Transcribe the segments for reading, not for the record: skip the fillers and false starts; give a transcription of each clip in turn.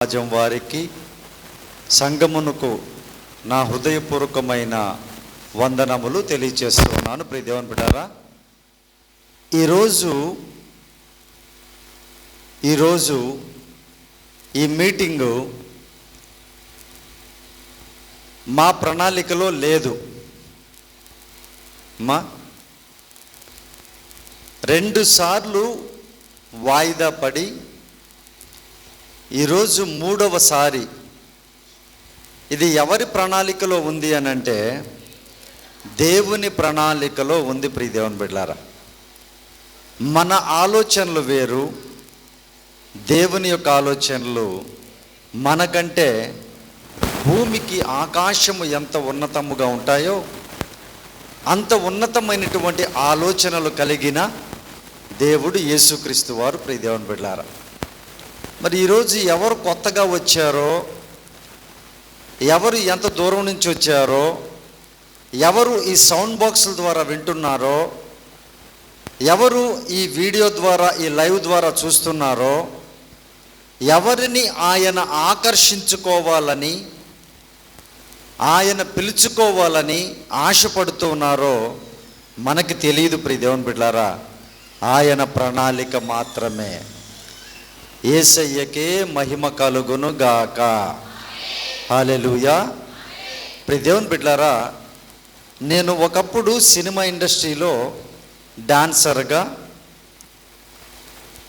సమాజం వారికి సంఘమునకు నా హృదయపూర్వకమైన వందనములు తెలియజేస్తున్నాను. ప్రియ దేవుని బిడ్డారా, ఈరోజు ఈ మీటింగు మా ప్రణాళికలో లేదు. రెండు సార్లు వాయిదా పడి ఈరోజు మూడవసారి. ఇది ఎవరి ప్రణాళికలో ఉంది అని అంటే దేవుని ప్రణాళికలో ఉంది. ప్రియ దేవుని బిడ్డలారా, మన ఆలోచనలు వేరు, దేవుని యొక్క ఆలోచనలు. మనకంటే భూమికి ఆకాశము ఎంత ఉన్నతముగా ఉంటాయో అంత ఉన్నతమైనటువంటి ఆలోచనలు కలిగిన దేవుడు యేసుక్రీస్తు వారు. ప్రియ దేవుని బిడ్డలారా, మరి ఈరోజు ఎవరు కొత్తగా వచ్చారో, ఎవరు ఎంత దూరం నుంచి వచ్చారో, ఎవరు ఈ సౌండ్ బాక్సుల ద్వారా వింటున్నారో, ఎవరు ఈ వీడియో ద్వారా ఈ లైవ్ ద్వారా చూస్తున్నారో, ఎవరిని ఆయన ఆకర్షించుకోవాలని, ఆయన పిలుచుకోవాలని ఆశపడుతున్నారో మనకి తెలియదు. ప్రియ దేవుని బిడ్డలారా, ఆయన ప్రణాళిక మాత్రమే. యేసయ్యకే మహిమ కలుగును గాక. హల్లెలూయా. ప్రియ దేవుని బిడ్డలారా, నేను ఒకప్పుడు సినిమా ఇండస్ట్రీలో డాన్సర్గా,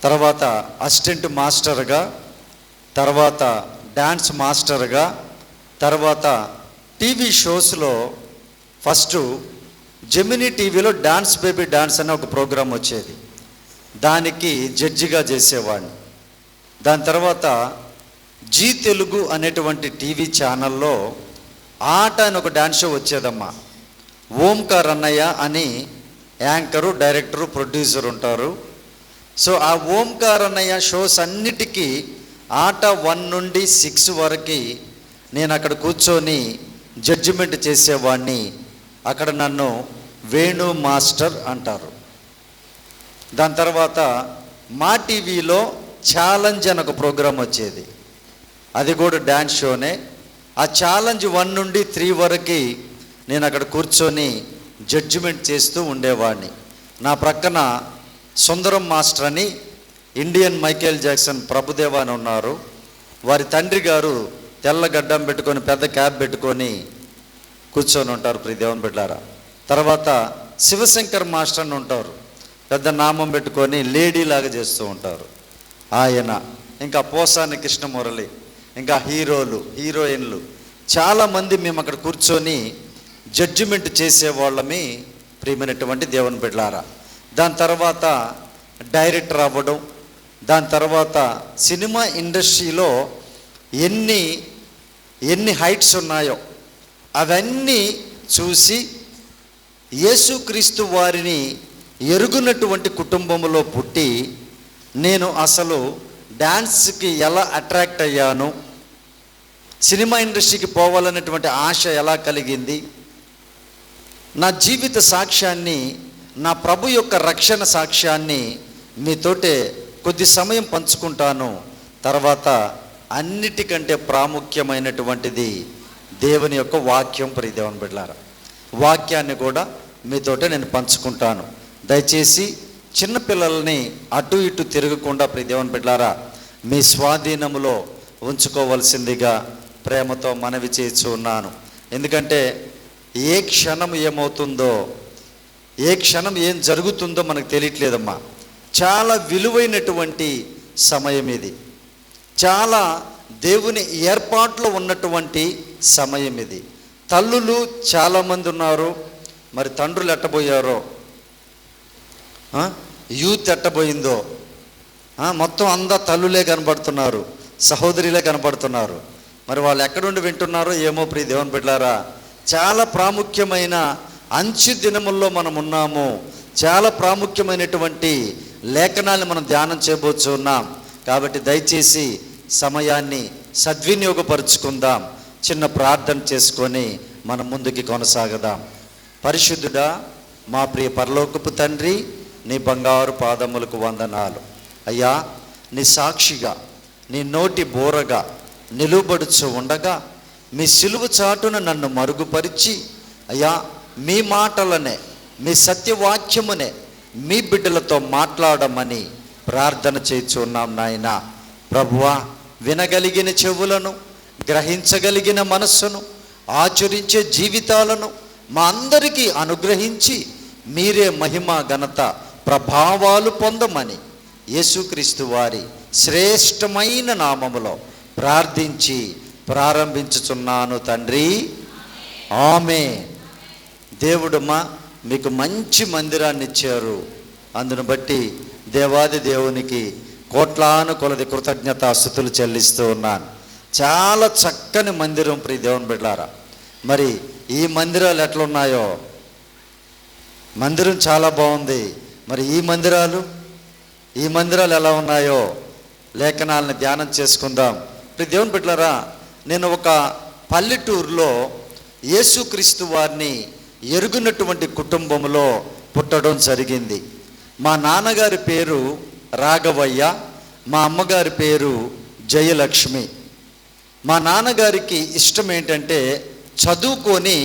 తర్వాత అసిస్టెంట్ మాస్టర్గా, తర్వాత డాన్స్ మాస్టర్గా, తర్వాత టీవీ షోస్లో ఫస్ట్ జెమినీ టీవీలో డాన్స్ బేబీ డాన్స్ అనే ఒక ప్రోగ్రాం వచ్చేది. దానికి జడ్జిగా చేసేవాడిని. దాని తర్వాత జీ తెలుగు అనేటువంటి టీవీ ఛానల్లో ఆట అని ఒక డాన్స్ షో వచ్చేదమ్మా. ఓంకార్ అన్నయ్య అని యాంకరు, డైరెక్టరు, ప్రొడ్యూసర్ ఉంటారు. సో ఆ ఓంకార్ అన్నయ్య షోస్ అన్నిటికీ ఆట 1 నుండి 6 వరకు నేను అక్కడ కూర్చొని జడ్జిమెంట్ చేసేవాడిని. అక్కడ నన్ను వేణు మాస్టర్ అంటారు. దాని తర్వాత మా టీవీలో ఛాలెంజ్ అని ఒక ప్రోగ్రాం వచ్చేది. అది కూడా డ్యాన్స్ షోనే. ఆ ఛాలెంజ్ 1 నుండి 3 వరకు నేను అక్కడ కూర్చొని జడ్జిమెంట్ చేస్తూ ఉండేవాడిని. నా ప్రక్కన సుందరం మాస్టర్ అని ఇండియన్ మైకేల్ జాక్సన్ ప్రభుదేవ అని ఉన్నారు. వారి తండ్రి గారు తెల్ల గడ్డం పెట్టుకొని పెద్ద క్యాప్ పెట్టుకొని కూర్చొని ఉంటారు. ప్రియ దేవుని బిడ్డలారా, తర్వాత శివశంకర్ మాస్టర్ అని ఉంటారు, పెద్ద నామం పెట్టుకొని లేడీలాగా చేస్తూ ఉంటారు ఆయన. ఇంకా పోసాని కృష్ణమురళి, ఇంకా హీరోలు, హీరోయిన్లు చాలామంది మేము అక్కడ కూర్చొని జడ్జిమెంట్ చేసేవాళ్ళమి. ప్రియమైనటువంటి దేవుని బిడ్డలారా, దాని తర్వాత డైరెక్టర్ అవ్వడం, దాని తర్వాత సినిమా ఇండస్ట్రీలో ఎన్ని హైట్స్ ఉన్నాయో అవన్నీ చూసి యేసుక్రీస్తు వారిని ఎరుగునటువంటి కుటుంబంలో పుట్టి నేను అసలు డ్యాన్స్కి ఎలా అట్రాక్ట్ అయ్యాను, సినిమా ఇండస్ట్రీకి పోవాలనేటువంటి ఆశ ఎలా కలిగింది, నా జీవిత సాక్ష్యాన్ని, నా ప్రభు యొక్క రక్షణ సాక్ష్యాన్ని మీతోటే కొద్ది సమయం పంచుకుంటాను. తర్వాత అన్నిటికంటే ప్రాముఖ్యమైనటువంటిది దేవుని యొక్క వాక్యం. ప్రియ దేవుని బిడ్డలారా, వాక్యాన్ని కూడా మీతోటే నేను పంచుకుంటాను. దయచేసి చిన్నపిల్లల్ని అటు ఇటు తిరగకుండా ప్రియ దేవుని బిడ్డలారా మీ స్వాధీనములో ఉంచుకోవలసిందిగా ప్రేమతో మనవి చేస్తూ ఉన్నాను. ఎందుకంటే ఏ క్షణం ఏమవుతుందో, ఏ క్షణం ఏం జరుగుతుందో మనకు తెలియట్లేదమ్మా. చాలా విలువైనటువంటి సమయం ఇది. చాలా దేవుని ఏర్పాట్లో ఉన్నటువంటి సమయం ఇది. తల్లులు చాలామంది ఉన్నారు, మరి తండ్రులు ఎట్టబోయారో, యూత్ ఎట్టబోయిందో, మొత్తం అందరు తల్లులే కనబడుతున్నారు, సహోదరులే కనబడుతున్నారు. మరి వాళ్ళు ఎక్కడుండి వింటున్నారో ఏమో. ప్రియ దేవుని బిడ్డలారా, చాలా ప్రాముఖ్యమైన అంచు దినముల్లో మనం ఉన్నాము. చాలా ప్రాముఖ్యమైనటువంటి లేఖనాలను మనం ధ్యానం చేయబోతున్నాం. కాబట్టి దయచేసి సమయాన్ని సద్వినియోగపరుచుకుందాం. చిన్న ప్రార్థన చేసుకొని మనం ముందుకి కొనసాగదాం. పరిశుద్ధుడా, మా ప్రియ పరలోకపు తండ్రి, నీ బంగారు పాదములకు వందనాలు అయ్యా. నీ సాక్షిగా, నీ నోటి బోరగా నిలువబడుచు ఉండగా మీ సిలువ చాటున నన్ను మరుగుపరిచి, అయ్యా మీ మాటలనే, మీ సత్యవాక్యమునే మీ బిడ్డలతో మాట్లాడమని ప్రార్థన చేయుచున్నాం నాయన. ప్రభువా, వినగలిగిన చెవులను, గ్రహించగలిగిన మనస్సును, ఆచరించే జీవితాలను మా అందరికీ అనుగ్రహించి మీరే మహిమ, ఘనత, ప్రభావాలు పొందమని యేసుక్రీస్తు వారి శ్రేష్టమైన నామములో ప్రార్థించి ప్రారంభించుచున్నాను తండ్రి, ఆమేన్. దేవుడమ్మా మీకు మంచి మందిరాన్ని ఇచ్చారు. అందును బట్టి దేవాది దేవునికి కోట్లాను కొలది కృతజ్ఞతాస్తుతులు చెల్లిస్తూ ఉన్నాను. చాలా చక్కని మందిరం ప్రియ దేవుని బిడ్డలారా. మరి ఈ మందిరాలు ఎట్లున్నాయో, మందిరం చాలా బాగుంది. మరి ఈ మందిరాలు ఎలా ఉన్నాయో లేఖనాలను ధ్యానం చేసుకుందాం. ప్రియ దేవుని బిడ్డలారా, నేను ఒక పల్లెటూరులో యేసుక్రీస్తు వారిని ఎరుగునటువంటి కుటుంబంలో పుట్టడం జరిగింది. మా నాన్నగారి పేరు రాఘవయ్య, మా అమ్మగారి పేరు జయలక్ష్మి. మా నాన్నగారికి ఇష్టం ఏంటంటే చదువుకొని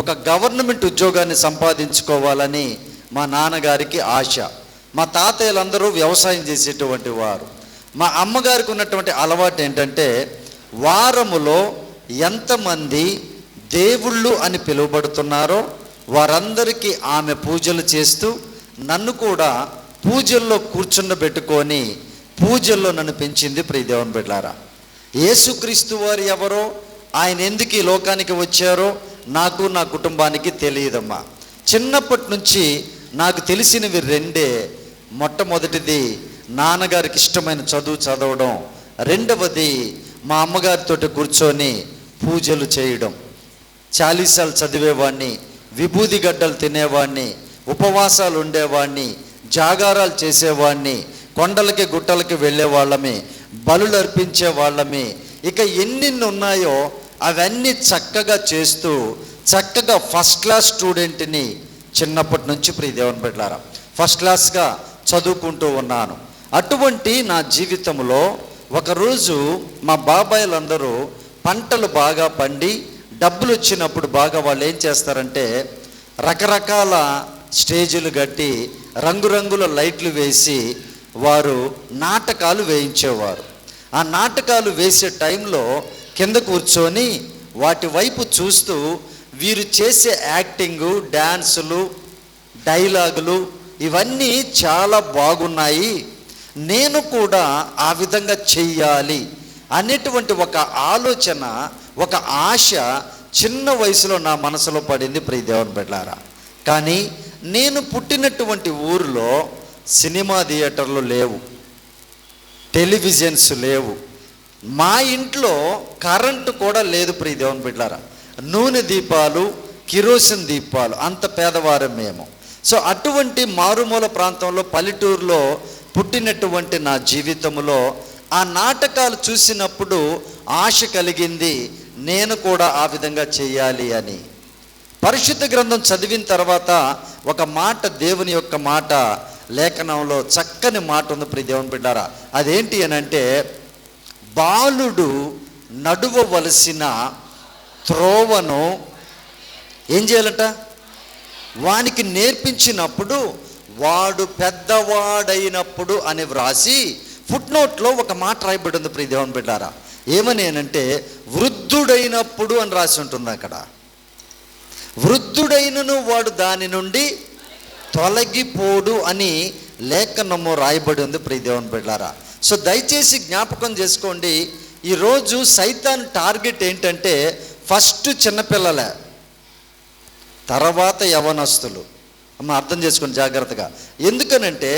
ఒక గవర్నమెంట్ ఉద్యోగాన్ని సంపాదించుకోవాలని మా నాన్నగారికి ఆశ. మా తాతయ్యలందరూ వ్యవసాయం చేసేటువంటి వారు. మా అమ్మగారికి ఉన్నటువంటి అలవాటు ఏంటంటే వారములో ఎంతమంది దేవుళ్ళు అని పిలువబడుతున్నారో వారందరికీ ఆమె పూజలు చేస్తూ నన్ను కూడా పూజల్లో కూర్చుండబెట్టుకొని పూజల్లో నన్ను పెంచింది ప్రియ దేవుని బిడ్డలారా. యేసుక్రీస్తు వారు ఎవరో, ఆయన ఎందుకు ఈ లోకానికి వచ్చారో నాకు, నా కుటుంబానికి తెలియదమ్మా. చిన్నప్పటి నుంచి నాకు తెలిసినవి రెండే. మొట్టమొదటిది నాన్నగారికి ఇష్టమైన చదువు చదవడం, రెండవది మా అమ్మగారితో కూర్చొని పూజలు చేయడం. చాలీసాలు చదివేవాడిని, విభూది గడ్డలు తినేవాడిని, ఉపవాసాలు ఉండేవాడిని, జాగారాలు చేసేవాడిని, కొండలకి గుట్టలకి వెళ్ళేవాళ్ళమే, బలులు అర్పించే వాళ్ళమే. ఇక ఎన్నిన్ని ఉన్నాయో అవన్నీ చక్కగా చేస్తూ చక్కగా ఫస్ట్ క్లాస్ స్టూడెంట్ని చిన్నప్పటి నుంచి ప్రియ దేవుని బిడ్డలారా ఫస్ట్ క్లాస్గా చదువుకుంటూ ఉన్నాను. అటువంటి నా జీవితంలో ఒకరోజు మా బాబాయిలందరూ పంటలు బాగా పండి డబ్బులు వచ్చినప్పుడు బాగా వాళ్ళు ఏం చేస్తారంటే రకరకాల స్టేజీలు కట్టి రంగురంగుల లైట్లు వేసి వారు నాటకాలు వేయించేవారు. ఆ నాటకాలు వేసే టైంలో కింద కూర్చొని వాటి వైపు చూస్తూ వీరు చేసే యాక్టింగు, డ్యాన్సులు, డైలాగులు ఇవన్నీ చాలా బాగున్నాయి, నేను కూడా ఆ విధంగా చెయ్యాలి అనేటువంటి ఒక ఆలోచన, ఒక ఆశ చిన్న వయసులో నా మనసులో పడింది ప్రియ దేవుని బిడ్డలారా. కానీ నేను పుట్టినటువంటి ఊరిలో సినిమా థియేటర్లు లేవు, టెలివిజన్స్ లేవు, మా ఇంట్లో కరెంటు కూడా లేదు ప్రియ దేవుని బిడ్డలారా. నూనె దీపాలు, కిరోసిన్ దీపాలు, అంత పేదవారం మేము. సో అటువంటి మారుమూల ప్రాంతంలో పల్లెటూరులో పుట్టినటువంటి నా జీవితంలో ఆ నాటకాలు చూసినప్పుడు ఆశ కలిగింది, నేను కూడా ఆ విధంగా చేయాలి అని. పరిశుద్ధ గ్రంథం చదివిన తర్వాత ఒక మాట, దేవుని యొక్క మాట లేఖనంలో చక్కని మాట ఉంది ప్రియ దేవుని బిడ్డారా. అదేంటి అని అంటే, బాలుడు నడువవలసిన త్రోవను ఏం చేయాలట, వానికి నేర్పించినప్పుడు వాడు పెద్దవాడైనప్పుడు అని వ్రాసి ఫుట్ నోట్లో ఒక మాట రాయబడి ఉంది ప్రియ దేవుని బిడ్డారా. ఏమని అంటే వృద్ధుడైనప్పుడు అని రాసి ఉంటుంది అక్కడ. వృద్ధుడైనను వాడు దాని నుండి తొలగిపోడు అని లేఖనము రాయబడి ఉంది ప్రియ దేవుని బిడ్డలారా. సో దయచేసి జ్ఞాపకం చేసుకోండి, ఈరోజు సైతాన్ టార్గెట్ ఏంటంటే ఫస్ట్ చిన్నపిల్లలే, తర్వాత యవనస్తులు. అమ్మ అర్థం చేసుకోండి జాగ్రత్తగా. ఎందుకనంటే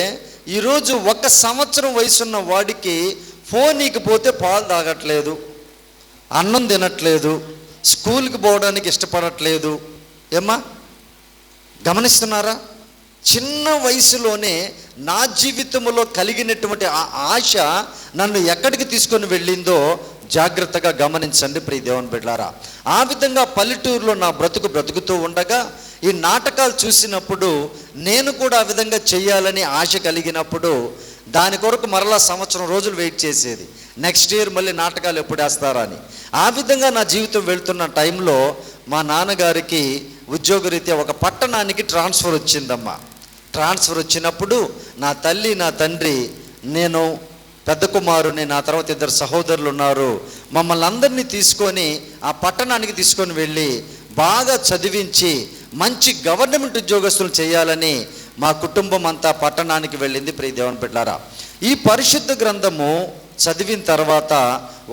ఈరోజు 1 సంవత్సరం వయసున్న వాడికి ఫోన్కి పోతే పాలు తాగట్లేదు, అన్నం తినట్లేదు, స్కూల్కి పోవడానికి ఇష్టపడట్లేదు. ఏమ్మా గమనిస్తున్నారా? చిన్న వయసులోనే నా జీవితంలో కలిగినటువంటి ఆ ఆశ నన్ను ఎక్కడికి తీసుకొని వెళ్ళిందో జాగ్రత్తగా గమనించండి ప్రియ దేవుని బిడ్డలారా. ఆ విధంగా పల్లెటూరులో నా బ్రతుకుతూ ఉండగా ఈ నాటకాలు చూసినప్పుడు నేను కూడా ఆ విధంగా చెయ్యాలని ఆశ కలిగినప్పుడు దాని కొరకు మరలా సంవత్సరం రోజులు వెయిట్ చేసేది, నెక్స్ట్ ఇయర్ మళ్ళీ నాటకాలు ఎప్పుడు వేస్తారా అని. ఆ విధంగా నా జీవితం వెళ్తున్న టైంలో మా నాన్నగారికి ఉద్యోగరీత్యా ఒక పట్టణానికి ట్రాన్స్ఫర్ వచ్చిందమ్మా. ట్రాన్స్ఫర్ వచ్చినప్పుడు నా తల్లి నా తండ్రి, నేను పెద్ద కుమారుని, నా తర్వాత 2 సహోదరులు ఉన్నారు, మమ్మల్ని అందరినీ తీసుకొని ఆ పట్టణానికి తీసుకొని వెళ్ళి బాగా చదివించి మంచి గవర్నమెంట్ ఉద్యోగస్తులు చేయాలని మా కుటుంబం అంతా పట్టణానికి వెళ్ళింది. ప్రియ దేవుని బిడ్డలారా, ఈ పరిశుద్ధ గ్రంథము చదివిన తర్వాత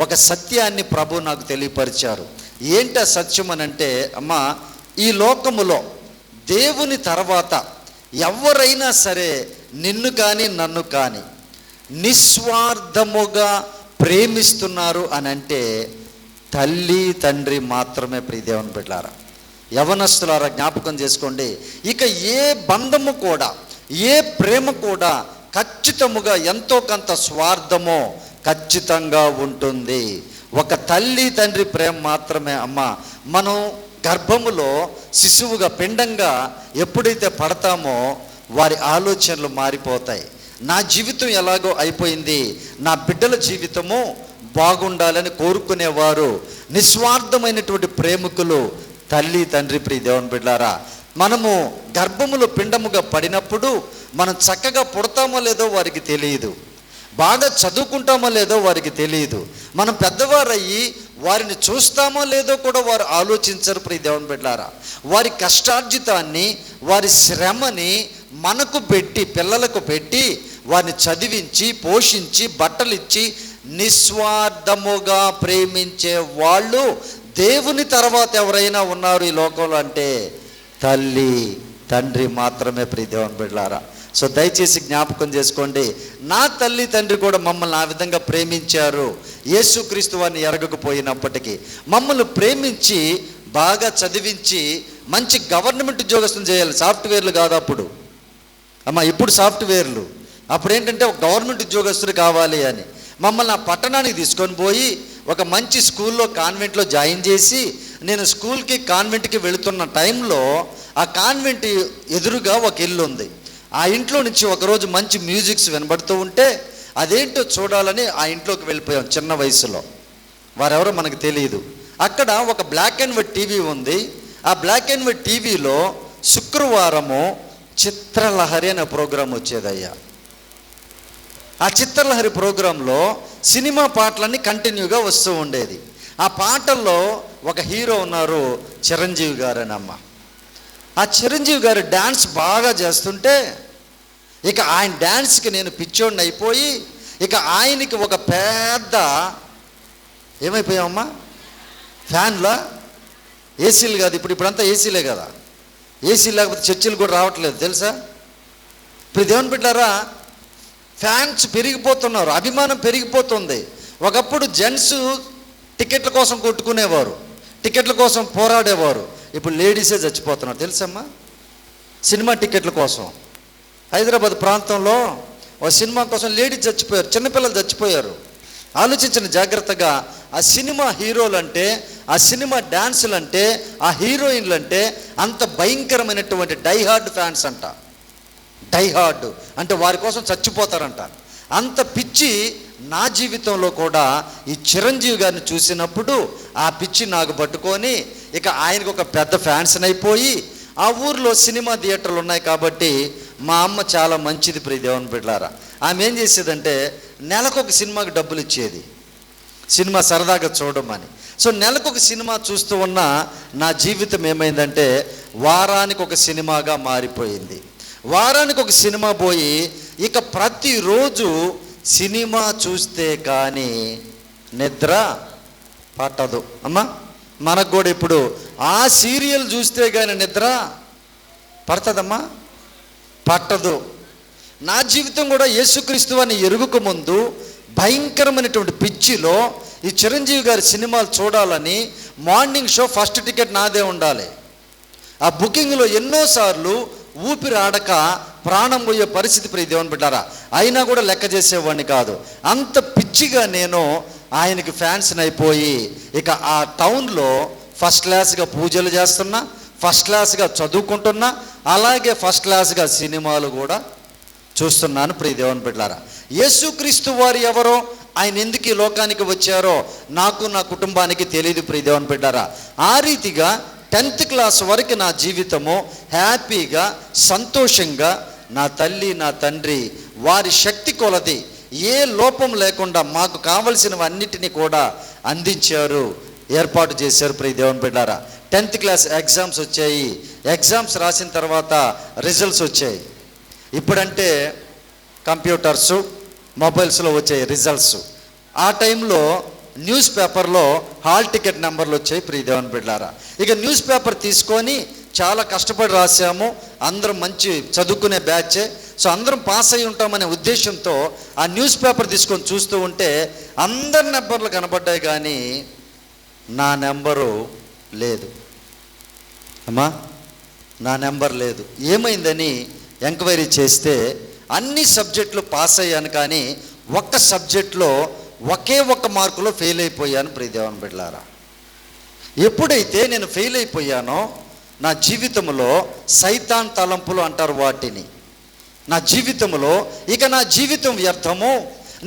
ఒక సత్యాన్ని ప్రభు నాకు తెలియపరిచారు. ఏంటి ఆ సత్యం అని అంటే, అమ్మా, ఈ లోకములో దేవుని తర్వాత ఎవరైనా సరే నిన్ను కానీ నన్ను కానీ నిస్వార్థముగా ప్రేమిస్తున్నారు అని అంటే తల్లి తండ్రి మాత్రమే. ప్రియ దేవుని బిడ్డలారా, యవనస్తులారా జ్ఞాపకం చేసుకోండి, ఇక ఏ బంధము కూడా, ఏ ప్రేమ కూడా ఖచ్చితముగా ఎంతో కొంత స్వార్థమో ఖచ్చితంగా ఉంటుంది. ఒక తల్లి తండ్రి ప్రేమ మాత్రమే. అమ్మ, మనం గర్భములో శిశువుగా పిండంగా ఎప్పుడైతే పడతామో వారి ఆలోచనలు మారిపోతాయి. నా జీవితం ఎలాగో అయిపోయింది, నా బిడ్డల జీవితము బాగుండాలని కోరుకునేవారు నిస్వార్థమైనటువంటి ప్రేమికులు తల్లి తండ్రి. ప్రియ దేవుని బిడ్డలారా, మనము గర్భములో పిండముగా పడినప్పుడు మనం చక్కగా పుడతామో లేదో వారికి తెలియదు, బాగా చదువుకుంటామో లేదో వారికి తెలియదు, మనం పెద్దవారయ్యి వారిని చూస్తామో లేదో కూడా వారు ఆలోచించరు. ప్రియ దేవుని బిడ్డలారా, వారి కష్టార్జితాన్ని, వారి శ్రమని మనకు పెట్టి, పిల్లలకు పెట్టి, వారిని చదివించి పోషించి బట్టలిచ్చి నిస్వార్థముగా ప్రేమించే వాళ్ళు దేవుని తర్వాత ఎవరైనా ఉన్నారు ఈ లోకంలో అంటే తల్లి తండ్రి మాత్రమే. ప్రియ దేవుని బిడ్డలారా, సో దయచేసి జ్ఞాపకం చేసుకోండి, నా తల్లి తండ్రి కూడా మమ్మల్ని ఆ విధంగా ప్రేమించారు. యేసుక్రీస్తు వారిని ఎరగకపోయినప్పటికీ మమ్మల్ని ప్రేమించి బాగా చదివించి మంచి గవర్నమెంట్ ఉద్యోగస్తులు చేయాలి. సాఫ్ట్వేర్లు కాదు అప్పుడు అమ్మ, ఇప్పుడు సాఫ్ట్వేర్లు. అప్పుడు ఏంటంటే ఒక గవర్నమెంట్ ఉద్యోగస్తులు కావాలి అని మమ్మల్ని ఆ పట్టణానికి తీసుకొని పోయి ఒక మంచి స్కూల్లో కాన్వెంట్లో జాయిన్ చేసి, నేను స్కూల్కి కాన్వెంట్కి వెళుతున్న టైంలో ఆ కాన్వెంట్ ఎదురుగా ఒక ఇల్లు ఉంది. ఆ ఇంట్లో నుంచి ఒకరోజు మంచి మ్యూజిక్స్ వినబడుతూ ఉంటే అదేంటో చూడాలని ఆ ఇంట్లోకి వెళ్ళిపోయాం. చిన్న వయసులో, వారెవరో మనకు తెలియదు. అక్కడ ఒక బ్లాక్ అండ్ వైట్ టీవీ ఉంది. ఆ బ్లాక్ అండ్ వైట్ టీవీలో శుక్రవారము చిత్రలహరి అనే ప్రోగ్రాం వచ్చేదయ్యా. ఆ చిత్రలహరి ప్రోగ్రాంలో సినిమా పాటలన్నీ కంటిన్యూగా వస్తూ ఉండేది. ఆ పాటల్లో ఒక హీరో ఉన్నారు, చిరంజీవి గారు అని అమ్మ. ఆ చిరంజీవి గారు డ్యాన్స్ బాగా చేస్తుంటే ఇక ఆయన డ్యాన్స్కి నేను పిచ్చోడిని అయిపోయి, ఇక ఆయనకి ఒక పెద్ద ఏమైపోయామమ్మా, ఫ్యాన్లా, ఏసీలు కాదు, ఇప్పుడంతా ఏసీలే కదా, ఏసీ లేకపోతే చర్చిలు కూడా రావట్లేదు తెలుసా. ఇప్పుడు దేవుని బిడ్డలారా, ఫ్యాన్స్ పెరిగిపోతున్నారు, అభిమానం పెరిగిపోతుంది. ఒకప్పుడు జెంట్స్ టికెట్ల కోసం కొట్టుకునేవారు, టికెట్ల కోసం పోరాడేవారు. ఇప్పుడు లేడీసే చచ్చిపోతున్నారు తెలుసమ్మా, సినిమా టికెట్ల కోసం. హైదరాబాద్ ప్రాంతంలో ఒక సినిమా కోసం లేడీస్ చచ్చిపోయారు, చిన్నపిల్లలు చచ్చిపోయారు. ఆలోచించిన జాగ్రత్తగా. ఆ సినిమా హీరోలు అంటే, ఆ సినిమా డ్యాన్సులు అంటే, ఆ హీరోయిన్లు అంటే అంత భయంకరమైనటువంటి డైహార్డ్ ఫ్యాన్స్ అంట. డైహార్డ్ అంటే వారి కోసం చచ్చిపోతారంట. అంత పిచ్చి నా జీవితంలో కూడా ఈ చిరంజీవి గారిని చూసినప్పుడు ఆ పిచ్చి నాకు పట్టుకొని ఇక ఆయనకు ఒక పెద్ద ఫ్యాన్స్ని అయిపోయి, ఆ ఊర్లో సినిమా థియేటర్లు ఉన్నాయి కాబట్టి మా అమ్మ చాలా మంచిది. ప్రియ దేవుని బిడ్డలారా, ఆమె ఏం చేసేదంటే నెలకొక సినిమాకి డబ్బులు ఇచ్చేది, సినిమా సరదాగా చూడమని. సో నెలకొక సినిమా చూస్తూ ఉన్న నా జీవితం ఏమైందంటే వారానికి ఒక సినిమాగా మారిపోయింది. వారానికి ఒక సినిమా పోయి ఇక ప్రతిరోజు సినిమా చూస్తే కానీ నిద్ర పట్టదు. అమ్మా, మనకు కూడా ఇప్పుడు ఆ సీరియల్ చూస్తే కానీ నిద్ర పడుతుందమ్మా, పట్టదు. నా జీవితం కూడా యేసుక్రీస్తు అని ఎరుగుక ముందు భయంకరమైనటువంటి పిచ్చిలో ఈ చిరంజీవి గారి సినిమాలు చూడాలని మార్నింగ్ షో ఫస్ట్ టికెట్ నాదే ఉండాలి. ఆ బుకింగ్లో ఎన్నోసార్లు ఊపిరి ఆడక ప్రాణం పోయే పరిస్థితి. ప్రియ దేవుని బిడ్డారా, అయినా కూడా లెక్క చేసేవాడిని కాదు. అంత పిచ్చిగా నేను ఆయనకి ఫ్యాన్స్ని అయిపోయి ఇక ఆ టౌన్లో ఫస్ట్ క్లాస్గా పూజలు చేస్తున్నా, ఫస్ట్ క్లాస్గా చదువుకుంటున్నా, అలాగే ఫస్ట్ క్లాస్గా సినిమాలు కూడా చూస్తున్నాను. ప్రియ దేవుని బిడ్డలారా, యేసుక్రీస్తు వారు ఎవరో, ఆయన ఎందుకు ఈ లోకానికి వచ్చారో నాకు నా కుటుంబానికి తెలియదు ప్రియ దేవుని బిడ్డారా. ఆ రీతిగా 10th క్లాస్ వరకు నా జీవితము హ్యాపీగా సంతోషంగా నా తల్లి నా తండ్రి వారి శక్తి కొలది ఏ లోపం లేకుండా మాకు కావలసినవన్నిటినీ కూడా అందించారు, ఏర్పాటు చేశారు ప్రియ దేవుని బిడ్డారా. 10th క్లాస్ ఎగ్జామ్స్ వచ్చాయి. ఎగ్జామ్స్ రాసిన తర్వాత రిజల్ట్స్ వచ్చాయి. ఇప్పుడంటే కంప్యూటర్సు మొబైల్స్లో వచ్చాయి రిజల్ట్స్. ఆ టైంలో న్యూస్ పేపర్లో హాల్ టికెట్ నెంబర్లు వచ్చాయి ప్రియ దేవుని బిడ్డారా. ఇక న్యూస్ పేపర్ తీసుకొని చాలా కష్టపడి రాసాము, అందరం మంచి చదువుకునే బ్యాచే, సో అందరం పాస్ అయి ఉంటామనే ఉద్దేశంతో ఆ న్యూస్ పేపర్ తీసుకొని చూస్తూ ఉంటే అందరి నెంబర్లు కనబడ్డాయి, కానీ నా నెంబరు లేదు. అమ్మా నా నెంబర్ లేదు. ఏమైందని ఎంక్వైరీ చేస్తే అన్ని సబ్జెక్టులు పాస్ అయ్యాను, కానీ ఒక్క సబ్జెక్ట్లో ఒకే ఒక్క మార్కులో ఫెయిల్ అయిపోయాను ప్రియ దేవుని బిడ్డలారా. ఎప్పుడైతే నేను ఫెయిల్ అయిపోయానో నా జీవితంలో సైతాన్ తలంపులు అంటారు వాటిని. నా జీవితంలో ఇక నా జీవితం వ్యర్థము,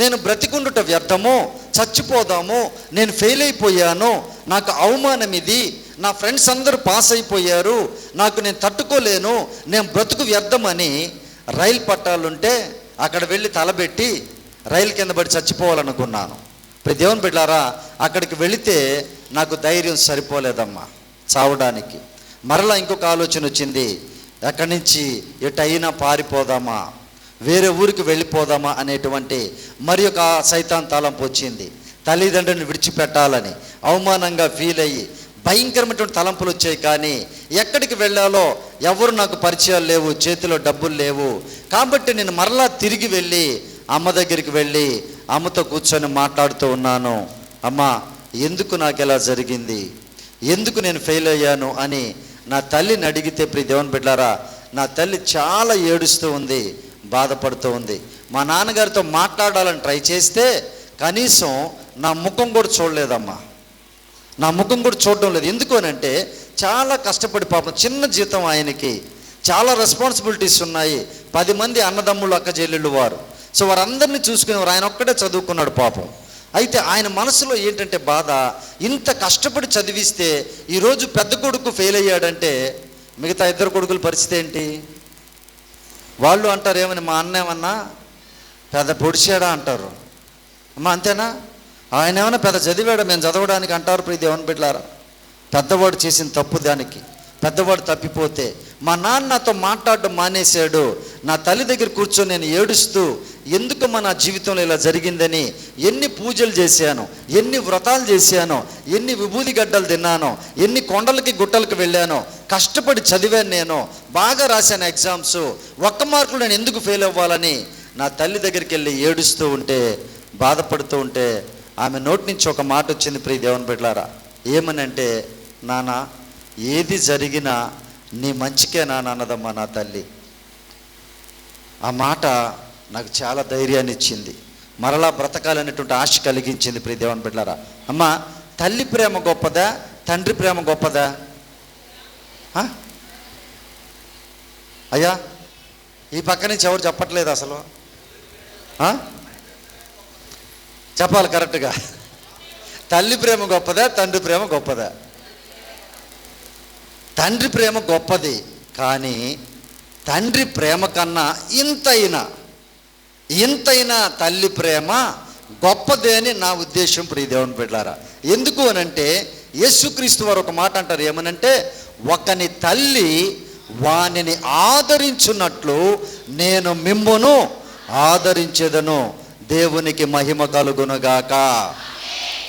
నేను బ్రతికుండుట వ్యర్థము, చచ్చిపోదాము, నేను ఫెయిల్ అయిపోయాను, నాకు అవమానం ఇది, నా ఫ్రెండ్స్ అందరూ పాస్ అయిపోయారు, నాకు నేను తట్టుకోలేను, నేను బ్రతుకు వ్యర్థమని రైలు పట్టాలుంటే అక్కడ వెళ్ళి తలబెట్టి రైలు కింద పడి చచ్చిపోవాలనుకున్నాను. ఇప్పుడు దేవుని బిడ్డారా, అక్కడికి వెళితే నాకు ధైర్యం సరిపోలేదమ్మా చావడానికి. మరలా ఇంకొక ఆలోచన వచ్చింది, ఎక్కడి నుంచి ఎటైనా పారిపోదామా, వేరే ఊరికి వెళ్ళిపోదామా అనేటువంటి మరి ఒక సైతాన్ తలంపు వచ్చింది. తల్లిదండ్రులను విడిచిపెట్టాలని అవమానంగా ఫీల్ అయ్యి భయంకరమైనటువంటి తలంపులు వచ్చాయి. కానీ ఎక్కడికి వెళ్ళాలో ఎవరు నాకు పరిచయాలు లేవు, చేతిలో డబ్బులు లేవు. కాబట్టి నేను మరలా తిరిగి వెళ్ళి అమ్మ దగ్గరికి వెళ్ళి అమ్మతో కూర్చొని మాట్లాడుతూ ఉన్నాను, అమ్మ ఎందుకు నాకు ఎలా జరిగింది, ఎందుకు నేను ఫెయిల్ అయ్యాను అని నా తల్లిని అడిగితే ప్రియ దేవుని బిడ్డారా, నా తల్లి చాలా ఏడుస్తూ ఉంది, బాధపడుతూ ఉంది. మా నాన్నగారితో మాట్లాడాలని ట్రై చేస్తే కనీసం నా ముఖం కూడా చూడలేదమ్మా, నా ముఖం కూడా చూడడం లేదు. ఎందుకు అని అంటే చాలా కష్టపడి పాపం, చిన్న జీతం ఆయనకి, చాలా రెస్పాన్సిబిలిటీస్ ఉన్నాయి, 10 మంది అన్నదమ్ముళ్ళు అక్క చెల్లెళ్ళు వారు, సో వారందరినీ చూసుకునేవారు. ఆయన ఒక్కడే చదువుకున్నాడు పాపం. అయితే ఆయన మనసులో ఏంటంటే బాధ, ఇంత కష్టపడి చదివిస్తే ఈరోజు పెద్ద కొడుకు ఫెయిల్ అయ్యాడంటే మిగతా 2 కొడుకుల పరిస్థితి ఏంటి? వాళ్ళు అంటారు ఏమని, మా అన్న ఏమన్నా పెద్ద పొడిచాడా అంటారు, అమ్మ అంతేనా, ఆయన ఏమైనా పెద్ద చదివాడా మేము చదవడానికి అంటారు ప్రియ దేవుని బిడ్డలారా. పెద్దవాడు చేసిన తప్పు దానికి, పెద్దవాడు తప్పిపోతే మా నాన్న నాతో మాట్లాడడం మానేశాడు, నా తల్లి దగ్గర కూర్చొని నేను ఏడుస్తూ ఎందుకమ్మా నా జీవితంలో ఇలా జరిగిందని ఎన్ని పూజలు చేశాను, ఎన్ని వ్రతాలు చేశాను, ఎన్ని విభూది గడ్డలు తిన్నానో, ఎన్ని కొండలకి గుట్టలకు వెళ్ళానో, కష్టపడి చదివాను, నేను బాగా రాశాను ఎగ్జామ్స్, ఒక్క మార్కులు నేను ఎందుకు ఫెయిల్ అవ్వాలని నా తల్లి దగ్గరికి వెళ్ళి ఏడుస్తూ ఉంటే, బాధపడుతూ ఉంటే ఆమె నోటి నుంచి ఒక మాట వచ్చింది ప్రియ దేవుని బిడ్డలారా. ఏమనంటే, నాన్న ఏది జరిగినా నీ మంచికే నాన్న అన్నదమ్మా నా తల్లి. ఆ మాట నాకు చాలా ధైర్యాన్ని ఇచ్చింది, మరలా బ్రతకాలనేటువంటి ఆశ కలిగించింది ప్రియ దేవుని బిడ్డలారా. అమ్మ తల్లి ప్రేమ గొప్పదా, తండ్రి ప్రేమ గొప్పదా? అయ్యా ఈ పక్క నుంచి ఎవరు చెప్పట్లేదు అసలు, చెప్పాలి కరెక్ట్గా. తల్లి ప్రేమ గొప్పదా, తండ్రి ప్రేమ గొప్పదా? తండ్రి ప్రేమ గొప్పది, కానీ తండ్రి ప్రేమ కన్నా ఇంతైనా తల్లి ప్రేమ గొప్పదే అని నా ఉద్దేశం ప్రియ దేవుని బిడ్డలారా. ఎందుకు అనంటే యేసుక్రీస్తు వారు ఒక మాట అంటారు, ఏమనంటే, ఒకని తల్లి వానిని ఆదరించున్నట్లు నేను మిమ్మును ఆదరించేదను, దేవునికి మహిమ కలుగునుగాక.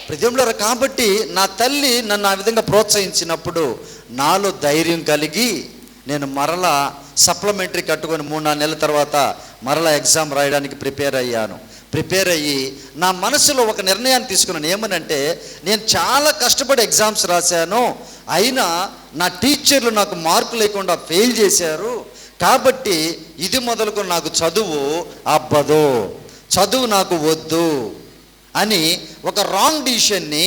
ప్రజలారా, కాబట్టి నా తల్లి నన్ను ఆ విధంగా ప్రోత్సహించినప్పుడు నాలో ధైర్యం కలిగి నేను మరలా సప్లిమెంటరీ కట్టుకొని 3-4 నెలల తర్వాత మరలా ఎగ్జామ్ రాయడానికి ప్రిపేర్ అయ్యి నా మనసులో ఒక నిర్ణయాన్ని తీసుకున్నాను. ఏమనంటే, నేను చాలా కష్టపడి ఎగ్జామ్స్ రాశాను, అయినా నా టీచర్లు నాకు మార్కు లేకుండా ఫెయిల్ చేశారు, కాబట్టి ఇది మొదలుకొని నాకు చదువు అబ్బదు, చదువు నాకు వద్దు అని ఒక రాంగ్ డిసిషన్ని,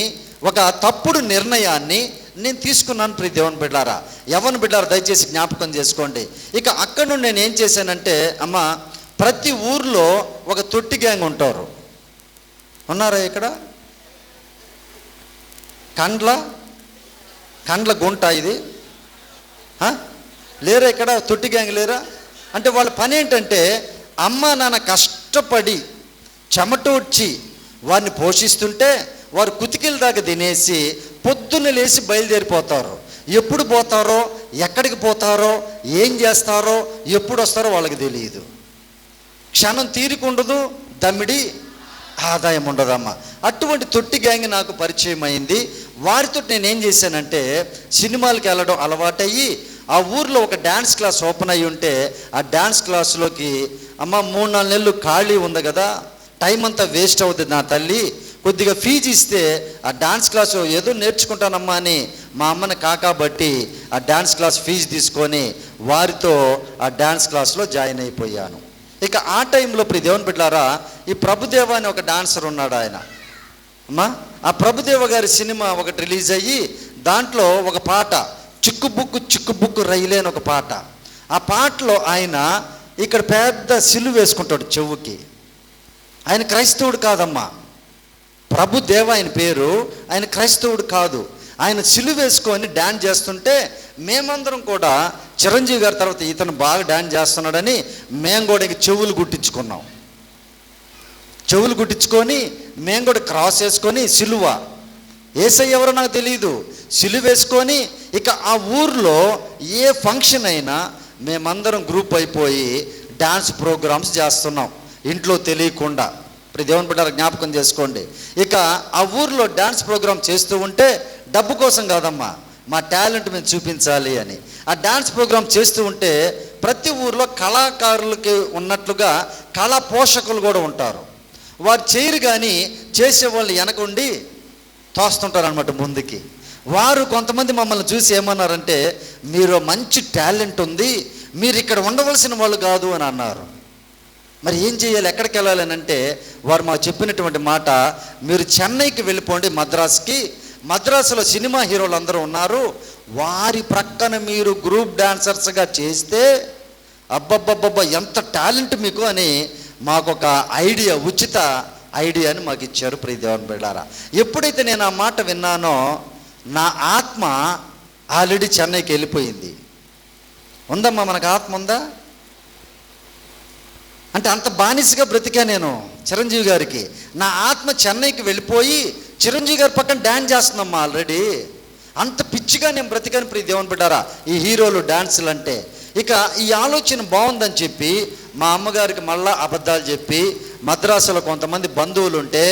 ఒక తప్పుడు నిర్ణయాన్ని నేను తీసుకున్నాను ప్రియ దేవుని బిడ్డారా. యవ్వన బిడ్డారా దయచేసి జ్ఞాపకం చేసుకోండి. ఇక అక్కడ నుండి నేను ఏం చేశానంటే, అమ్మ ప్రతి ఊర్లో ఒక తొట్టి గ్యాంగ్ ఉంటారు. ఉన్నారా ఇక్కడ? కండ్ల గుంట ఇది లేరా? ఇక్కడ తొట్టి గ్యాంగ్ లేరా? అంటే వాళ్ళ పని ఏంటంటే అమ్మ నాన్న కష్టపడి చెమటోడ్చి వారిని పోషిస్తుంటే వారు కుతికిల దాకా తినేసి పొద్దున్న లేచి బయలుదేరిపోతారు. ఎప్పుడు పోతారో, ఎక్కడికి పోతారో, ఏం చేస్తారో, ఎప్పుడు వస్తారో వాళ్ళకి తెలియదు. క్షణం తీరిక ఉండదు, దమ్మిడి ఆదాయం ఉండదమ్మా. అటువంటి తొట్టి గ్యాంగ్ నాకు పరిచయం అయింది. వారితో నేనేం చేశానంటే సినిమాలకు వెళ్ళడం అలవాటయ్యి ఆ ఊర్లో ఒక డ్యాన్స్ క్లాస్ ఓపెన్ అయ్యి ఉంటే ఆ డ్యాన్స్ క్లాసులోకి అమ్మ 3-4 నెలలు ఖాళీ ఉంది కదా, టైం అంతా వేస్ట్ అవుతుంది నా తల్లి, కొద్దిగా ఫీజు ఇస్తే ఆ డాన్స్ క్లాసు ఏదో నేర్చుకుంటానమ్మా అని మా అమ్మని కాకాబట్టి ఆ డాన్స్ క్లాస్ ఫీజు తీసుకొని వారితో ఆ డాన్స్ క్లాస్లో జాయిన్ అయిపోయాను. ఇక ఆ టైంలో ఇప్పుడు దేవుని బిడ్డలారా, ఈ ప్రభుదేవ అని ఒక డాన్సర్ ఉన్నాడు. ఆయన అమ్మా ఆ ప్రభుదేవ గారి సినిమా ఒకటి రిలీజ్ అయ్యి దాంట్లో ఒక పాట చిక్కుబుక్కు రైలే అని ఒక పాట. ఆ పాటలో ఆయన ఇక్కడ పెద్ద సిలువ వేసుకుంటాడు చెవుకి. ఆయన క్రైస్తవుడు కాదమ్మా, ప్రభుదేవ ఆయన పేరు. ఆయన క్రైస్తవుడు కాదు. ఆయన సిలువ వేసుకొని డ్యాన్స్ చేస్తుంటే మేమందరం కూడా చిరంజీవి గారి తర్వాత ఇతను బాగా డ్యాన్స్ చేస్తున్నాడని మేము కూడా చెవులు కుట్టించుకున్నాం. చెవులు కుట్టించుకొని మేము కూడా క్రాస్ వేసుకొని సిలువ, యేసయ్య ఎవరో నాకు తెలియదు, సిలువ వేసుకొని ఇక ఆ ఊర్లో ఏ ఫంక్షన్ అయినా మేమందరం గ్రూప్ అయిపోయి డ్యాన్స్ ప్రోగ్రామ్స్ చేస్తున్నాం ఇంట్లో తెలియకుండా. ఇప్పుడు దేవుని బిడ్డల జ్ఞాపకం చేసుకోండి. ఇక ఆ ఊర్లో డ్యాన్స్ ప్రోగ్రామ్ చేస్తూ ఉంటే డబ్బు కోసం కాదమ్మా, మా టాలెంట్ మేము చూపించాలి అని ఆ డ్యాన్స్ ప్రోగ్రామ్ చేస్తూ ఉంటే ప్రతి ఊర్లో కళాకారులకి ఉన్నట్లుగా కళా పోషకులు కూడా ఉంటారు. వారు చేయరు కానీ చేసేవాళ్ళు వెనకుండి తోస్తుంటారు అనమాట ముందుకి. వారు కొంతమంది మమ్మల్ని చూసి ఏమన్నారంటే మీరు మంచి టాలెంట్ ఉంది, మీరు ఇక్కడ ఉండవలసిన వాళ్ళు కాదు అని అన్నారు. మరి ఏం చేయాలి, ఎక్కడికి వెళ్ళాలి అని అంటే వారు మాకు చెప్పినటువంటి మాట, మీరు చెన్నైకి వెళ్ళిపోండి, మద్రాసులో సినిమా హీరోలు అందరూ ఉన్నారు, వారి ప్రక్కన మీరు గ్రూప్ డాన్సర్స్గా చేస్తే అబ్బబ్బబ్బబ్బా ఎంత టాలెంట్ మీకు అని మాకు ఒక ఐడియా, ఉచిత ఐడియాని మాకు ఇచ్చారు. ప్రియ దేవుని బిడ్డలారా, ఎప్పుడైతే నేను ఆ మాట విన్నానో నా ఆత్మ ఆల్రెడీ చెన్నైకి వెళ్ళిపోయింది. ఉందమ్మా, మనకు ఆత్మ ఉందా అంటే అంత బానిసగా బ్రతికా నేను చిరంజీవి గారికి. నా ఆత్మ చెన్నైకి వెళ్ళిపోయి చిరంజీవి గారి పక్కన డ్యాన్స్ చేస్తుందమ్మా ఆల్రెడీ. అంత పిచ్చిగా నేను బ్రతికాను. ప్రియ దేవుని బిడ్డారా, ఈ హీరోలు డ్యాన్సులు అంటే. ఇక ఈ ఆలోచన బాగుందని చెప్పి మా అమ్మగారికి మళ్ళా అబద్ధాలు చెప్పి మద్రాసులో కొంతమంది బంధువులు ఉంటే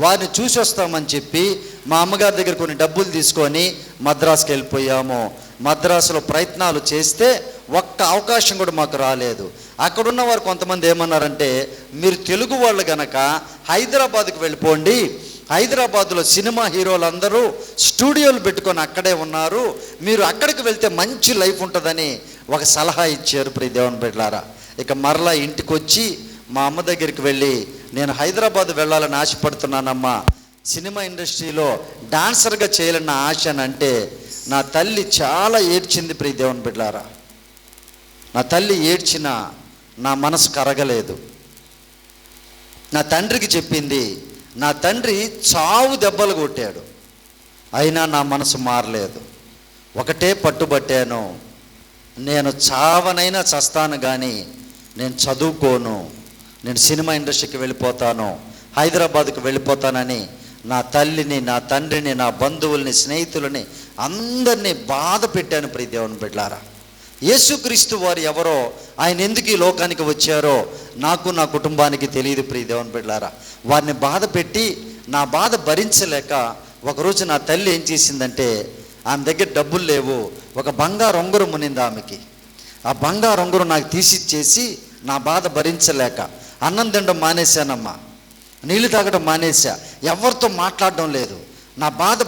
వారిని చూసి వస్తామని చెప్పి మా అమ్మగారి దగ్గర కొన్ని డబ్బులు తీసుకొని మద్రాసుకి వెళ్ళిపోయాము. మద్రాసులో ప్రయత్నాలు చేస్తే ఒక్క అవకాశం కూడా మాకు రాలేదు. అక్కడున్న వారు కొంతమంది ఏమన్నారంటే మీరు తెలుగు వాళ్ళు గనక హైదరాబాద్కి వెళ్ళిపోండి, హైదరాబాద్లో సినిమా హీరోలు అందరూ స్టూడియోలు పెట్టుకొని అక్కడే ఉన్నారు, మీరు అక్కడికి వెళ్తే మంచి లైఫ్ ఉంటుందని ఒక సలహా ఇచ్చారు. ప్రియ దేవుని బిడ్డలారా, ఇక మరలా ఇంటికి వచ్చి మా అమ్మ దగ్గరికి వెళ్ళి నేను హైదరాబాద్ వెళ్ళాలని ఆశపడుతున్నానమ్మా, సినిమా ఇండస్ట్రీలో డాన్సర్గా చేయాలన్న ఆశ అని అంటే నా తల్లి చాలా ఏడ్చింది. ప్రియ దేవుని బిడ్డలారా, నా తల్లి ఏడ్చిన నా మనసు కరగలేదు. నా తండ్రికి చెప్పింది, నా తండ్రి చావు దెబ్బలు కొట్టాడు, అయినా నా మనసు మారలేదు. ఒకటే పట్టుబట్టాను, నేను చావనైనా చస్తాను కానీ నేను చదువుకోను, నేను సినిమా ఇండస్ట్రీకి వెళ్ళిపోతాను, హైదరాబాద్కి వెళ్ళిపోతానని నా తల్లిని, నా తండ్రిని, నా బంధువుల్ని, స్నేహితులని అందరినీ బాధ పెట్టాను. ప్రియ దేవుని బిడ్డలారా, యేసుక్రీస్తు వారు ఎవరో, ఆయన ఎందుకు ఈ లోకానికి వచ్చారో నాకు నా కుటుంబానికి తెలియదు. ప్రియ దేవుని బిడ్డలారా, వారిని బాధ పెట్టి నా బాధ భరించలేక ఒకరోజు నా తల్లి ఏం చేసిందంటే ఆమె దగ్గర డబ్బులు లేవు, ఒక బంగారు ఉంగరం ఉన్నింది ఆమెకి. ఆ బంగారు ఉంగరం నాకు తీసిచ్చేసి నా బాధ భరించలేక అన్నం తినడం మానేశానమ్మా, నీళ్లు తాగడం మానేశా, ఎవరితో మాట్లాడడం లేదు. నా బాధ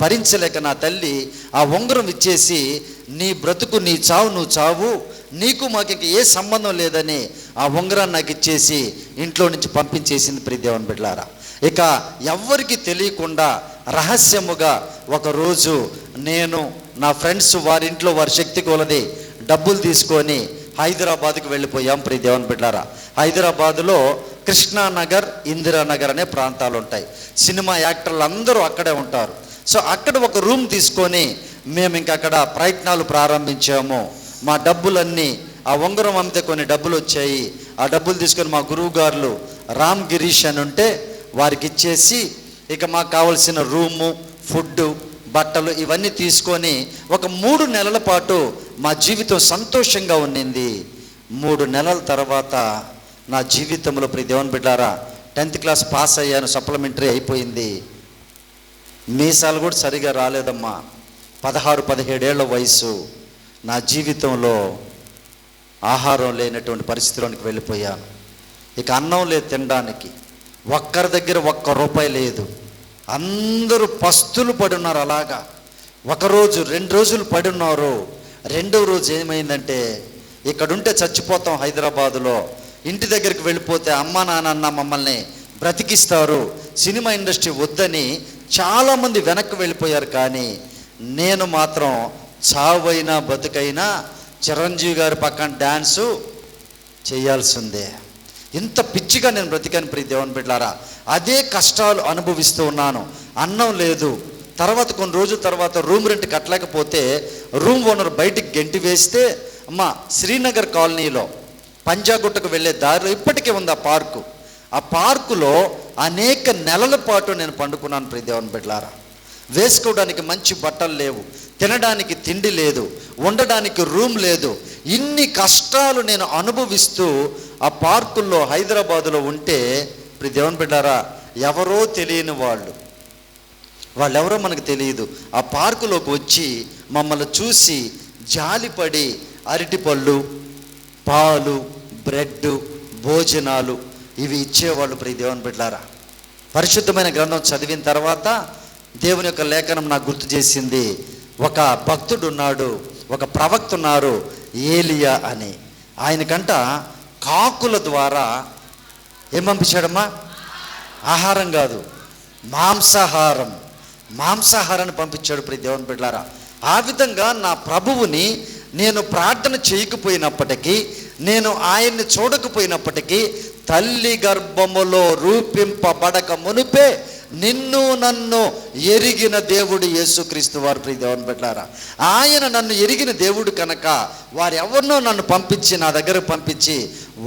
భరించలేక నా తల్లి ఆ ఉంగరం ఇచ్చేసి నీ బ్రతుకు, నీ చావు నువ్వు చావు, నీకు మాకు ఇంక ఏ సంబంధం లేదని ఆ ఉంగరాన్ని నాకు ఇచ్చేసి ఇంట్లో నుంచి పంపించేసింది. ప్రియ దేవుని బిడ్డలారా, ఇక ఎవ్వరికి తెలియకుండా రహస్యముగా ఒకరోజు నేను నా ఫ్రెండ్స్ వారి ఇంట్లో వారి శక్తి కొలది డబ్బులు తీసుకొని హైదరాబాద్కి వెళ్ళిపోయాం. ప్రియ దేవుని బిడ్డారా, హైదరాబాదులో కృష్ణానగర్, ఇందిరానగర్ అనే ప్రాంతాలు ఉంటాయి. సినిమా యాక్టర్లు అందరూ అక్కడే ఉంటారు. సో అక్కడ ఒక రూమ్ తీసుకొని మేము ఇంక అక్కడ ప్రయత్నాలు ప్రారంభించాము. మా డబ్బులన్నీ, ఆ ఉంగరం అమ్మితే కొన్ని డబ్బులు వచ్చాయి. ఆ డబ్బులు తీసుకొని మా గురువు గారు రామ్ గిరీష్ అని ఉంటే వారికి ఇచ్చేసి, ఇక మాకు కావలసిన రూము, ఫుడ్డు, బట్టలు ఇవన్నీ తీసుకొని ఒక 3 నెలల పాటు మా జీవితం సంతోషంగా ఉండింది. 3 నెలల తర్వాత నా జీవితంలో, ప్రియ దేవుని బిడ్డారా, 10th క్లాస్ పాస్ అయ్యాను, సప్లిమెంటరీ అయిపోయింది. మీసాలు కూడా సరిగా రాలేదమ్మా. 16-17 ఏళ్ల వయసు. నా జీవితంలో ఆహారం లేనటువంటి పరిస్థితిలోనికి వెళ్ళిపోయాను. ఇక అన్నం లేదు తినడానికి, ఒక్కరి దగ్గర ₹1 లేదు. అందరూ పస్తులు పడి ఉన్నారు. అలాగా 1 రోజు 2 రోజులు పడి ఉన్నారు. 2వ రోజు ఏమైందంటే, ఇక్కడుంటే చచ్చిపోతాం హైదరాబాదులో, ఇంటి దగ్గరికి వెళ్ళిపోతే అమ్మా నాన్న మమ్మల్ని బ్రతికిస్తారు, సినిమా ఇండస్ట్రీ వద్దని చాలామంది వెనక్కి వెళ్ళిపోయారు. కానీ నేను మాత్రం చావైనా బతుకైనా చిరంజీవి గారి పక్కన డ్యాన్సు చేయాల్సిందే. ఇంత పిచ్చిగా నేను బ్రతికాను ప్రియ దేవుని బిడ్డలారా. అదే కష్టాలు అనుభవిస్తూ ఉన్నాను. అన్నం లేదు. తర్వాత కొన్ని రోజుల తర్వాత రూమ్ రెంట్ కట్టలేకపోతే రూమ్ ఓనర్ బయటికి గెంటి వేస్తే, అమ్మ శ్రీనగర్ కాలనీలో పంజాగుట్టకు వెళ్ళే దారిలో ఇప్పటికే ఉంది ఆ పార్కు. ఆ పార్కులో అనేక నెలల పాటు నేను పండుకున్నాను ప్రియ దేవుని బిడ్డలారా. వేసుకోవడానికి మంచి బట్టలు లేవు, తినడానికి తిండి లేదు, ఉండడానికి రూమ్ లేదు. ఇన్ని కష్టాలు నేను అనుభవిస్తూ ఆ పార్కుల్లో హైదరాబాదులో ఉంటే, ప్రియ దేవుని బిడ్డారా, ఎవరో తెలియని వాళ్ళెవరో మనకు తెలియదు, ఆ పార్కులోకి వచ్చి మమ్మల్ని చూసి జాలిపడి అరటిపళ్ళు, పాలు, బ్రెడ్, భోజనాలు ఇవి ఇచ్చేవాళ్ళు. ప్రియ దేవుని బిడ్డలారా, పరిశుద్ధమైన గ్రంథం చదివిన తర్వాత దేవుని యొక్క లేఖనం నాకు గుర్తు చేసింది. ఒక భక్తుడు ఉన్నాడు, ఒక ప్రవక్త ఉన్నారు, ఏలియా అని. ఆయనకంట కాకుల ద్వారా ఏం పంపించాడమ్మా? ఆహారం కాదు, మాంసాహారాన్ని పంపించాడు ప్రియ దేవుని బిడ్డలారా. ఆ విధంగా నా ప్రభువుని నేను ప్రార్థన చేయకపోయినప్పటికీ, నేను ఆయన్ని చూడకపోయినప్పటికీ, తల్లి గర్భములో రూపింపబడక మునుపే నిన్ను నన్ను ఎరిగిన దేవుడు యేసుక్రీస్తు వారు. ప్రియ దేవుని బిడ్డలారా, ఆయన నన్ను ఎరిగిన దేవుడు కనుక వారెవరినో నన్ను పంపించి, నా దగ్గర పంపించి,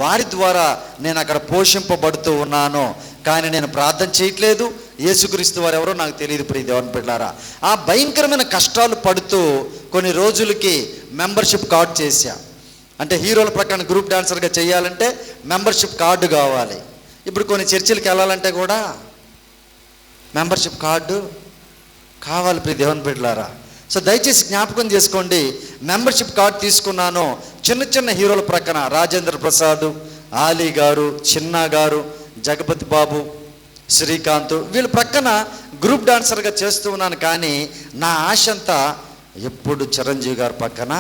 వారి ద్వారా నేను అక్కడ పోషింపబడుతూ ఉన్నాను. కానీ నేను ప్రార్థన చేయట్లేదు, యేసుక్రీస్తు వారు ఎవరో నాకు తెలియదు. ప్రియ దేవుని బిడ్డలారా, ఆ భయంకరమైన కష్టాలు పడుతూ కొన్ని రోజులకి మెంబర్షిప్ కార్డు చేశా. అంటే హీరోల ప్రకారం గ్రూప్ డాన్సర్గా చేయాలంటే మెంబర్షిప్ కార్డు కావాలి. ఇప్పుడు కొన్ని చర్చిలకు వెళ్ళాలంటే కూడా మెంబర్షిప్ కార్డు కావాలి ప్రియ దేవుని బిడ్డలారా. సో దయచేసి జ్ఞాపకం చేసుకోండి, మెంబర్షిప్ కార్డు తీసుకున్నాను. చిన్న హీరోల ప్రక్కన రాజేంద్ర ప్రసాద్, ఆలీ గారు, చిన్నా గారు, జగపతి బాబు, శ్రీకాంత్, వీళ్ళ ప్రక్కన గ్రూప్ డాన్సర్గా చేస్తూ ఉన్నాను. కానీ నా ఆశ అంతా ఎప్పుడు చిరంజీవి గారి పక్కన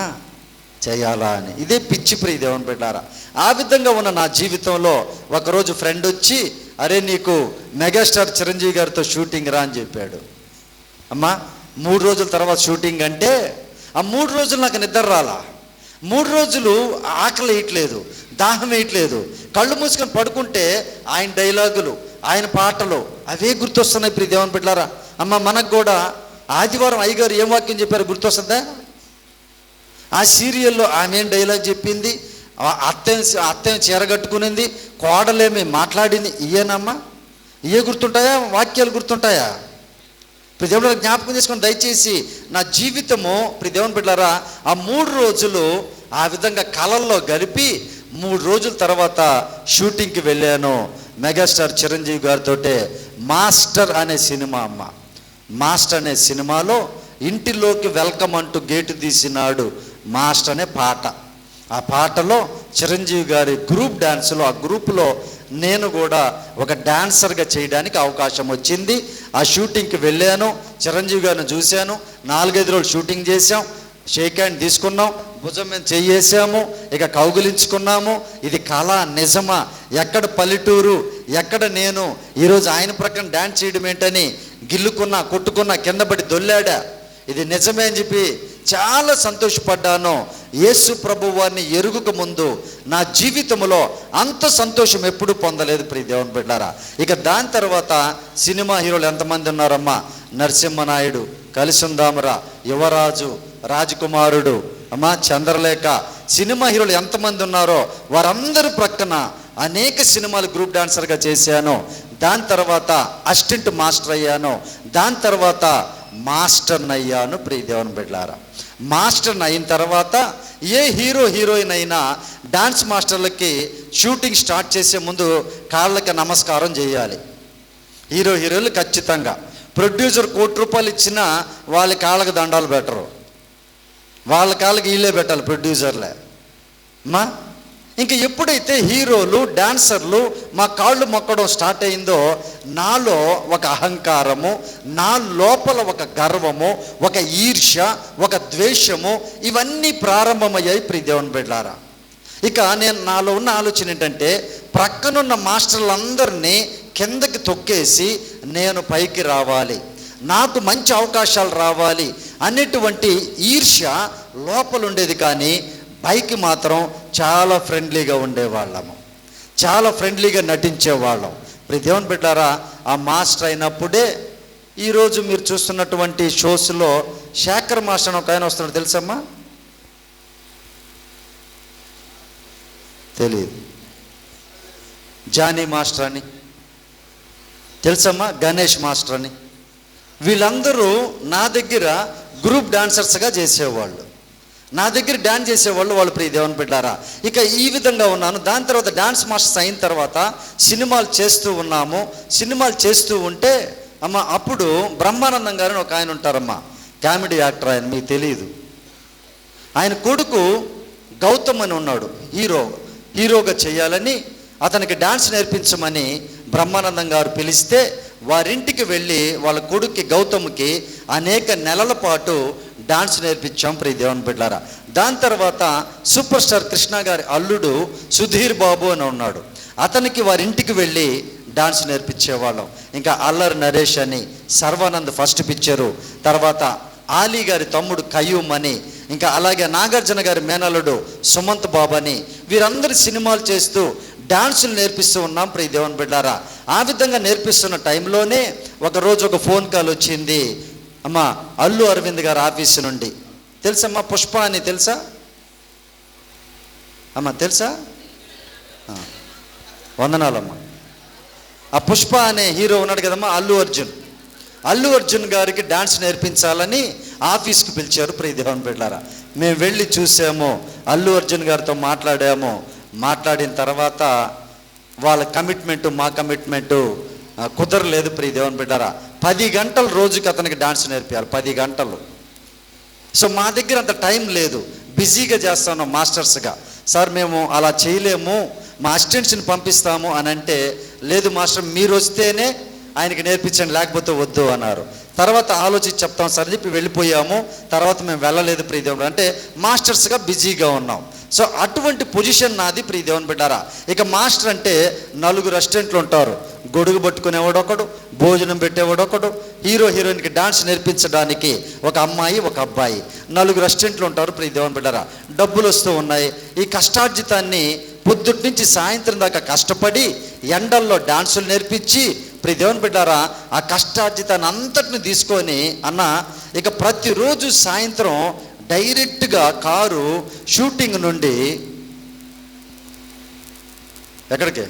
చేయాలా అని. ఇదే పిచ్చి ప్రియ దేవుని బిడ్డలారా. ఆ విధంగా ఉన్న నా జీవితంలో ఒకరోజు ఫ్రెండ్ వచ్చి, అరే నీకు మెగాస్టార్ చిరంజీవి గారితో షూటింగ్ రా అని చెప్పాడు. అమ్మా 3 రోజుల తర్వాత షూటింగ్ అంటే, ఆ 3 రోజులు నాకు నిద్ర రాలా. 3 రోజులు ఆకలి వేయట్లేదు, దాహం వేయట్లేదు. కళ్ళు మూసుకొని పడుకుంటే ఆయన డైలాగులు, ఆయన పాటలు అవే గుర్తొస్తున్నాయి ప్రియ దేవుని బిడ్డలారా. అమ్మ మనకు కూడా ఆదివారం అయ్యగారు ఏం వాక్యం చెప్పారు గుర్తొస్తుందా? ఆ సీరియల్లో ఆమె ఏం డైలాగ్ చెప్పింది, అత్తేం చీరగట్టుకునింది, కోడలేమి మాట్లాడింది, ఇయేనమ్మా? ఇయే గుర్తుంటాయా? వాక్యాలు గుర్తుంటాయా? ప్రియ దేవుని జ్ఞాపకం చేసుకొని దయచేసి నా జీవితము ప్రియ దేవుని బిడ్డలారా ఆ 3 రోజులు ఆ విధంగా కలల్లో గడిపి 3 రోజుల తర్వాత షూటింగ్కి వెళ్ళాను. మెగాస్టార్ చిరంజీవి గారితో మాస్టర్ అనే సినిమా. అమ్మ మాస్టర్ అనే సినిమాలో ఇంటిలోకి వెల్కమ్ అంటూ గేటు తీసినాడు మాస్టర్ అనే పాట. ఆ పాటలో చిరంజీవి గారి గ్రూప్ డ్యాన్స్లో, ఆ గ్రూప్లో నేను కూడా ఒక డాన్సర్గా చేయడానికి అవకాశం వచ్చింది. ఆ షూటింగ్కి వెళ్ళాను, చిరంజీవి గారిని చూశాను. 4-5 రోజులు షూటింగ్ చేశాం, షేక్ హ్యాండ్ తీసుకున్నాం, భుజం మీద చెయ్యేసాము, ఇక కౌగిలించుకున్నాము. ఇది కళ నిజమా? ఎక్కడ పల్లెటూరు, ఎక్కడ నేను ఈరోజు ఆయన ప్రక్కన డ్యాన్స్ చేయడం ఏంటని గిల్లుకున్నా, కొట్టుకున్నా, కింద పడి దొల్లాడా. ఇది నిజమే అని చెప్పి చాలా సంతోషపడ్డాను. యేసు ప్రభు వారిని ఎరుగుక ముందు నా జీవితంలో అంత సంతోషం ఎప్పుడు పొందలేదు ప్రియ దేవుని బిడ్డారా. ఇక దాని తర్వాత సినిమా హీరోలు ఎంతమంది ఉన్నారమ్మా? నరసింహనాయుడు, కలిసుందామరా, యువరాజు, రాజకుమారుడు, అమ్మా చంద్రలేఖ, సినిమా హీరోలు ఎంతమంది ఉన్నారో వారందరూ ప్రక్కన అనేక సినిమాలు గ్రూప్ డాన్సర్గా చేశాను. దాని తర్వాత అసిస్టెంట్ మాస్టర్ అయ్యాను. దాని తర్వాత మాస్టర్ని అయ్యాను. ప్రియ దేవుని బిడ్డలారా, మాస్టర్ని అయిన తర్వాత ఏ హీరో హీరోయిన్ అయినా డాన్స్ మాస్టర్లకి షూటింగ్ స్టార్ట్ చేసే ముందు కాళ్ళకి నమస్కారం చేయాలి. హీరో హీరోయిన్లు ఖచ్చితంగా. ప్రొడ్యూసర్ ₹1,00,00,000 ఇచ్చినా వాళ్ళ కాళ్ళకి దండాలు పెట్టరు, వాళ్ళ కాళ్ళకి వీళ్ళే పెట్టాలి ప్రొడ్యూసర్లే అమ్మా. ఇంక ఎప్పుడైతే హీరోలు డాన్సర్లు మా కాళ్ళు మొక్కడం స్టార్ట్ అయిందో నాలో ఒక అహంకారము, నా లోపల ఒక గర్వము, ఒక ఈర్ష్య, ఒక ద్వేషము, ఇవన్నీ ప్రారంభమయ్యాయి ప్రియ దేవుని బిడ్డలారా. ఇక నాలో ఉన్న ఆలోచన ఏంటంటే ప్రక్కనున్న మాస్టర్లందరినీ కిందకి తొక్కేసి నేను పైకి రావాలి, నాకు మంచి అవకాశాలు రావాలి అనేటువంటి ఈర్ష్య లోపల ఉండేది. కానీ పైకి మాత్రం చాలా ఫ్రెండ్లీగా ఉండేవాళ్ళము, చాలా ఫ్రెండ్లీగా నటించేవాళ్ళం. ప్రియ దేవుని బిడ్డారా, ఆ మాస్టర్ అయినప్పుడే ఈరోజు మీరు చూస్తున్నటువంటి షోస్లో శేఖర్ మాస్టర్ అని ఒక ఆయన వస్తున్నాడు, తెలుసమ్మా? తెలియదు. జానీ మాస్టర్ అని తెలుసమ్మా? గణేష్ మాస్టర్ అని. వీళ్ళందరూ నా దగ్గర గ్రూప్ డాన్సర్స్గా చేసేవాళ్ళు, నా దగ్గర డాన్స్ చేసేవాళ్ళు వాళ్ళు. ప్రియ దేవుని బిడ్డారా, ఇక ఈ విధంగా ఉన్నాను. దాని తర్వాత డాన్స్ మాస్టర్స్ అయిన తర్వాత సినిమాలు చేస్తూ ఉన్నాము. సినిమాలు చేస్తూ ఉంటే అమ్మ అప్పుడు బ్రహ్మానందం గారిని ఒక ఆయన ఉంటారమ్మా, కామెడీ యాక్టర్. ఆయన మీకు తెలియదు. ఆయన కొడుకు గౌతమ్ అని ఉన్నాడు, హీరోగా చేయాలని అతనికి డాన్స్ నేర్పించమని బ్రహ్మానందం గారు పిలిస్తే వారింటికి వెళ్ళి వాళ్ళ కొడుక్కి గౌతమ్కి అనేక నెలల పాటు డాన్స్ నేర్పించాం ప్రియ దేవుని బిడ్డలారా. దాని తర్వాత సూపర్ స్టార్ కృష్ణ గారి అల్లుడు సుధీర్ బాబు అని ఉన్నాడు, అతనికి వారింటికి వెళ్ళి డాన్స్ నేర్పించేవాళ్ళం. ఇంకా అల్లరి నరేష్ అని, సర్వానంద్ ఫస్ట్ పిక్చరు, తర్వాత ఆలీ గారి తమ్ముడు కయ్యూమ్ అని, ఇంకా అలాగే నాగార్జున గారి మేనల్లుడు సుమంత్ బాబు అని, వీరందరూ సినిమాలు చేస్తూ డాన్సులు నేర్పిస్తూ ఉన్నాం ప్రియ దేవుని బిడ్డారా. ఆ విధంగా నేర్పిస్తున్న టైంలోనే ఒకరోజు ఒక ఫోన్ కాల్ వచ్చింది అమ్మా, అల్లు అరవింద్ గారి ఆఫీసు నుండి. తెలుసమ్మా? పుష్ప అని తెలుసా అమ్మా? తెలుసా? వందనాలమ్మా. ఆ పుష్ప అనే హీరో ఉన్నాడు కదమ్మా, అల్లు అర్జున్ గారికి డాన్స్ నేర్పించాలని ఆఫీస్కి పిలిచారు ప్రియ దేవుని బిడ్డలారా. మేము వెళ్ళి చూసాము, అల్లు అర్జున్ గారితో మాట్లాడాము. మాట్లాడిన తర్వాత వాళ్ళ కమిట్మెంటు మా కమిట్మెంటు కుదరలేదు ప్రియ దేవుని బిడ్డారా. 10 గంటలు రోజుకి అతనికి డాన్స్ నేర్పించాలి, 10 గంటలు. సో మా దగ్గర అంత టైం లేదు, బిజీగా చేస్తాను మాస్టర్స్గా. సార్ మేము అలా చేయలేము, మా అసిస్టెంట్స్ని పంపిస్తాము అని అంటే, లేదు మాస్టర్ మీరు వస్తేనే ఆయనకి నేర్పించండి, లేకపోతే వద్దు అన్నారు. తర్వాత ఆలోచించి చెప్తాం సార్ అని చెప్పి వెళ్ళిపోయాము. తర్వాత మేము వెళ్ళలేదు ప్రియ దేవుని, అంటే మాస్టర్స్గా బిజీగా ఉన్నాం. సో అటువంటి పొజిషన్ నాది ప్రియ దేవుని బిడ్డారా. ఇక మాస్టర్ అంటే 4 అసిస్టెంట్లు ఉంటారు, గొడుగు పట్టుకునేవాడు ఒకడు, భోజనం పెట్టేవాడు ఒకడు, హీరోయిన్కి డాన్స్ నేర్పించడానికి ఒక అమ్మాయి ఒక అబ్బాయి, 4 అసిస్టెంట్లు ఉంటారు ప్రియ దేవుని బిడ్డారా. డబ్బులు వస్తూ ఉన్నాయి. ఈ కష్టార్జితాన్ని పొద్దుటి నుంచి సాయంత్రం దాకా కష్టపడి ఎండల్లో డాన్సులు నేర్పించి ప్రియ దేవుని బిడ్డారా, ఆ కష్టార్జితాన్ని అంతటిని తీసుకొని అన్న ఇక ప్రతిరోజు సాయంత్రం డైరెక్ట్గా కారు షూటింగ్ నుండి ఎక్కడికి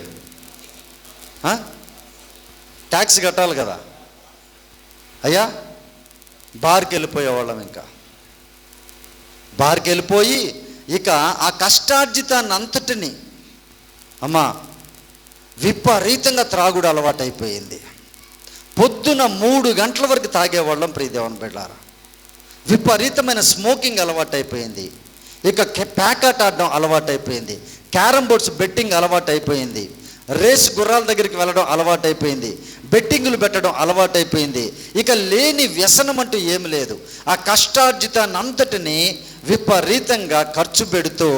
ట్యాక్సీ కట్టాలి కదా అయ్యా, బార్కి వెళ్ళిపోయేవాళ్ళం. ఇంకా బార్కి వెళ్ళిపోయి ఇక ఆ కష్టార్జితాన్ని అంతటిని అమ్మా విపరీతంగా త్రాగుడు అలవాటు అయిపోయింది. పొద్దున 3 గంటల వరకు తాగేవాళ్ళం ప్రియ దేవుని బిడ్డలారా. విపరీతమైన స్మోకింగ్ అలవాటు అయిపోయింది. ఇక ప్యాకాట్ ఆడడం అలవాటు అయిపోయింది, క్యారమ్ బోర్డ్స్ బెట్టింగ్ అలవాటు అయిపోయింది, రేస్ గుర్రాల దగ్గరికి వెళ్ళడం అలవాటు అయిపోయింది, బెట్టింగులు పెట్టడం అలవాటు అయిపోయింది. ఇక లేని వ్యసనం అంటూ ఏమి లేదు. ఆ కష్టార్జితాన్ని అంతటిని విపరీతంగా ఖర్చు పెడుతూ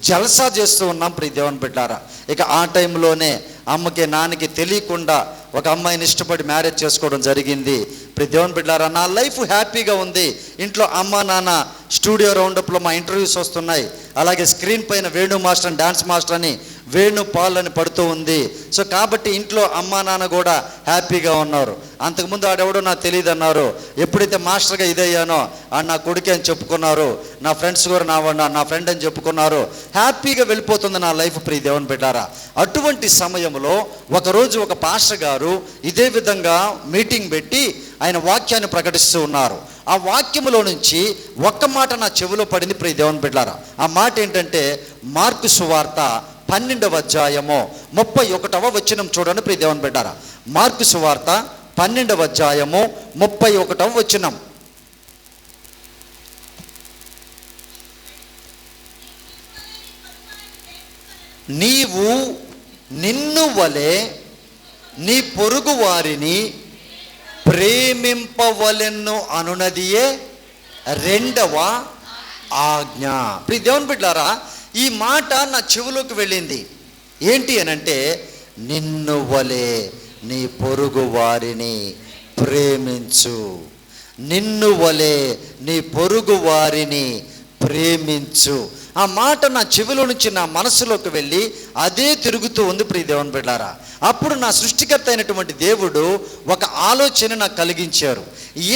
జల్సా చేస్తూ ఉన్నాం ప్రియ దేవుని బిడ్డారా. ఇక ఆ టైంలోనే అమ్మకి నాన్నకి తెలియకుండా ఒక అమ్మాయిని ఇష్టపడి మ్యారేజ్ చేసుకోవడం జరిగింది. ఇప్పుడు దేవుని బిడ్డలారా, నా లైఫ్ హ్యాపీగా ఉంది. ఇంట్లో అమ్మ నాన్న, స్టూడియో రౌండప్లో మా ఇంటర్వ్యూస్ వస్తున్నాయి. అలాగే స్క్రీన్ పైన వేణు మాస్టర్ అని, డాన్స్ మాస్టర్ అని, వేణు పాల్ అని పడుతూ ఉంది. సో కాబట్టి ఇంట్లో అమ్మ నాన్న కూడా హ్యాపీగా ఉన్నారు. అంతకుముందు ఆడెవడో నాకు తెలియదు అన్నారు. ఎప్పుడైతే మాస్టర్గా ఇదయ్యానో ఆడు నా కొడుకే అని చెప్పుకున్నారు. నా ఫ్రెండ్స్ కూడా నా ఫ్రెండ్ అని చెప్పుకున్నారు. హ్యాపీగా వెళ్ళిపోతుంది నా లైఫ్. ప్రియ దేవుని బిడ్డారా, అటువంటి సమయంలో ఒకరోజు ఒక పాస్టర్ గారు ఇదే విధంగా మీటింగ్ పెట్టి ఆయన వాక్యాన్ని ప్రకటిస్తూ ఉన్నారు. ఆ వాక్యములో నుంచి ఒక్క మాట నా చెవిలో పడింది. ప్రియ దేవుని బిడ్డారా, ఆ మాట ఏంటంటే మార్కు సువార్త 12వ అధ్యాయము 31వ వచనం చూడండి. ప్రియ దేవుని బిడ్డారా, మార్కు సువార్త 12వ అధ్యాయము 31వ వచనం. నీవు నిన్ను వలె నీ పొరుగు వారిని ప్రేమింపవలెను అనునదియే 2వ ఆజ్ఞ. ప్రియ దేవుని బిడ్డారా, ఈ మాట నా చెవిలోకి వెళ్ళింది. ఏంటి అనంటే, నిన్ను వలె నీ పొరుగు వారిని ప్రేమించు, నిన్ను వలె నీ పొరుగు వారిని ప్రేమించు. ఆ మాట నా చెవిలో నుంచి నా మనసులోకి వెళ్ళి అదే తిరుగుతూ ఉంది. ప్రియ దేవుని బిడ్డారా, అప్పుడు నా సృష్టికర్త అయినటువంటి దేవుడు ఒక ఆలోచన నాకు కలిగించారు.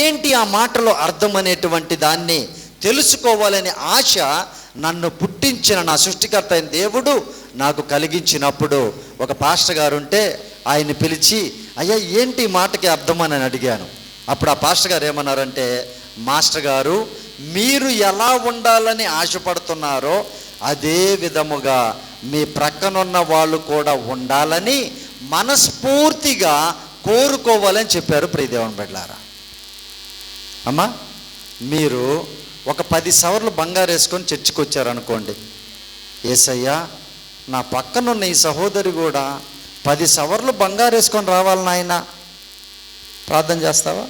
ఏంటి ఆ మాటలో అర్థం అనేటువంటి దాన్ని తెలుసుకోవాలనే ఆశ నన్ను పుట్టించిన నా సృష్టికర్త అయిన దేవుడు నాకు కలిగించినప్పుడు, ఒక పాస్టర్ గారు ఉంటే ఆయన్ని పిలిచి, అయ్యా ఏంటి ఈ మాటకి అర్థం అని అడిగాను. అప్పుడు ఆ పాస్టర్ గారు ఏమన్నారంటే, మాస్టర్ గారు, మీరు ఎలా ఉండాలని ఆశపడుతున్నారో అదే విధముగా మీ ప్రక్కనున్న వాళ్ళు కూడా ఉండాలని మనస్ఫూర్తిగా కోరుకోవాలని చెప్పారు. ప్రియ దేవుని బిడ్డలారా, అమ్మా మీరు ఒక 10 సవర్లు బంగారు వేసుకొని చర్చికి వచ్చారనుకోండి, యేసయ్యా నా పక్కనున్న ఈ సహోదరి కూడా 10 సవర్లు బంగారు వేసుకొని రావాలి నాయన, ప్రార్థన చేస్తావా?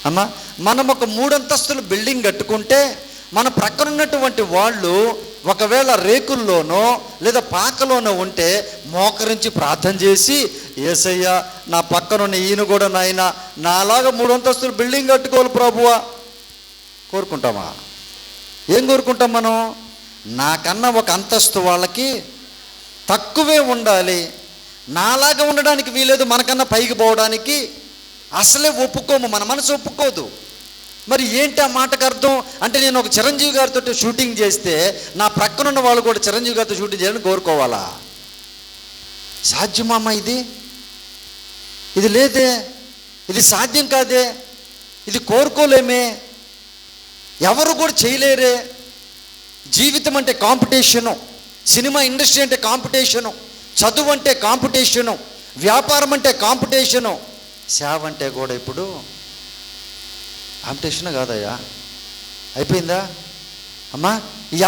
అమ్మా మనం ఒక 3 అంతస్తుల బిల్డింగ్ కట్టుకుంటే మన ప్రక్కనున్నటువంటి వాళ్ళు ఒకవేళ రేకుల్లోనో లేదా పాకలోనో ఉంటే మోకరించి ప్రార్థన చేసి, యేసయ్యా నా పక్కనున్న ఈయన కూడా నాయన నాలాగా 3 అంతస్తుల బిల్డింగ్ కట్టుకోవాలి ప్రభువా కోరుకుంటామా? ఏం కోరుకుంటాం మనం? నాకన్నా ఒక అంతస్తు వాళ్ళకి తక్కువే ఉండాలి, నాలాగా ఉండడానికి వీలేదు, మనకన్నా పైకి పోవడానికి అసలే ఒప్పుకోము, మన మనసు ఒప్పుకోదు. మరి ఏంటి ఆ మాటకు అర్థం అంటే, నేను ఒక చిరంజీవి గారితో షూటింగ్ చేస్తే నా ప్రక్కనున్న వాళ్ళు కూడా చిరంజీవి గారితో షూటింగ్ చేయాలని కోరుకోవాలా? సాధ్యమమ్మా? ఇది లేదే, ఇది సాధ్యం కాదే, ఇది కోరుకోలేమే, ఎవరు కూడా చేయలేరే. జీవితం అంటే కాంపిటీషను, సినిమా ఇండస్ట్రీ అంటే కాంపిటీషను, చదువు అంటే కాంపిటీషను, వ్యాపారం అంటే కాంపిటీషను, సేవ అంటే కూడా ఇప్పుడు కాంపిటీషన్ కాదయ్యా, అయిపోయిందా అమ్మా?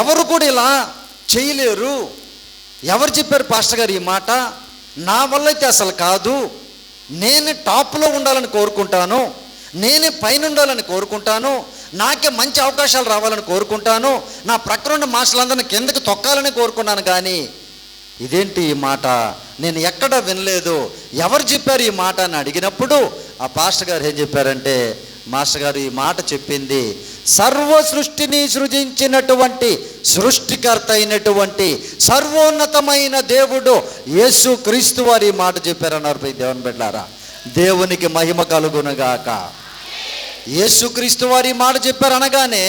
ఎవరు కూడా ఇలా చేయలేరు. ఎవరు చెప్పారు పాస్టర్ గారు ఈ మాట? నా వల్ల అయితే అసలు కాదు, నేనే టాప్లో ఉండాలని కోరుకుంటాను, నేనే పైన ఉండాలని కోరుకుంటాను, నాకే మంచి అవకాశాలు రావాలని కోరుకుంటాను, నా ప్రక్కనున్న మాస్టర్లందరినీ కిందకి తొక్కాలని కోరుకున్నాను. కానీ ఇదేంటి ఈ మాట నేను ఎక్కడ వినలేదు, ఎవరు చెప్పారు ఈ మాట అని అడిగినప్పుడు ఆ పాస్టర్ గారు ఏం చెప్పారంటే, మాస్టర్ గారు ఈ మాట చెప్పింది సర్వ సృష్టిని సృజించినటువంటి సృష్టికర్త అయినటువంటి సర్వోన్నతమైన దేవుడు యేసు క్రీస్తు వారు ఈ మాట చెప్పారన్నారు. ప్రియ దేవుని బిడ్డలారా, దేవునికి మహిమ కలుగునుగాక. యేసుక్రీస్తు వారు ఈ మాట చెప్పారు అనగానే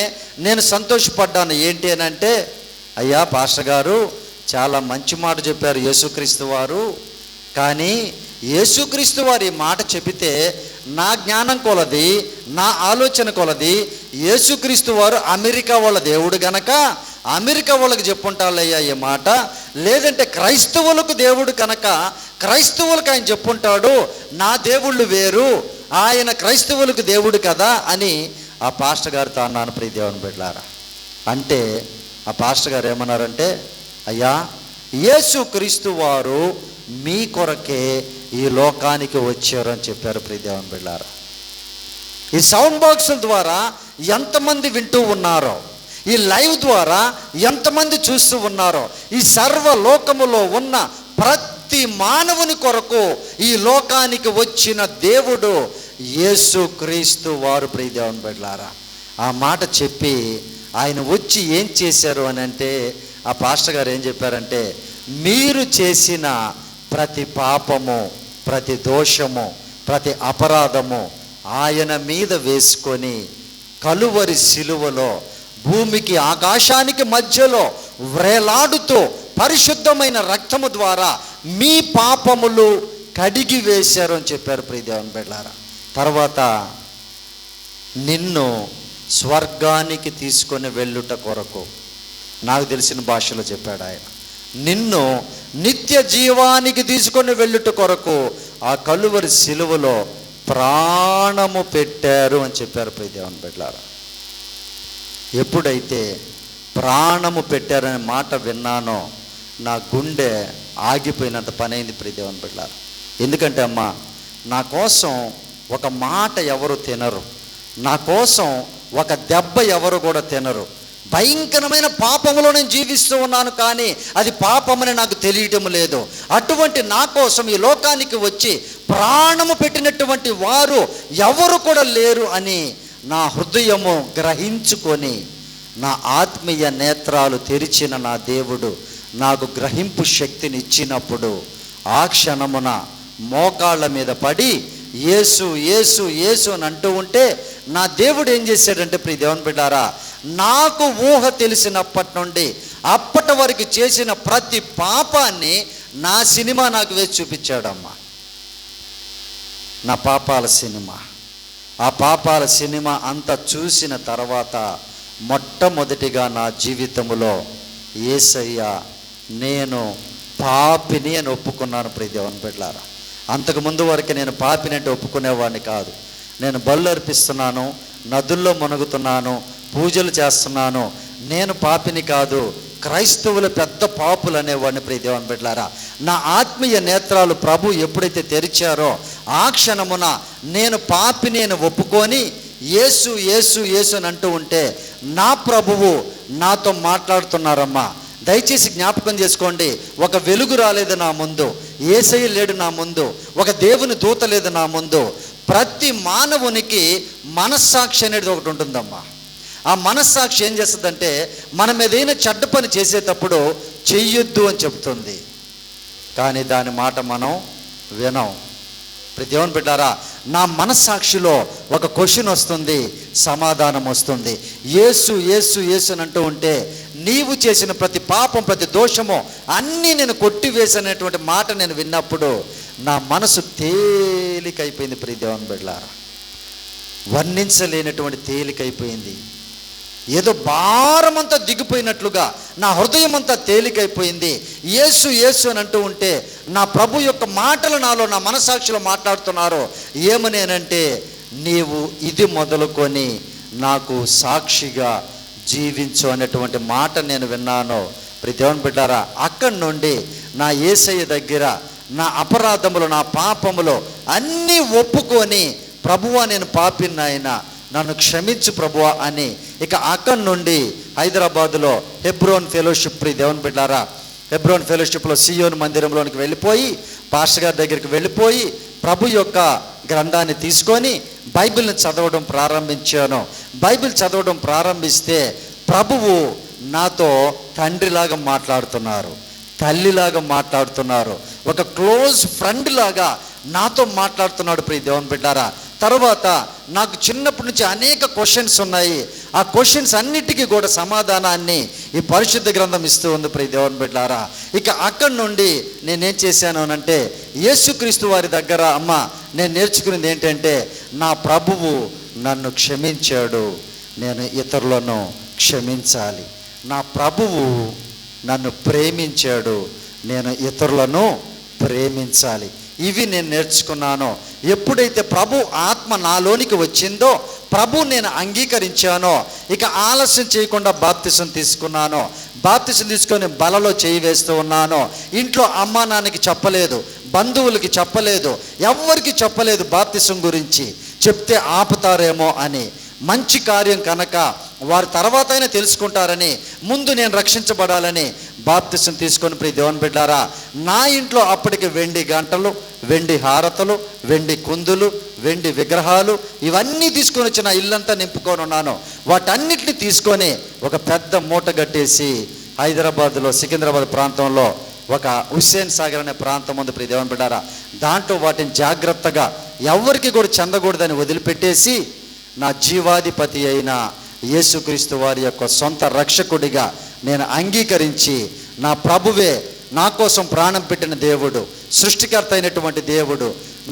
నేను సంతోషపడ్డాను. ఏంటి అని అంటే, అయ్యా పాస్టర్ గారు చాలా మంచి మాట చెప్పారు యేసుక్రీస్తు వారు, కానీ యేసుక్రీస్తు వారు ఈ మాట చెబితే నా జ్ఞానం కొలది, నా ఆలోచన కొలది యేసుక్రీస్తు వారు అమెరికా వాళ్ళ దేవుడు గనక అమెరికా వాళ్ళకి చెప్పుంటాళ్ళయ్యా ఈ మాట, లేదంటే క్రైస్తవులకు దేవుడు కనుక క్రైస్తవులకు ఆయన చెప్పుంటాడు, నా దేవుళ్ళు వేరు, ఆయన క్రైస్తవులకు దేవుడు కదా అని ఆ పాస్టర్ గారితో అన్నాను. ప్రియ దేవుని బిడ్డలారా, అంటే ఆ పాస్టర్ గారు ఏమన్నారంటే, అయ్యా యేసు క్రీస్తు వారు మీ కొరకే ఈ లోకానికి వచ్చారు అని చెప్పారు. ప్రియ దేవుని బిడ్డలారా, ఈ సౌండ్ బాక్సుల ద్వారా ఎంతమంది వింటూ ఉన్నారో, ఈ లైవ్ ద్వారా ఎంతమంది చూస్తూ ఉన్నారో, ఈ సర్వలోకములో ఉన్న ప్రతి ప్రతి మానవుని కొరకు ఈ లోకానికి వచ్చిన దేవుడు యేసుక్రీస్తు వారు. ప్రియ దేవుని బిడ్డలారా, ఆ మాట చెప్పి ఆయన వచ్చి ఏం చేశారు అని అంటే, ఆ పాస్టర్ గారు ఏం చెప్పారంటే, మీరు చేసిన ప్రతి పాపము, ప్రతి దోషము, ప్రతి అపరాధము ఆయన మీద వేసుకొని కలువరి సిలువలో భూమికి ఆకాశానికి మధ్యలో వ్రేలాడుతూ పరిశుద్ధమైన రక్తము ద్వారా మీ పాపములు కడిగి వేశారు అని చెప్పారు. ప్రియ దేవుని బిడ్డలారా, తర్వాత నిన్ను స్వర్గానికి తీసుకొని వెళ్ళుట కొరకు, నాకు తెలిసిన భాషలో చెప్పాడు ఆయన, నిన్ను నిత్య జీవానికి తీసుకొని వెళ్ళుట కొరకు ఆ కలువరి సిలువలో ప్రాణము పెట్టారు అని చెప్పారు. ప్రియ దేవుని బిడ్డలారా, ఎప్పుడైతే ప్రాణము పెట్టారనే మాట విన్నానో నా గుండె ఆగిపోయినంత పని అయింది. ప్రియ దేవుని బిడ్డలారా, ఎందుకంటే అమ్మా, నా కోసం ఒక మాట ఎవరు తినరు, నా కోసం ఒక దెబ్బ ఎవరు కూడా తినరు. భయంకరమైన పాపంలో నేను జీవిస్తూ ఉన్నాను, కానీ అది పాపమని నాకు తెలియటం లేదు. అటువంటి నా కోసం ఈ లోకానికి వచ్చి ప్రాణము పెట్టినటువంటి వారు ఎవరు కూడా లేరు అని నా హృదయము గ్రహించుకొని, నా ఆత్మీయ నేత్రాలు తెరిచిన నా దేవుడు నాకు గ్రహింపు శక్తిని ఇచ్చినప్పుడు, ఆ క్షణమున మోకాళ్ళ మీద పడి యేసు యేసు యేసు అని అంటూ ఉంటే, నా దేవుడు ఏం చేశాడంటే, ప్రియ దేవుని బిడ్డారా, నాకు ఊహ తెలిసినప్పటి నుండి అప్పటి వరకు చేసిన ప్రతి పాపాన్ని నా సినిమా నాకు వేసి చూపించాడమ్మా. నా పాపాల సినిమా, ఆ పాపాల సినిమా అంతా చూసిన తర్వాత మొట్టమొదటిగా నా జీవితంలో యేసయ్య నేను పాపిని అని ఒప్పుకున్నాను. ప్రియ దేవుని బిడ్డలారా, అంతకుముందు వరకు నేను పాపిని అంటే ఒప్పుకునేవాడిని కాదు. నేను బళ్ళు అర్పిస్తున్నాను, నదుల్లో మునుగుతున్నాను, పూజలు చేస్తున్నాను, నేను పాపిని కాదు, క్రైస్తవులు పెద్ద పాపులు అనేవాడిని. ప్రియ దేవుని బిడ్డలారా, నా ఆత్మీయ నేత్రాలు ప్రభు ఎప్పుడైతే తెరిచారో ఆ క్షణమున నేను పాపిని అని ఒప్పుకొని యేసు యేసు యేసు అని అంటూ ఉంటే నా ప్రభువు నాతో మాట్లాడుతున్నారమ్మా. దయచేసి జ్ఞాపకం చేసుకోండి, ఒక వెలుగు రాలేదు నా ముందు, యేసయ్య లేడు నా ముందు, ఒక దేవుని దూత లేదు నా ముందు. ప్రతి మానవునికి మనస్సాక్షి అనేది ఒకటి ఉంటుందమ్మా. ఆ మనస్సాక్షి ఏం చేస్తుందంటే, మనం ఏదైనా చెడ్డ పని చేసేటప్పుడు చెయ్యొద్దు అని చెప్తుంది, కానీ దాని మాట మనం వినం. ప్రతి దేవుని బిడ్డారా, నా మనస్సాక్షిలో ఒక క్వశ్చన్ వస్తుంది, సమాధానం వస్తుంది. యేసు యేసు యేసు అని అంటూ ఉంటే నీవు చేసిన ప్రతి పాపం, ప్రతి దోషము అన్నీ నేను కొట్టివేసనేటువంటి మాట నేను విన్నప్పుడు నా మనసు తేలికైపోయింది. ప్రియ దేవుని బిడ్డలారా, వర్ణించలేనటువంటి తేలికైపోయింది. ఏదో భారమంతా దిగిపోయినట్లుగా నా హృదయం అంతా తేలికైపోయింది. యేసు యేసు అని అంటూ ఉంటే నా ప్రభు యొక్క మాటలు నాలో, నా మనసాక్షిలో మాట్లాడుతున్నారు. ఏమనేనంటే, నీవు ఇది మొదలుకొని నాకు సాక్షిగా జీవించు అనేటువంటి మాట నేను విన్నాను. ప్రతి దేవుని బిడ్డారా, అక్కడి నుండి నా యేసయ్య దగ్గర నా అపరాధములు, నా పాపములు అన్నీ ఒప్పుకొని, ప్రభువా నేను పాపిని నాయన, నన్ను క్షమించు ప్రభువా అని ఇక అక్కడి నుండి హైదరాబాదులో హెబ్రోన్ ఫెలోషిప్, ప్రియ దేవుని బిడ్డారా, హెబ్రోన్ ఫెలోషిప్లో సియోన్ మందిరంలోనికి వెళ్ళిపోయి పాస్టర్ గారి దగ్గరికి వెళ్ళిపోయి ప్రభు యొక్క గ్రంథాన్ని తీసుకొని బైబిల్ని చదవడం ప్రారంభించాను. బైబిల్ చదవడం ప్రారంభిస్తే ప్రభువు నాతో తండ్రిలాగా మాట్లాడుతున్నారు, తల్లిలాగా మాట్లాడుతున్నారు, ఒక క్లోజ్ ఫ్రెండ్ లాగా నాతో మాట్లాడుతున్నాడు. ప్రియ దేవుని బిడ్డారా, తర్వాత నాకు చిన్నప్పటి నుంచి అనేక క్వశ్చన్స్ ఉన్నాయి. ఆ క్వశ్చన్స్ అన్నిటికీ కూడా సమాధానాన్ని ఈ పరిశుద్ధ గ్రంథం ఇస్తూ ఉంది. ప్రియ దేవుని బిడ్డలారా, ఇక అక్కడి నుండి నేనేం చేశాను అనంటే, యేసుక్రీస్తు వారి దగ్గర అమ్మ నేను నేర్చుకున్నది ఏంటంటే, నా ప్రభువు నన్ను క్షమించాడు, నేను ఇతరులను క్షమించాలి. నా ప్రభువు నన్ను ప్రేమించాడు, నేను ఇతరులను ప్రేమించాలి. ఇవి నేను నేర్చుకున్నాను. ఎప్పుడైతే ప్రభు ఆత్మ నాలోనికి వచ్చిందో, ప్రభు నేను అంగీకరించానో, ఇక ఆలస్యం చేయకుండా బాప్తిసం తీసుకున్నాను. బాప్తిసం తీసుకొని బలలో చేయి వేస్తూ ఉన్నాను. ఇంట్లో అమ్మా నాన్నకి చెప్పలేదు, బంధువులకి చెప్పలేదు, ఎవ్వరికి చెప్పలేదు బాప్తిసం గురించి. చెప్తే ఆపుతారేమో అని, మంచి కార్యం కనుక వారు తర్వాత అయినా తెలుసుకుంటారని, ముందు నేను రక్షించబడాలని బాప్తిసం తీసుకొని ప్రియ దేవుని బిడ్డారా, నా ఇంట్లో అప్పటికి వెండి గంటలు, వెండి హారతలు, వెండి కుందులు, వెండి విగ్రహాలు ఇవన్నీ తీసుకొని వచ్చి నా ఇల్లంతా నింపుకొని ఉన్నాను. వాటన్నిటిని తీసుకొని ఒక పెద్ద మూట కట్టేసి హైదరాబాద్లో సికింద్రాబాద్ ప్రాంతంలో ఒక హుస్సేన్ సాగర్ అనే ప్రాంతం ఉంది ప్రియ దేవుని బిడ్డారా, దాంట్లో వాటిని జాగ్రత్తగా ఎవరికి కూడా చెందకూడదని వదిలిపెట్టేసి నా జీవాధిపతి అయిన యేసుక్రీస్తు వారి యొక్క సొంత రక్షకుడిగా నేను అంగీకరించి, నా ప్రభువే నా కోసం ప్రాణం పెట్టిన దేవుడు, సృష్టికర్త అయినటువంటి దేవుడు,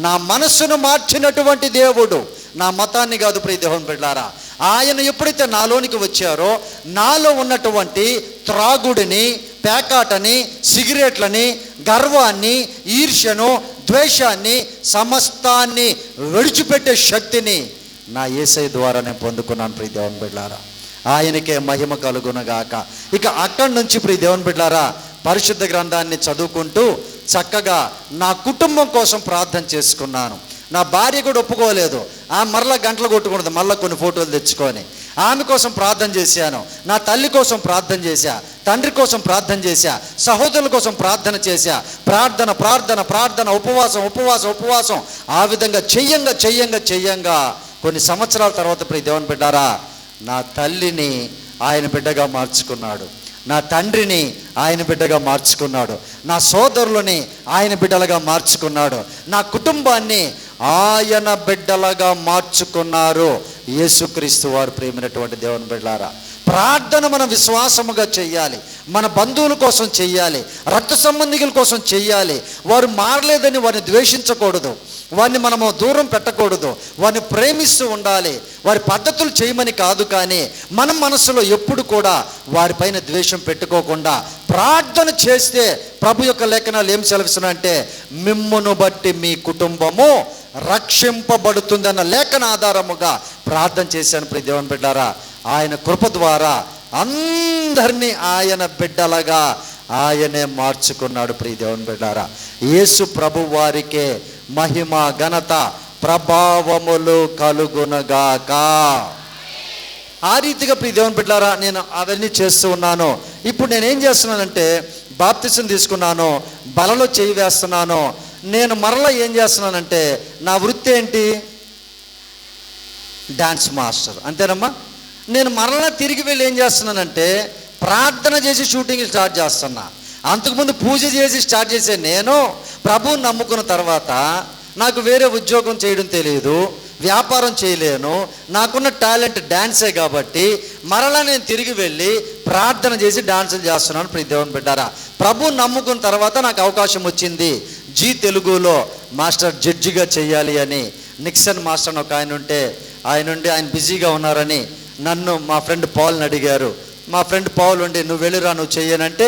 నా మనస్సును మార్చినటువంటి దేవుడు, నా మతాన్ని కాదు ప్రియ దేవుని బిడ్డలారా, ఆయన ఎప్పుడైతే నాలోనికి వచ్చారో నాలో ఉన్నటువంటి త్రాగుడిని, పేకాటని, సిగరెట్లని, గర్వాన్ని, ఈర్ష్యను, ద్వేషాన్ని, సమస్తాన్ని విడిచిపెట్టే శక్తిని నా యేసయ్య ద్వారా నేను పొందుకున్నాను ప్రియ దేవుని బిడ్డలారా. ఆయనకే మహిమ కలుగునగాక. ఇక అక్కడి నుంచి ప్రియ దేవుని బిడ్డలారా పరిశుద్ధ గ్రంథాన్ని చదువుకుంటూ చక్కగా నా కుటుంబం కోసం ప్రార్థన చేసుకున్నాను. నా భార్య కూడా ఒప్పుకోలేదు, మరలా గంటలు కొట్టుకున్నది, మళ్ళీ కొన్ని ఫోటోలు తెచ్చుకొని ఆమె కోసం ప్రార్థన చేశాను. నా తల్లి కోసం ప్రార్థన చేశా, తండ్రి కోసం ప్రార్థన చేశా, సహోదరుల కోసం ప్రార్థన చేశా. ప్రార్థన ప్రార్థన ప్రార్థన, ఉపవాసం ఉపవాసం ఉపవాసం, ఆ విధంగా చెయ్యంగా కొన్ని సంవత్సరాల తర్వాత ప్రియ దేవుని బిడ్డారా నా తల్లిని ఆయన బిడ్డగా మార్చుకున్నాడు, నా తండ్రిని ఆయన బిడ్డగా మార్చుకున్నాడు, నా సోదరులని ఆయన బిడ్డలుగా మార్చుకున్నాడు, నా కుటుంబాన్ని ఆయన బిడ్డలుగా మార్చుకున్నారు యేసుక్రీస్తు వారు. ప్రేమైనటువంటి దేవుని బిడ్డలారా, ప్రార్థన మనం విశ్వాసముగా చెయ్యాలి, మన బంధువుల కోసం చెయ్యాలి, రక్త సంబంధికుల కోసం చెయ్యాలి. వారు మారలేదని వారిని ద్వేషించకూడదు, వారిని మనము దూరం పెట్టకూడదు, వారిని ప్రేమిస్తూ ఉండాలి. వారి పద్ధతులు చేయమని కాదు, కానీ మన మనసులో ఎప్పుడు కూడా వారిపైన ద్వేషం పెట్టుకోకుండా ప్రార్థన చేస్తే ప్రభు యొక్క లేఖనాలు ఏం సెలవిస్తున్నాయంటే, మిమ్మును బట్టి మీ కుటుంబము రక్షింపబడుతుందన్న లేఖన ఆధారముగా ప్రార్థన చేశాను ప్రియ దేవుని బిడ్డారా. ఆయన కృప ద్వారా అందరినీ ఆయన బిడ్డలుగా ఆయనే మార్చుకున్నాడు ప్రియ దేవుని బిడ్డారా. యేసు ప్రభు వారికే మహిమ ఘనత ప్రభావములు కలుగునగాక. ఆ రీతిగా ప్రియ దేవుని బిడ్డలారా నేను అవన్నీ చేస్తూ ఉన్నాను. ఇప్పుడు నేనేం చేస్తున్నానంటే బాప్తిసం తీసుకున్నాను, బలలో చేయి వేస్తున్నాను. నేను మరలా ఏం చేస్తున్నానంటే నా వృత్తి ఏంటి? డాన్స్ మాస్టర్, అంతేనమ్మా. నేను మరలా తిరిగి వెళ్ళి ఏం చేస్తున్నానంటే ప్రార్థన చేసి షూటింగ్ స్టార్ట్ చేస్తున్నా. అంతకుముందు పూజ చేసి స్టార్ట్ చేసే నేను ప్రభువుని నమ్ముకున్న తర్వాత నాకు వేరే ఉద్యోగం చేయడం తెలియదు, వ్యాపారం చేయలేను, నాకున్న టాలెంట్ డ్యాన్సే కాబట్టి మరలా నేను తిరిగి వెళ్ళి ప్రార్థన చేసి డాన్సులు చేస్తున్నాను ప్రియ దేవుని బిడ్డారా. ప్రభువుని నమ్ముకున్న తర్వాత నాకు అవకాశం వచ్చింది జీ తెలుగులో మాస్టర్ జడ్జిగా చేయాలి అని. నిక్సన్ మాస్టర్ అని ఒక ఆయన ఉంటే ఆయన బిజీగా ఉన్నారని నన్ను మా ఫ్రెండ్ పాల్ని అడిగారు. మా ఫ్రెండ్ పాల్ ఉండి నువ్వు వెళ్ళిరా, నువ్వు చెయ్యనంటే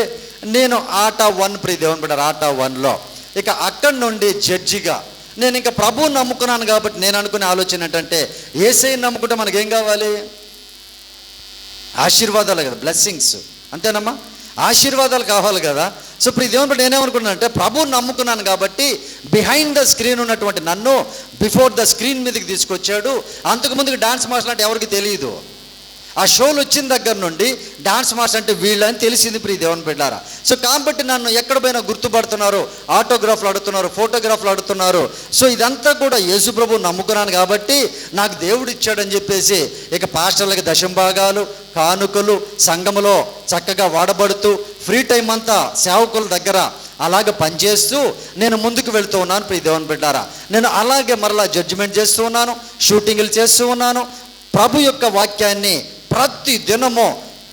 నేను ఆటా 1 ప్రియ దేవుని బిడ్డారా ఆటా 1లో ఇక అక్కడి నుండి జడ్జిగా నేను ఇంకా ప్రభువుని నమ్ముకున్నాను కాబట్టి నేను అనుకునే ఆలోచన ఏంటంటే యేసయ్యని నమ్ముకుంటే మనకేం కావాలి? ఆశీర్వాదాలు కదా, బ్లెస్సింగ్స్, అంతేనమ్మా. ఆశీర్వాదాలు కావాలి కదా. సో ప్రియ దేవుని బిడ్డ నేనేమనుకున్నాను అంటే ప్రభువుని నమ్ముకున్నాను కాబట్టి బిహైండ్ ద స్క్రీన్ ఉన్నటువంటి నన్ను బిఫోర్ ద స్క్రీన్ మీదకి తీసుకొచ్చాడు. అంతకుముందుకు డాన్స్ మాస్టర్ అంటే ఎవరికి తెలియదు. ఆ షోలు వచ్చిన దగ్గర నుండి డాన్స్ మాస్టర్ అంటే వీళ్ళని తెలిసింది ప్రియ దేవుని బిడ్డారా. సో కాబట్టి నన్ను ఎక్కడ పోయినా గుర్తుపడుతున్నారు, ఆటోగ్రాఫ్లు అడుగుతున్నారు, ఫోటోగ్రాఫ్లు అడుగుతున్నారు. సో ఇదంతా కూడా యేసు ప్రభు నమ్ముకున్నాను కాబట్టి నాకు దేవుడు ఇచ్చాడని చెప్పేసి ఇక పాస్టర్లకి దశంభాగాలు, కానుకలు సంఘములో చక్కగా వాడబడుతూ ఫ్రీ టైం అంతా సేవకుల దగ్గర అలాగే పనిచేస్తూ నేను ముందుకు వెళ్తూ ఉన్నాను ప్రియ దేవుని బిడ్డారా. నేను అలాగే మరలా జడ్జిమెంట్ చేస్తూ ఉన్నాను, షూటింగ్లు చేస్తూ ఉన్నాను. ప్రభు యొక్క వాక్యాన్ని ప్రతి దినము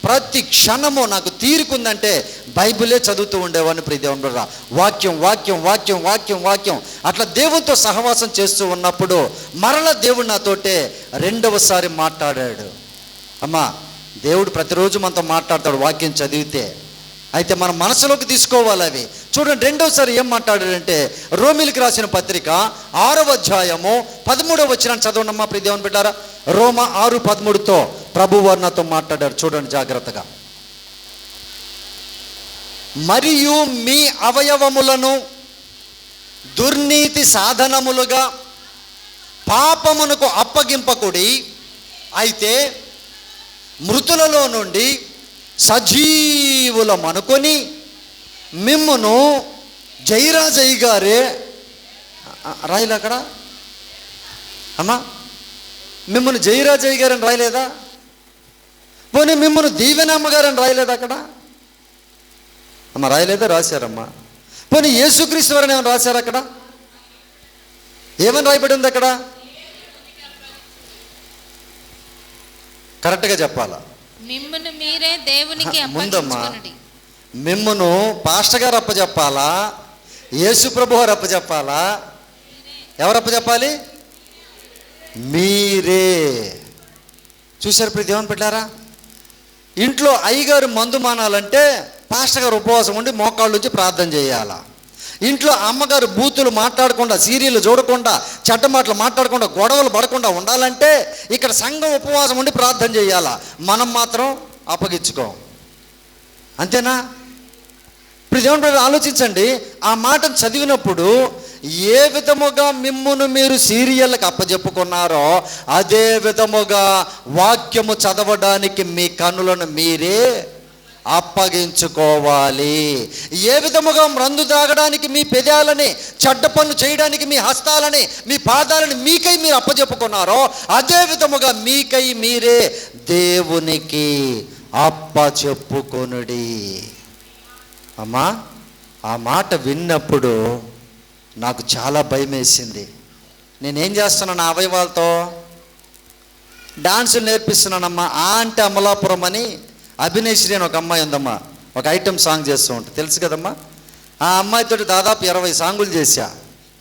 ప్రతి క్షణము నాకు తీరుకుందంటే బైబిలే చదువుతూ ఉండేవాడిని ప్రియ దేవుని బిడ్డ. వాక్యం వాక్యం వాక్యం వాక్యం వాక్యం అట్లా దేవునితో సహవాసం చేస్తూ ఉన్నప్పుడు మరలా దేవుడు నాతోటే రెండవసారి మాట్లాడాడు. అమ్మా, దేవుడు ప్రతిరోజు మనతో మాట్లాడతాడు వాక్యం చదివితే. అయితే మన మనసులోకి తీసుకోవాలి అవి. చూడండి, రెండోసారి ఏం మాట్లాడాడంటే రోమీలకు రాసిన పత్రిక 6వ అధ్యాయము 13వ వచనాన్ని చదవండమ్మా ప్రియ దేవుని బిడ్డారా. రోమా 6:13తో ప్రభువారు నాతో మాట్లాడారు. చూడండి జాగ్రత్తగా. మరియు మీ అవయవములను దుర్నీతి సాధనములుగా పాపమునకు అప్పగింపకుడి, అయితే మృతులలో నుండి సజీవులం అనుకొని మిమ్మును జయరాజయ్య గారే రాయలే అక్కడ అమ్మా, మిమ్మల్ని జయరాజయ్య గారని రాయలేదా? పోనీ మిమ్మల్ని దీవెనమ్మ గారని రాయలేదా అక్కడ? అమ్మ రాయలేదా? రాశారమ్మా. పోనీ యేసుక్రీస్తు వారని ఏమైనా రాశారు అక్కడ? ఏమని రాయబడి ఉంది అక్కడ? కరెక్ట్గా చెప్పాలా? మిమ్మును మీరే దేవునికి ముందమ్మా, మిమ్మును పాస్టర్ గారు అప్పచెప్పాలా, యేసు ప్రభు వారు అప్పచెప్పాలా, ఎవరు అప్పచెప్పాలి? మీరే. చూశారు ప్రతి దేవుని పెట్టారా? ఇంట్లో అయ్యగారు మందు మానాలంటే పాస్టర్ గారు ఉపవాసం ఉండి మోకాళ్ళ నుంచి ప్రార్థన చేయాలా. ఇంట్లో అమ్మగారు బూతులు మాట్లాడకుండా, సీరియల్ చూడకుండా, చెడ్డ మాటలు మాట్లాడకుండా, గొడవలు పడకుండా ఉండాలంటే ఇక్కడ సంఘం ఉపవాసం ఉండి ప్రార్థన చేయాలా. మనం మాత్రం అప్పగించుకోం. అంతేనా? ఇప్పుడు దేవుని ఆలోచించండి. ఆ మాటను చదివినప్పుడు ఏ విధముగా మిమ్మును మీరు సీరియల్కి అప్పచెప్పుకున్నారో అదే విధముగా వాక్యము చదవడానికి మీ కన్నులను మీరే అప్పగించుకోవాలి. ఏ విధముగా మందు త్రాగడానికి మీ పెదాలని, చెడ్డ పనులు చేయడానికి మీ హస్తాలని, మీ పాదాలని మీకై మీరు అప్పచెప్పుకున్నారో అదే విధముగా మీకై మీరే దేవునికి అప్పచెప్పుకొనుడి. అమ్మా, ఆ మాట విన్నప్పుడు నాకు చాలా భయం వేసింది. నేనేం చేస్తున్నాను? అవయవాలతో డాన్సులు నేర్పిస్తున్నానమ్మా. అంటే అమలాపురం అని అభినేశ్రీ అని ఒక అమ్మాయి ఉందమ్మా, ఒక ఐటెం సాంగ్ చేస్తూ ఉంటుంది, తెలుసు కదమ్మా. ఆ అమ్మాయితో దాదాపు 20 సాంగులు చేశా,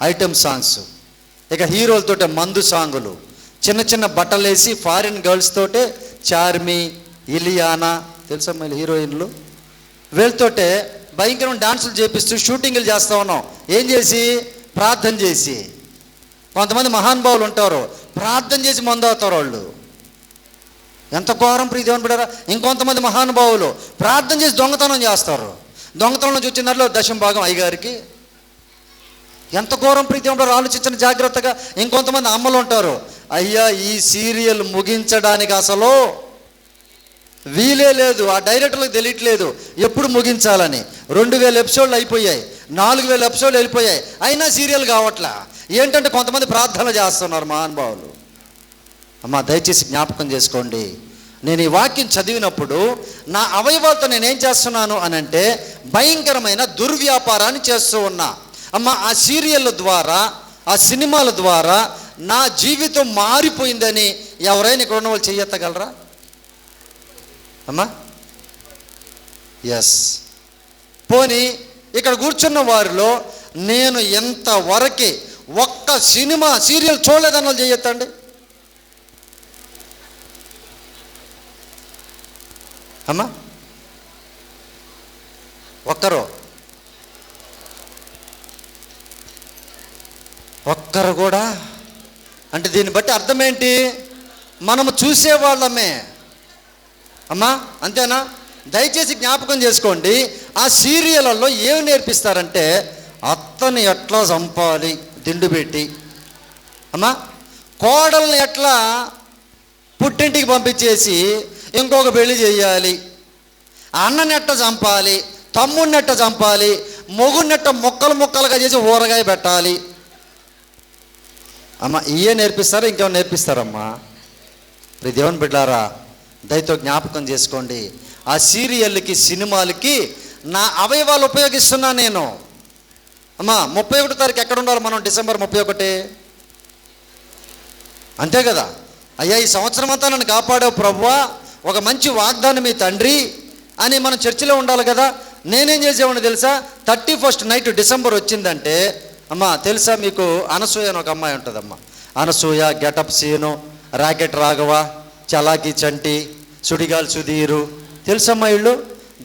ఐటెం సాంగ్స్. ఇక హీరోలతో మందు సాంగులు, చిన్న చిన్న బట్టలు వేసి ఫారిన్ గర్ల్స్ తోటే, చార్మి, ఇలియానా, తెలుసమ్మా హీరోయిన్లు, వీళ్ళతోటే భయంకరమైన డాన్సులు చేపిస్తూ షూటింగ్లు చేస్తూ ఉన్నాం. ఏం చేసి? ప్రార్థన చేసి. కొంతమంది మహానుభావులు ఉంటారు, ప్రార్థన చేసి మందు అవుతారు వాళ్ళు. ఎంత ఘోరం ప్రియదేవుని బిడ్డలారా. ఇంకొంతమంది మహానుభావులు ప్రార్థన చేసి దొంగతనం చేస్తారు. దొంగతనం నుంచి వచ్చిన దాంట్లో 10వ భాగం అయ్యగారికి. ఎంత ఘోరం ప్రియదేవుని బిడ్డలారా, ఆలోచించండి జాగ్రత్తగా. ఇంకొంతమంది అమ్మలు ఉంటారు, అయ్యా ఈ సీరియల్ ముగించడానికి అసలు వీలే లేదు, ఆ డైరెక్టర్లకు తెలియట్లేదు ఎప్పుడు ముగించాలని. 2000 ఎపిసోడ్లు అయిపోయాయి, 4000 ఎపిసోడ్లు వెళ్ళిపోయాయి, అయినా సీరియల్ కావట్లా. ఏంటంటే కొంతమంది ప్రార్థనలు చేస్తున్నారు మహానుభావులు. అమ్మా దయచేసి జ్ఞాపకం చేసుకోండి. నేను ఈ వాక్యం చదివినప్పుడు నా అవయవాలతో నేనేం చేస్తున్నాను అని అంటే భయంకరమైన దుర్వ్యాపారాన్ని చేస్తూ ఉన్నా. అమ్మ ఆ సీరియళ్ళ ద్వారా, ఆ సినిమాల ద్వారా నా జీవితం మారిపోయిందని ఎవరైనా ఇక్కడ ఉన్న వాళ్ళు చెయ్యెత్తగలరా అమ్మా? ఎస్. పోనీ ఇక్కడ కూర్చున్న వారిలో నేను ఎంతవరకు ఒక్క సినిమా సీరియల్ చూడలేదని వాళ్ళు చెయ్యొద్దండి. అమ్మా ఒక్కరు కూడా అంటే దీన్ని బట్టి అర్థం ఏంటి? మనము చూసేవాళ్ళమే అమ్మా, అంతేనా? దయచేసి జ్ఞాపకం చేసుకోండి. ఆ సీరియళ్ళల్లో ఏమి నేర్పిస్తారంటే అత్తని ఎట్లా చంపాలి దిండు పెట్టి, అమ్మా కోడల్ని ఎట్లా పుట్టింటికి పంపించేసి ఇంకొక పెళ్లి చేయాలి, అన్నని ఎట్ట చంపాలి, తమ్ముడిని ఎట్ట చంపాలి, మొగుడినెట్ట ముక్కలు ముక్కలుగా చేసి ఊరగాయ పెట్టాలి. అమ్మ ఇవే నేర్పిస్తారా? ఇంకేమైనా నేర్పిస్తారమ్మా? ఇప్పుడు దేవుని బిడ్డారా దయతో జ్ఞాపకం చేసుకోండి. ఆ సీరియల్కి, సినిమాలకి నా అవయవాలు ఉపయోగిస్తున్నా నేను. అమ్మా 31వ తారీఖు ఎక్కడ ఉండాలి మనం? డిసెంబర్ 31. అంతే కదా? అయ్యా ఈ సంవత్సరం అంతా నన్ను కాపాడావు ప్రభువా, ఒక మంచి వాగ్దానం మీ తండ్రి అని మనం చర్చిలో ఉండాలి కదా. నేనేం చేసేవాడిని తెలుసా? 31st నైట్ డిసెంబర్ వచ్చిందంటే అమ్మా తెలుసా మీకు అనసూయ అని ఒక అమ్మాయి ఉంటుందమ్మా. అనసూయ, గెటప్ సీను, రాకెట్ రాఘవ, చలాకీ చంటి, సుడిగాల్ సుధీరు, తెలుసమ్మా వీళ్ళు.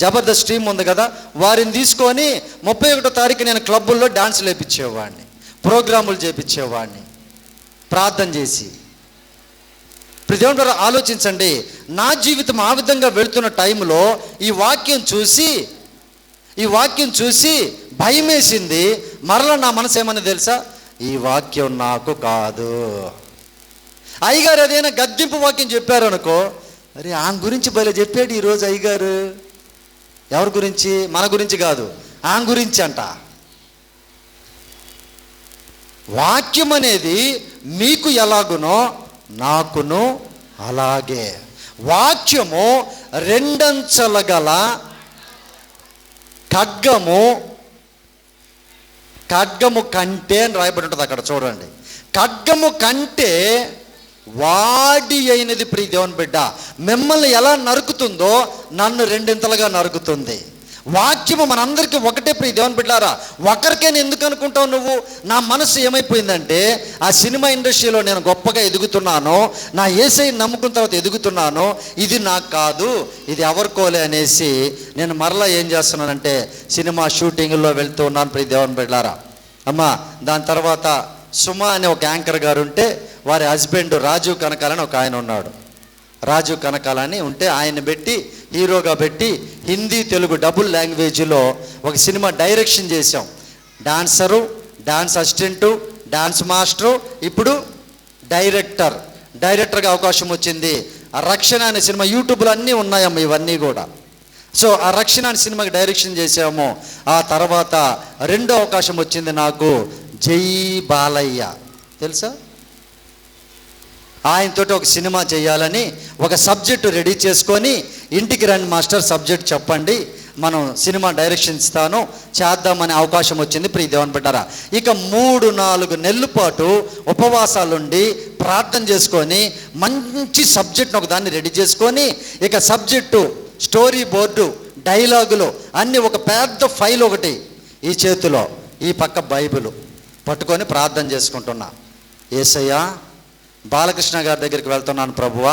జబర్దస్త్ టీం ఉంది కదా, వారిని తీసుకొని 31వ తారీఖు నేను క్లబ్బుల్లో డాన్సులు వేయించేవాడిని, ప్రోగ్రాములు చేయించేవాడిని ప్రార్థన చేసి. దేవుని ద్వారా ఆలోచించండి. నా జీవితం ఆ విధంగా వెళుతున్న టైంలో ఈ వాక్యం చూసి భయం వేసింది. మరలా నా మనసు ఏమన్నా తెలుసా? ఈ వాక్యం నాకు కాదు. అయ్యగారు ఏదైనా గద్దింపు వాక్యం చెప్పారు అనుకో, అరే ఆమె గురించి భలే చెప్పాడు ఈరోజు అయ్యగారు. ఎవరి గురించి? మన గురించి కాదు, ఆమె గురించి అంట. వాక్యం అనేది మీకు ఎలాగునో నాకును అలాగే. వాక్యము రెండంచల గల ఖడ్గము కంటే అని రాయబడి ఉంటుంది అక్కడ చూడండి. ఖడ్గము కంటే వాడి అయినది ప్రియ దేవుని బిడ్డ. మిమ్మల్ని ఎలా నరుకుతుందో నన్ను రెండింతలుగా నరుకుతుంది. వాక్యము మనందరికీ ఒకటే ప్రియ దేవుని బిడ్డారా. ఒకరికైనా ఎందుకు అనుకుంటావు నువ్వు? నా మనసు ఏమైపోయిందంటే, ఆ సినిమా ఇండస్ట్రీలో నేను గొప్పగా ఎదుగుతున్నాను, నా యేసయ్యని నమ్ముకున్న తర్వాత ఎదుగుతున్నాను, ఇది నాకు కాదు, ఇది ఎవరికోలే అనేసి నేను మరలా ఏం చేస్తున్నానంటే సినిమా షూటింగ్లో వెళ్తూ ఉన్నాను ప్రియ దేవుని బిడ్డారా. అమ్మా, దాని తర్వాత సుమా అనే ఒక యాంకర్ గారు ఉంటే, వారి హస్బెండ్ రాజీవ్ కనకాలని ఒక ఆయన ఉన్నాడు. రాజీవ్ కనకాలని ఉంటే ఆయన పెట్టి హీరోగా పెట్టి హిందీ తెలుగు డబుల్ లాంగ్వేజ్లో ఒక సినిమా డైరెక్షన్ చేసాం. Dancer, dance assistant, dance master, ఇప్పుడు డైరెక్టర్గా అవకాశం వచ్చింది. ఆ రక్షణ అనే సినిమా యూట్యూబ్లో అన్నీ ఉన్నాయమ్మ ఇవన్నీ కూడా. సో ఆ రక్షణ అనే సినిమాకి డైరెక్షన్ చేసాము. ఆ తర్వాత రెండో అవకాశం వచ్చింది నాకు, జై బాలయ్య తెలుసా, ఆయనతోటి ఒక సినిమా చేయాలని ఒక సబ్జెక్టు రెడీ చేసుకొని, ఇంటికి రండి మాస్టర్ సబ్జెక్ట్ చెప్పండి, మనం సినిమా డైరెక్షన్ ఇస్తాను చేద్దామనే అవకాశం వచ్చింది ప్రియ దేవుని బిడ్డారా. ఇక 3-4 నెలల పాటు ఉపవాసాలుండి ప్రార్థన చేసుకొని మంచి సబ్జెక్ట్ను ఒక దాన్ని రెడీ చేసుకొని, ఇక సబ్జెక్టు, స్టోరీ బోర్డు, డైలాగులు అన్నీ ఒక పెద్ద ఫైల్ ఒకటి ఈ చేతిలో, ఈ పక్క బైబిల్ పట్టుకొని ప్రార్థన చేసుకుంటున్నా. యేసయ్యా, బాలకృష్ణ గారి దగ్గరికి వెళ్తున్నాను ప్రభువా,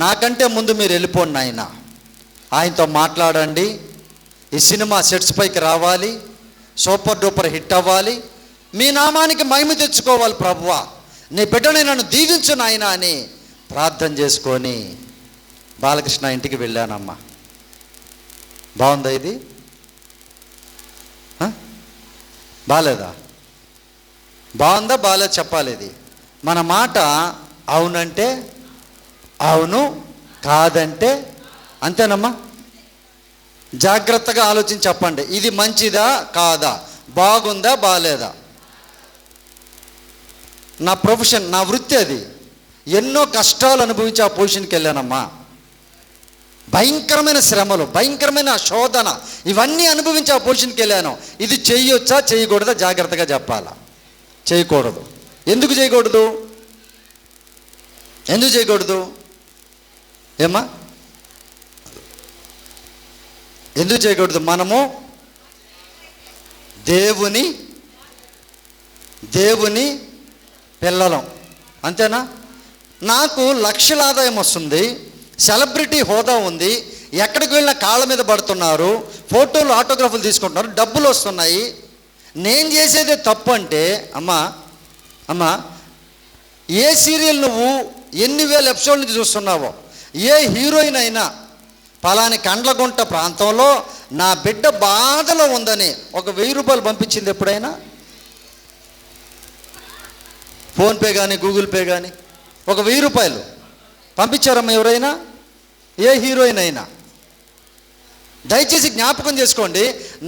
నాకంటే ముందు మీరు వెళ్ళిపోండి నాయన, ఆయనతో మాట్లాడండి, ఈ సినిమా సెట్స్ పైకి రావాలి, సూపర్ డూపర్ హిట్ అవ్వాలి, మీ నామానికి మహిమ తెచ్చుకోవాలి ప్రభువా, నీ బిడ్డని నన్ను దీవించు నాయన అని ప్రార్థన చేసుకొని బాలకృష్ణ ఇంటికి వెళ్ళానమ్మా. బాగుందా ఇది? బాలేదా? బాగుందా బాలేదు చెప్పాలి. ఇది మన మాట అవునంటే అవును, కాదంటే అంతేనమ్మా. జాగ్రత్తగా ఆలోచించి చెప్పండి, ఇది మంచిదా కాదా, బాగుందా బాలేదా. నా ప్రొఫెషన్, నా వృత్తి అది. ఎన్నో కష్టాలు అనుభవించి ఆ పొజిషన్కి వెళ్ళానమ్మా. భయంకరమైన శ్రమలు, భయంకరమైన శోధన, ఇవన్నీ అనుభవించి ఆ పొజిషన్కి వెళ్ళాను. ఇది చేయొచ్చా చేయకూడదా జాగ్రత్తగా చెప్పాలా. చేయకూడదు. ఎందుకు చేయకూడదు? ఎందుకు చేయకూడదు ఏమ్మా? ఎందుకు చేయకూడదు? మనము దేవుని పిల్లలం, అంతేనా? నాకు లక్షల ఆదాయం వస్తుంది, సెలబ్రిటీ హోదా ఉంది, ఎక్కడికి వెళ్ళినా కాళ్ళ మీద పడుతున్నారు, ఫోటోలు ఆటోగ్రాఫ్లు తీసుకుంటున్నారు, డబ్బులు వస్తున్నాయి. నేను చేసేదే తప్పు అంటే, అమ్మా ఏ సీరియల్ నువ్వు ఎన్ని వేల ఎపిసోడ్ నుంచి చూస్తున్నావో, ఏ హీరోయిన్ అయినా పలాని కండ్లగుంట ప్రాంతంలో నా బిడ్డ బాధలో ఉందని ఒక 1000 రూపాయలు పంపించింది ఎప్పుడైనా? ఫోన్పే కానీ గూగుల్ పే కానీ ఒక 1000 రూపాయలు పంపించారమ్మా ఎవరైనా? ఏ హీరోయిన్ అయినా? దయచేసి జ్ఞాపకం చేసుకోండి,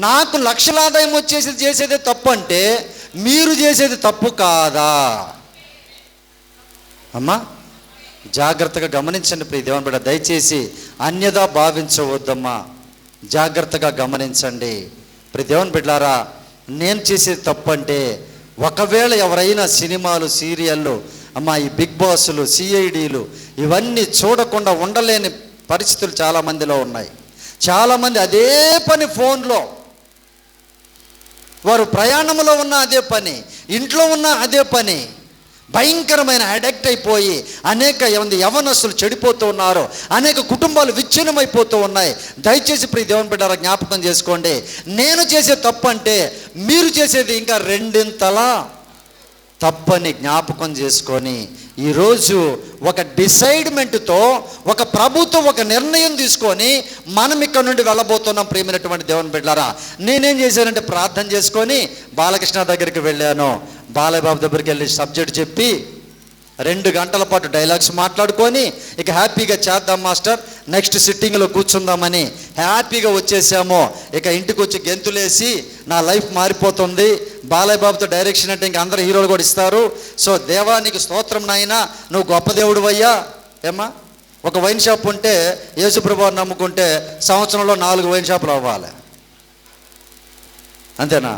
నాకు లక్షల ఆదాయం వచ్చేసి చేసేదే తప్పు అంటే మీరు చేసేది తప్పు కాదా? అమ్మా జాగ్రత్తగా గమనించండి ప్రియ దేవుని బిడ్డ, దయచేసి అన్యదా భావించవద్దమ్మా, జాగ్రత్తగా గమనించండి ప్రియ దేవుని బిడ్డలారా. నేను చేసేది తప్పు అంటే, ఒకవేళ ఎవరైనా సినిమాలు, సీరియళ్ళు, అమ్మా ఈ బిగ్ బాసులు, సిఐడీలు ఇవన్నీ చూడకుండా ఉండలేని పరిస్థితులు చాలామందిలో ఉన్నాయి. చాలామంది అదే పని ఫోన్లో, వారు ప్రయాణంలో ఉన్న అదే పని, ఇంట్లో ఉన్న అదే పని, భయంకరమైన అడిక్ట్ అయిపోయి అనేక యవనస్తులు చెడిపోతూ ఉన్నారు, అనేక కుటుంబాలు విచ్ఛిన్నమైపోతూ ఉన్నాయి. దయచేసి ప్రియ దేవుని బిడ్డలారా జ్ఞాపకం చేసుకోండి, నేను చేసే తప్పు అంటే మీరు చేసేది ఇంకా రెండింతలా తప్పని జ్ఞాపకం చేసుకొని ఈరోజు ఒక డిసైడ్మెంట్తో, ఒక ప్రభుత్వం ఒక నిర్ణయం తీసుకొని మనం ఇక్కడ నుండి వెళ్ళబోతున్నాం. ప్రియమైనటువంటి దేవుని బిడ్డలారా, నేనేం చేశానంటే ప్రార్థన చేసుకొని బాలకృష్ణ దగ్గరికి వెళ్ళాను. బాలయ్య బాబు దగ్గరికి వెళ్ళి సబ్జెక్ట్ చెప్పి 2 గంటల పాటు డైలాగ్స్ మాట్లాడుకొని, ఇక హ్యాపీగా చేద్దాం మాస్టర్, నెక్స్ట్ సిట్టింగ్లో కూర్చుందామని హ్యాపీగా వచ్చేసాము. ఇక ఇంటికి వచ్చి గెంతులేసి నా లైఫ్ మారిపోతుంది, బాలయ్య బాబుతో డైరెక్షన్ అంటే ఇంక అందరు హీరోలు కూడా ఇస్తారు. సో దేవా నీకు స్తోత్రం నాయనా, నువ్వు గొప్ప దేవుడు అయ్యా. ఏమ్మా, ఒక వైన్ షాప్ ఉంటే యేసుప్రభువుని నమ్ముకుంటే సంవత్సరంలో 4 వైన్ షాపులు అవ్వాలి, అంతేనా?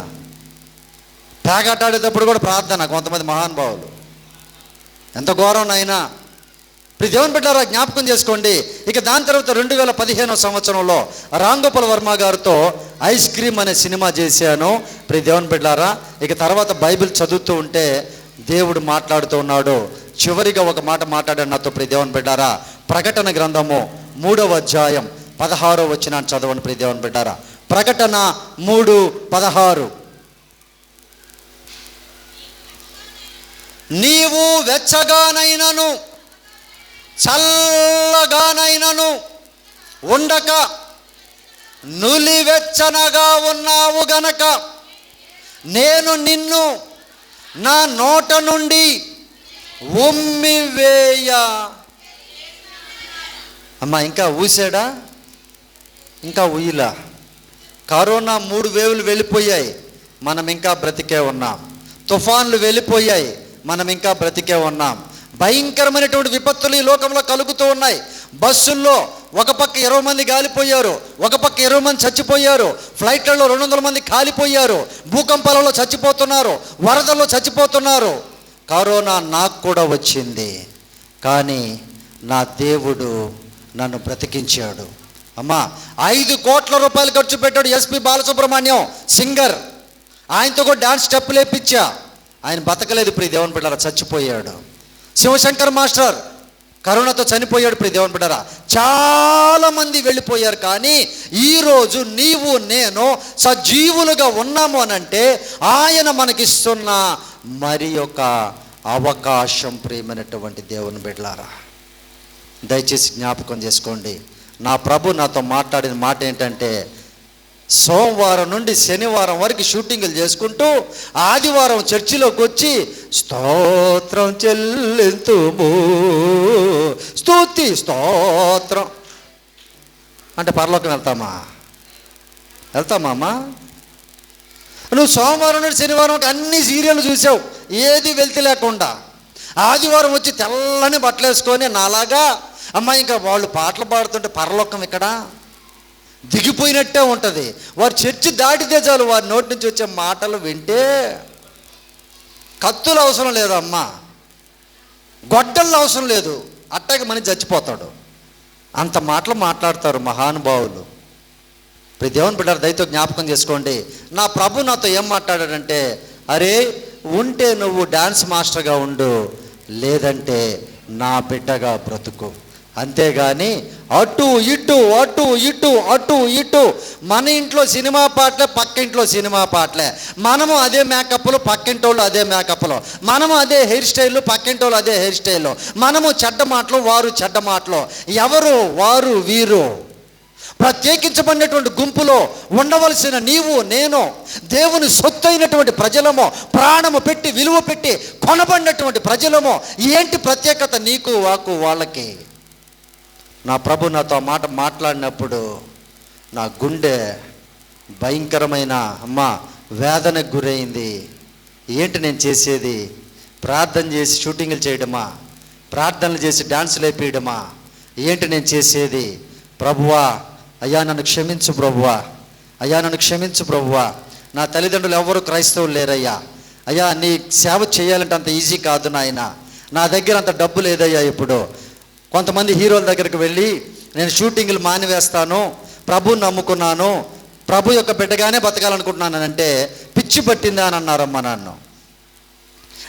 పేకాటాడేటప్పుడు కూడా ప్రార్థన కొంతమంది మహానుభావులు, ఎంత ఘోరం నాయనా. ఇప్పుడు దేవుని బిడ్డలారా జ్ఞాపకం చేసుకోండి. ఇక దాని తర్వాత 2015 సంవత్సరంలో రాంగోపాల్ వర్మ గారితో ఐస్ క్రీమ్ అనే సినిమా చేశాను. ఇప్పుడు దేవుని బిడ్డలారా ఇక తర్వాత బైబిల్ చదువుతూ ఉంటే దేవుడు మాట్లాడుతూ ఉన్నాడు. చివరిగా ఒక మాట మాట్లాడాడు నాతో. ప్రియ దేవుని బిడ్డారా, ప్రకటన గ్రంథము 3వ అధ్యాయం 16వ వచనాన్ని చదవండి. ప్రియ దేవుని బిడ్డారా, ప్రకటన 3:16. నీవు వెచ్చగానైనను చల్లగానైనను ఉండక నులివెచ్చనగా ఉన్నావు గనక నేను నిన్ను నా నోట నుండి ఉమ్మివేయ. అమ్మా, ఇంకా ఊసాడా? ఇంకా ఊయలా. కరోనా 3 వేవులు వెళ్ళిపోయాయి, మనం ఇంకా బ్రతికే ఉన్నాం. తుఫాన్లు వెళ్ళిపోయాయి, మనం ఇంకా బ్రతికే ఉన్నాం. భయంకరమైనటువంటి విపత్తులు ఈ లోకంలో కలుగుతూ ఉన్నాయి. బస్సుల్లో ఒక పక్క 20 మంది గాలిపోయారు, ఒక పక్క 20 మంది చచ్చిపోయారు. ఫ్లైట్లలో 200 మంది కాలిపోయారు. భూకంపాలలో చచ్చిపోతున్నారు, వరదల్లో చచ్చిపోతున్నారు. కరోనా నాకు కూడా వచ్చింది, కానీ నా దేవుడు నన్ను బ్రతికించాడు. అమ్మా, 5 కోట్ల రూపాయలు ఖర్చు పెట్టాడు ఎస్పి బాలసుబ్రహ్మణ్యం సింగర్. ఆయనతో కూడా డాన్స్ స్టెప్పులు వేయించా, ఆయన బతకలేదు. ప్రియ దేవుని బిడ్డరా, చచ్చిపోయాడు. శివశంకర్ మాస్టర్ కరోనాతో చనిపోయాడు. ప్రియ దేవుని బిడ్డరా, చాలామంది వెళ్ళిపోయారు. కానీ ఈరోజు నీవు నేను సజీవులుగా ఉన్నాము అనంటే ఆయన మనకిస్తున్న మరి ఒక అవకాశం. ప్రియమైనటువంటి దేవుని బిడ్డలారా, దయచేసి జ్ఞాపకం చేసుకోండి. నా ప్రభు నాతో మాట్లాడిన మాట ఏంటంటే, సోమవారం నుండి శనివారం వరకు షూటింగులు చేసుకుంటూ ఆదివారం చర్చిలోకి వచ్చి స్తోత్రం చెల్లింతుము, స్తుతి స్తోత్రం అంటే పరలోకం వెళ్తామా? నువ్వు సోమవారం నుండి శనివారం అన్ని సీరియల్ చూసావు, ఏది వెళ్తే లేకుండా. ఆదివారం వచ్చి తెల్లని బట్టలు వేసుకొని నాలాగా అమ్మ, ఇంకా వాళ్ళు పాటలు పాడుతుంటే పరలోకం ఇక్కడ దిగిపోయినట్టే ఉంటుంది. వారు చర్చి దాటితే చాలు, వారి నోటి నుంచి వచ్చే మాటలు వింటే కత్తులు అవసరం లేదమ్మా, గొడ్డళ్ళు అవసరం లేదు, అట్టాగే మనిషి చచ్చిపోతాడు. అంత మాటలు మాట్లాడతారు మహానుభావులు. ఇప్పుడు దేవుని బిడ్డ దయతో జ్ఞాపకం చేసుకోండి. నా ప్రభు నాతో ఏం మాట్లాడాడంటే, అరే ఉంటే నువ్వు డాన్స్ మాస్టర్గా ఉండు, లేదంటే నా బిడ్డగా బ్రతుకు. అంతేగాని అటు ఇటు అటు ఇటు అటు ఇటు. మన ఇంట్లో సినిమా పాటలే, పక్క ఇంట్లో సినిమా పాటలే. మనము అదే మేకప్లు, పక్కింటోళ్ళు అదే మేకప్లు. మనము అదే హెయిర్ స్టైల్, పక్కింటోళ్ళు అదే హెయిర్ స్టైల్. మనము చెడ్డ మాటలు, వారు చెడ్డ మాటలు. ఎవరు వారు వీరు. ప్రత్యేకించబడినటువంటి గుంపులో ఉండవలసిన నీవు నేను దేవుని సొత్తు అయినటువంటి ప్రజలము, ప్రాణము పెట్టి విలువ పెట్టి కొనబడినటువంటి ప్రజలము. ఏంటి ప్రత్యేకత నీకు వాకు వాళ్ళకి? నా ప్రభు నాతో మాట మాట్లాడినప్పుడు నా గుండె భయంకరమైన వేదనకు గురైంది. ఏంటి నేను చేసేది? ప్రార్థన చేసి షూటింగ్లు చేయడమా? ప్రార్థనలు చేసి డాన్సులు వేపేయడమా? ఏంటి నేను చేసేది? ప్రభువా, అయ్యా నన్ను క్షమించు ప్రభువా, అయ్యా నన్ను క్షమించు ప్రభువా. నా తల్లిదండ్రులు ఎవరు క్రైస్తవులు లేరయ్యా. అయ్యా నీ సేవ చేయాలంటే అంత ఈజీ కాదు నాయన, నా దగ్గర అంత డబ్బు లేదయ్యా. ఇప్పుడు కొంతమంది హీరోల దగ్గరికి వెళ్ళి నేను షూటింగ్లు మానివేస్తాను, ప్రభువుని నమ్ముకున్నాను, ప్రభు యొక్క బిడ్డగానే బతకాలనుకుంటున్నాను అంటే పిచ్చి పట్టిందా అని అన్నారమ్మా నన్ను.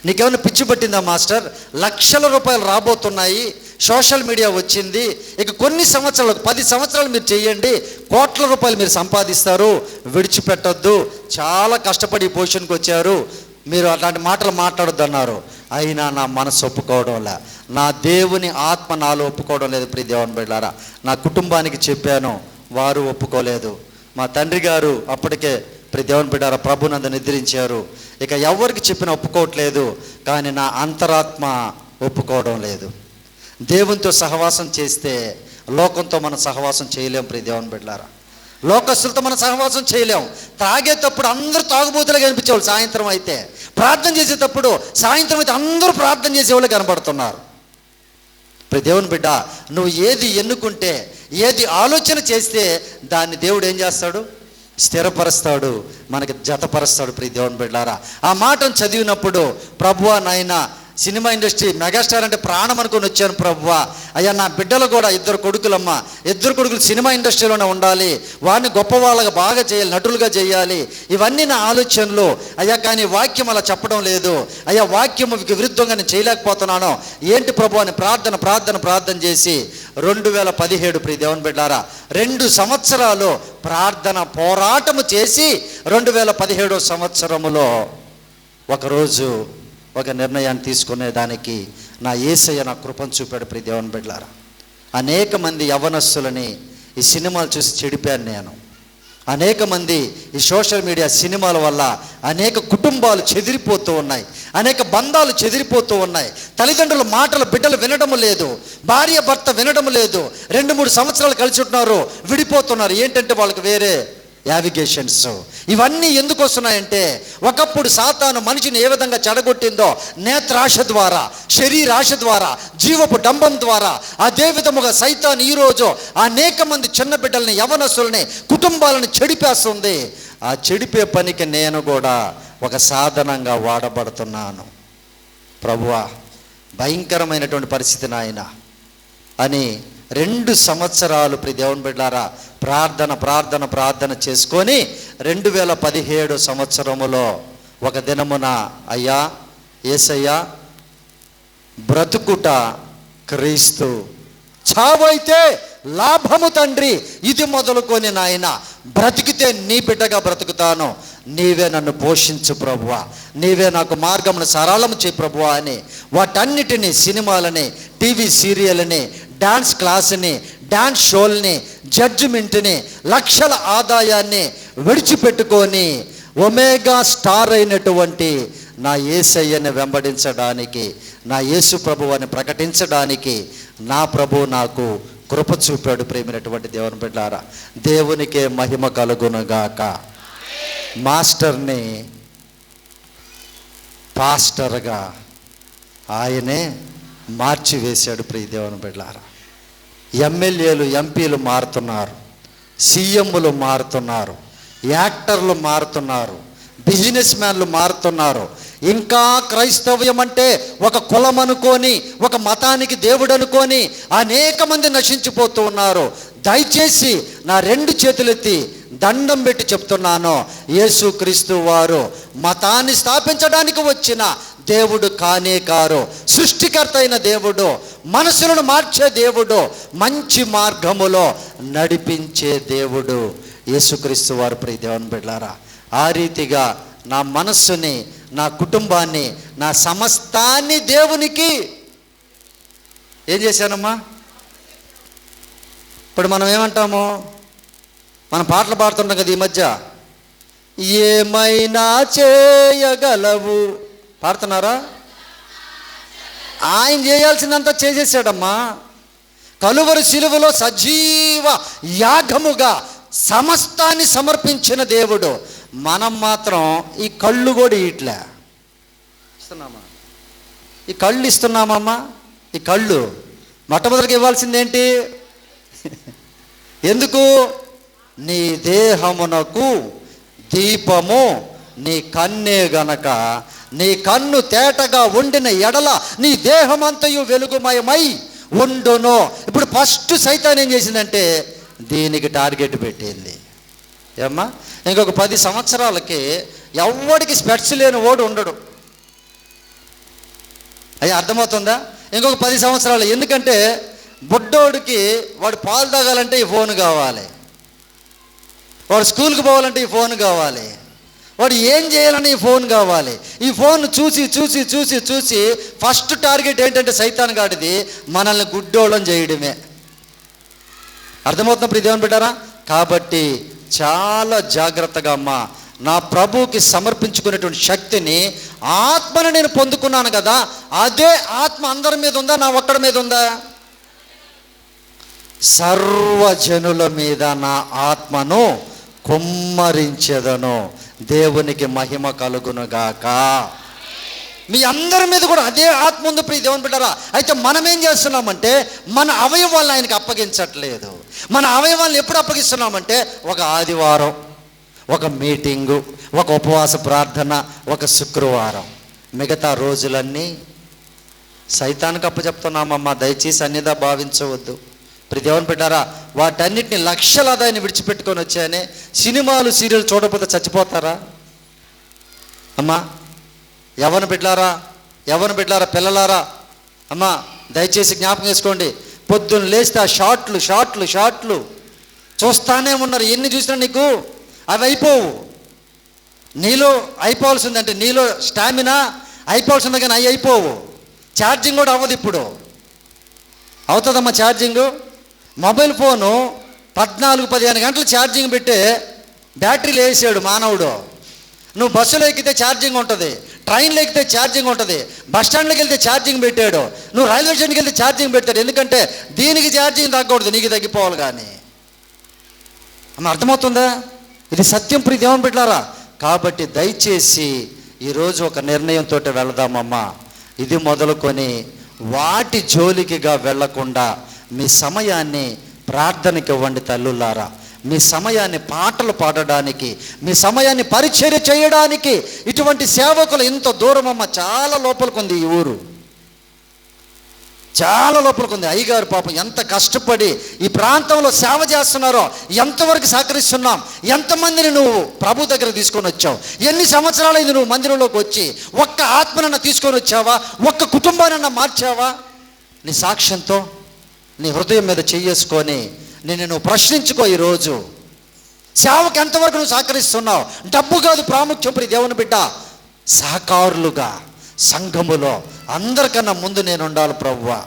నీకేమైనా పిచ్చి పట్టిందా మాస్టర్? లక్షల రూపాయలు రాబోతున్నాయి, సోషల్ మీడియా వచ్చింది, ఇక కొన్ని సంవత్సరాలు 10 సంవత్సరాలు మీరు చేయండి, కోట్ల రూపాయలు మీరు సంపాదిస్తారు, విడిచిపెట్టొద్దు, చాలా కష్టపడి ఈ పొజిషన్కి వచ్చారు, మీరు అలాంటి మాటలు మాట్లాడొద్దు అన్నారు. అయినా నా మనసు ఒప్పుకోవడంలే, నా దేవుని ఆత్మ నాలో ఒప్పుకోవడం లేదు. ప్రియ దేవుని బిడ్డలారా, నా కుటుంబానికి చెప్పాను, వారు ఒప్పుకోలేదు. మా తండ్రి గారు అప్పటికే ప్రియ దేవుని బిడ్డలారా ప్రభునందు నిద్రించారు. ఇక ఎవరికి చెప్పినా ఒప్పుకోవట్లేదు, కానీ నా అంతరాత్మ ఒప్పుకోవడం లేదు. దేవునితో సహవాసం చేస్తే లోకంతో మనం సహవాసం చేయలేం ప్రియ దేవుని బిడ్డలారా. లోకస్తులతో మనం సహవాసం చేయలేం. తాగేటప్పుడు అందరూ తాగుబోతులుగా కనిపించేవాళ్ళు, సాయంత్రం అయితే ప్రార్థన చేసేటప్పుడు సాయంత్రం అయితే అందరూ ప్రార్థన చేసేవాళ్ళు కనబడుతున్నారు. ప్రియ దేవుని బిడ్డ, నువ్వు ఏది ఎన్నుకుంటే, ఏది ఆలోచన చేస్తే దాన్ని దేవుడు ఏం చేస్తాడు? స్థిరపరుస్తాడు, మనకి జతపరుస్తాడు. ప్రియ దేవుని బిడ్డలారా, ఆ మాటను చదివినప్పుడు ప్రభువా నాయనా, సినిమా ఇండస్ట్రీ మెగాస్టార్ అంటే ప్రాణం అనుకొని వచ్చాను ప్రభువా. అయ్యా నా బిడ్డలు కూడా 2 కొడుకులమ్మా, 2 కొడుకులు సినిమా ఇండస్ట్రీలోనే ఉండాలి, వారిని గొప్ప వాళ్ళగా బాగా చేయాలి, నటులుగా చేయాలి, ఇవన్నీ నా ఆలోచనలు అయ్యా. కానీ వాక్యం అలా చెప్పడం లేదు అయ్యా, వాక్యముకి విరుద్ధంగా నేను చేయలేకపోతున్నాను, ఏంటి ప్రభు అని ప్రార్థన చేసి 2017 ప్రియ దేవుని బిడ్డారా 2 సంవత్సరాలు ప్రార్థన పోరాటము చేసి 2017 సంవత్సరములో ఒకరోజు ఒక నిర్ణయాన్ని తీసుకునేదానికి నా యేసయ్య నా కృపను చూపాడు. ప్రియ దేవుని బిడ్డలారా, అనేక మంది యవ్వనస్తులని ఈ సినిమాలు చూసి చెడిపాను నేను. అనేక మంది ఈ సోషల్ మీడియా సినిమాల వల్ల అనేక కుటుంబాలు చెదిరిపోతూ ఉన్నాయి, అనేక బంధాలు చెదిరిపోతూ ఉన్నాయి. తల్లిదండ్రుల మాటలు బిడ్డలు వినడం లేదు, భార్య భర్త వినడం లేదు, 2-3 సంవత్సరాలు కలిసి ఉంటున్నారు, విడిపోతున్నారు. ఏంటంటే వాళ్ళకి వేరే యావిగేషన్స్. ఇవన్నీ ఎందుకు వస్తున్నాయంటే, ఒకప్పుడు సాతాను మనిషిని ఏ విధంగా చెడగొట్టిందో నేత్రాశ ద్వారా, శరీరాశ ద్వారా, జీవపు డంబం ద్వారా, అదే విధముగా సైతాను ఈరోజు అనేక మంది చిన్న బిడ్డల్ని, యవనస్తుల్ని, కుటుంబాలను చెడిపేస్తుంది. ఆ చెడిపే పనికి నేను కూడా ఒక సాధనంగా వాడబడుతున్నాను. ప్రభువా, భయంకరమైనటువంటి పరిస్థితి నాయన అని 2 సంవత్సరాలు ప్రియ దేవుని బిడ్డలారా ప్రార్థన చేసుకొని 2017 సంవత్సరములో ఒక దినమున, అయ్యా యేసయ్యా, బ్రతుకుట క్రీస్తు, చావైతే లాభము తండ్రి, ఇది మొదలుకొని నాయన బ్రతికితే నీ బిడ్డగా బ్రతుకుతాను, నీవే నన్ను పోషించు ప్రభువా, నీవే నాకు మార్గమును సరళము చేయి ప్రభువా అని వాటన్నిటినీ, సినిమాలని, టీవీ సీరియల్ని, డాన్స్ క్లాసుని, డాన్స్ షోల్ని, జడ్జిమెంట్ని, లక్షల ఆదాయాన్ని విడిచిపెట్టుకొని ఒమేగా స్టార్ అయినటువంటి నా యేసయ్యని వెంబడించడానికి, నా యేసు ప్రభువుని ప్రకటించడానికి నా ప్రభు నాకు కృప చూపాడు. ప్రేమైనటువంటి దేవుని బిడ్డలారా, దేవునికే మహిమ కలుగునుగాక. మాస్టర్ని పాస్టర్గా ఆయనే మార్చివేశాడు. ప్రియ దేవుని బిడ్డలారా, ఎమ్మెల్యేలు, ఎంపీలు మారుతున్నారు, సీఎంలు మారుతున్నారు, యాక్టర్లు మారుతున్నారు, బిజినెస్ మ్యాన్లు మారుతున్నారు. ఇంకా క్రైస్తవ్యం అంటే ఒక కులం అనుకొని, ఒక మతానికి దేవుడు అనుకొని అనేక మంది నశించిపోతూ ఉన్నారు. దయచేసి నా 2 చేతులెత్తి దండం పెట్టి చెప్తున్నాను, యేసుక్రీస్తు వారు మతాన్ని స్థాపించడానికి వచ్చిన దేవుడు కానే కారు. సృష్టికర్త అయిన దేవుడు, మనసులను మార్చే దేవుడు, మంచి మార్గములో నడిపించే దేవుడు యేసుక్రీస్తు వారు. ప్రియ దేవుని బిడ్డలారా, ఆ రీతిగా నా మనస్సుని, నా కుటుంబాన్ని, నా సమస్తాన్ని దేవునికి ఏం చేశానమ్మా? ఇప్పుడు మనం ఏమంటాము, మనం పాటలు పాడుతుంటాం కదా ఈ మధ్య, ఏమైనా చేయగలవు పాడుతున్నారా? ఆయన చేయాల్సిందంతా చేసేసాడమ్మా. కలువరి శిలువలో సజీవ యాగముగా సమస్తాన్ని సమర్పించిన దేవుడు. మనం మాత్రం ఈ కళ్ళు కూడా ఇట్లా ఇస్తున్నామా? ఈ కళ్ళు ఇస్తున్నామమ్మా. ఈ కళ్ళు మొట్టమొదటిగా ఇవ్వాల్సిందేంటి? ఎందుకు? నీ దేహమునకు దీపము నీ కన్నే గనక, నీ కన్ను తేటగా ఉండిన ఎడల నీ దేహమంతయు వెలుగుమయమై ఉండును. ఇప్పుడు ఫస్ట్ సైతాన్ ఏం చేసిందంటే దీనికి టార్గెట్ పెట్టింది. ఏమ్మా, ఇంకొక 10 సంవత్సరాలకి ఎవడికి స్పెట్స్ లేని వాడు ఉండడు. అయ్యా అర్థమవుతుందా? ఇంకొక 10 సంవత్సరాలు. ఎందుకంటే బుడ్డోడికి వాడు పాలు తాగాలంటే ఈ ఫోన్ కావాలి, వాడు స్కూల్కి పోవాలంటే ఈ ఫోన్ కావాలి, వాడు ఏం చేయాలని ఈ ఫోన్ కావాలి. ఈ ఫోన్ చూసి చూసి చూసి చూసి ఫస్ట్ టార్గెట్ ఏంటంటే సైతాన్ గాడిది మనల్ని గుడ్డోళం చేయడమే. అర్థమవుతున్న ప్రియ దేవుని బిడ్డారా? కాబట్టి చాలా జాగ్రత్తగా అమ్మా, నా ప్రభువుకి సమర్పించుకునేటువంటి శక్తిని, ఆత్మను నేను పొందుకున్నాను కదా, అదే ఆత్మ అందరి మీద ఉందా, నా ఒక్కడి మీద ఉందా? సర్వజనుల మీద నా ఆత్మను కుమ్మరించెదను, దేవునికి మహిమ కలుగునుగాక. మీ అందరి మీద కూడా అదే ఆత్మ ఉంది ప్రియ దేవుని బిడ్డలారా. అయితే మనం ఏం చేస్తున్నామంటే మన అవయవాలను ఆయనకి అప్పగించట్లేదు. మన అవయవాలను ఎప్పుడు అప్పగిస్తున్నామంటే ఒక ఆదివారం, ఒక మీటింగు, ఒక ఉపవాస ప్రార్థన, ఒక శుక్రవారం. మిగతా రోజులన్నీ సైతానికి అప్పచెప్తున్నామమ్మా. దయచేసి అన్నిదా భావించవద్దు ప్రియ దేవుని బిడ్డలారా. వాటన్నిటిని లక్షలాదాన్ని విడిచిపెట్టుకొని వచ్చాయని సినిమాలు సీరియల్ చూడకపోతే చచ్చిపోతారా అమ్మా? యవ్వన బిడ్డలారా, పిల్లలారా, అమ్మా దయచేసి జ్ఞాపకం చేసుకోండి. పొద్దున్న లేస్తే ఆ షార్ట్లు చూస్తానే ఉన్నారు. ఎన్ని చూసినా నీకు అవి అయిపోవు. నీలో అయిపోవాల్సిందంటే నీలో స్టామినా అయిపోవాల్సింది, కానీ అవి అయిపోవు. ఛార్జింగ్ కూడా అవ్వదు. ఇప్పుడు అవుతుందమ్మా ఛార్జింగు. మొబైల్ ఫోను 14-15 గంటలు ఛార్జింగ్ పెట్టే బ్యాటరీలు వేసాడు మానవుడు. నువ్వు బస్సులో ఎక్కితే ఛార్జింగ్ ఉంటుంది, ట్రైన్లో ఎక్కితే ఛార్జింగ్ ఉంటుంది, బస్ స్టాండ్లోకి వెళ్తే ఛార్జింగ్ పెట్టాడు, నువ్వు రైల్వే స్టేషన్కి వెళ్తే ఛార్జింగ్ పెట్టాడు. ఎందుకంటే దీనికి ఛార్జింగ్ తగ్గకూడదు, నీకు తగ్గిపోవాలి. కానీ అమ్మ అర్థమవుతుందా? ఇది సత్యం ప్రియ దేవుని బిడ్డలారా. కాబట్టి దయచేసి ఈరోజు ఒక నిర్ణయంతో వెళదామమ్మా. ఇది మొదలుకొని వాటి జోలికిగా వెళ్లకుండా మీ సమయాన్ని ప్రార్థనకి ఇవ్వండి తల్లులారా. మీ సమయాన్ని పాటలు పాడడానికి, మీ సమయాన్ని పరిచర్య చేయడానికి. ఇటువంటి సేవకులు ఇంత దూరం అమ్మ, చాలా లోపలికి ఉంది ఈ ఊరు, చాలా లోపలికి ఉంది. అయ్యగారు పాపం ఎంత కష్టపడి ఈ ప్రాంతంలో సేవ చేస్తున్నారో, ఎంతవరకు సహకరిస్తున్నాం, ఎంతమందిని నువ్వు ప్రభు దగ్గర తీసుకొని వచ్చావు, ఎన్ని సంవత్సరాలైంది నువ్వు మందిరంలోకి వచ్చి, ఒక్క ఆత్మనన్నా తీసుకొని వచ్చావా, ఒక్క కుటుంబానన్నా మార్చావా? నీ సాక్ష్యంతో నీ హృదయం మీద చెయ్యేసుకొని నువ్వు ప్రశ్నించుకో. ఈరోజు సేవకు ఎంతవరకు నువ్వు సహకరిస్తున్నావు? డబ్బు కాదు ప్రాముఖ్యం ప్రియ దేవుని బిడ్డ. సహకారులుగా సంఘములో అందరికన్నా ముందు నేను ఉండాలి ప్రభువా,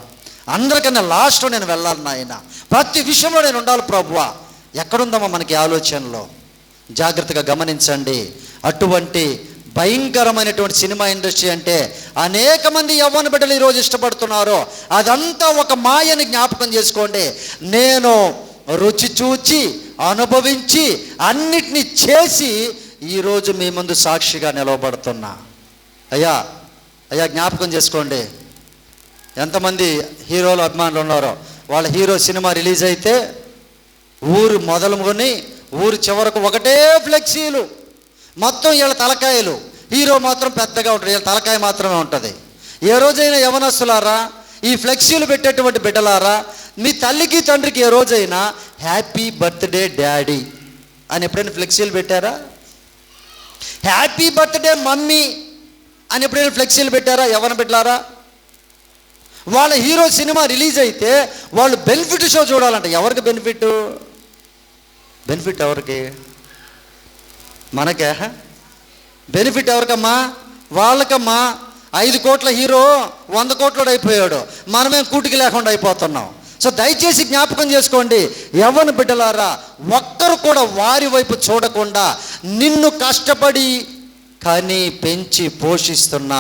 అందరికన్నా లాస్ట్లో నేను వెళ్ళాలి నాయన, ప్రతి విషయంలో నేను ఉండాలి ప్రభువా. ఎక్కడుందమ్మా మనకి ఆలోచనలో? జాగ్రత్తగా గమనించండి. అటువంటి భయంకరమైనటువంటి సినిమా ఇండస్ట్రీ అంటే అనేక మంది యవ్వన బిడ్డలు ఈరోజు ఇష్టపడుతున్నారు. అదంతా ఒక మాయని జ్ఞాపకం చేసుకోండి. నేను రుచి చూచి అనుభవించి అన్నిటినీ చేసి ఈరోజు మీ ముందు సాక్షిగా నిలవబడుతున్నా. అయ్యా జ్ఞాపకం చేసుకోండి. ఎంతమంది హీరోలు అభిమానులు ఉన్నారో, వాళ్ళ హీరో సినిమా రిలీజ్ అయితే ఊరు మొదలుకొని ఊరు చివరకు ఒకటే ఫ్లెక్సీలు, మొత్తం వీళ్ళ తలకాయలు. హీరో మాత్రం పెద్దగా ఉంటుంది, వీళ్ళ తలకాయ మాత్రమే ఉంటుంది. ఏ రోజైనా యవనస్తులారా, ఈ ఫ్లెక్సీలు పెట్టేటువంటి బిడ్డలారా, మీ తల్లికి తండ్రికి ఏ రోజైనా హ్యాపీ బర్త్డే డాడీ అని ఎప్పుడైనా ఫ్లెక్సీలు పెట్టారా? హ్యాపీ బర్త్డే మమ్మీ అని ఎప్పుడైనా ఫ్లెక్సీలు పెట్టారా యవ్వన బిడ్డలారా? వాళ్ళ హీరో సినిమా రిలీజ్ అయితే వాళ్ళు బెనిఫిట్ షో చూడాలంట. ఎవరికి బెనిఫిట్ ఎవరికి? మనకే బెనిఫిట్. ఎవరికమ్మా? వాళ్ళకమ్మా. 5 కోట్ల హీరో 100 కోట్లోడు అయిపోయాడు, మనమేం కూటికి లేకుండా అయిపోతున్నాం. సో దయచేసి జ్ఞాపకం చేసుకోండి యవ్వన బిడ్డలారా, ఒక్కరు కూడా వారి వైపు చూడకుండా నిన్ను కష్టపడి కానీ పెంచి పోషిస్తున్న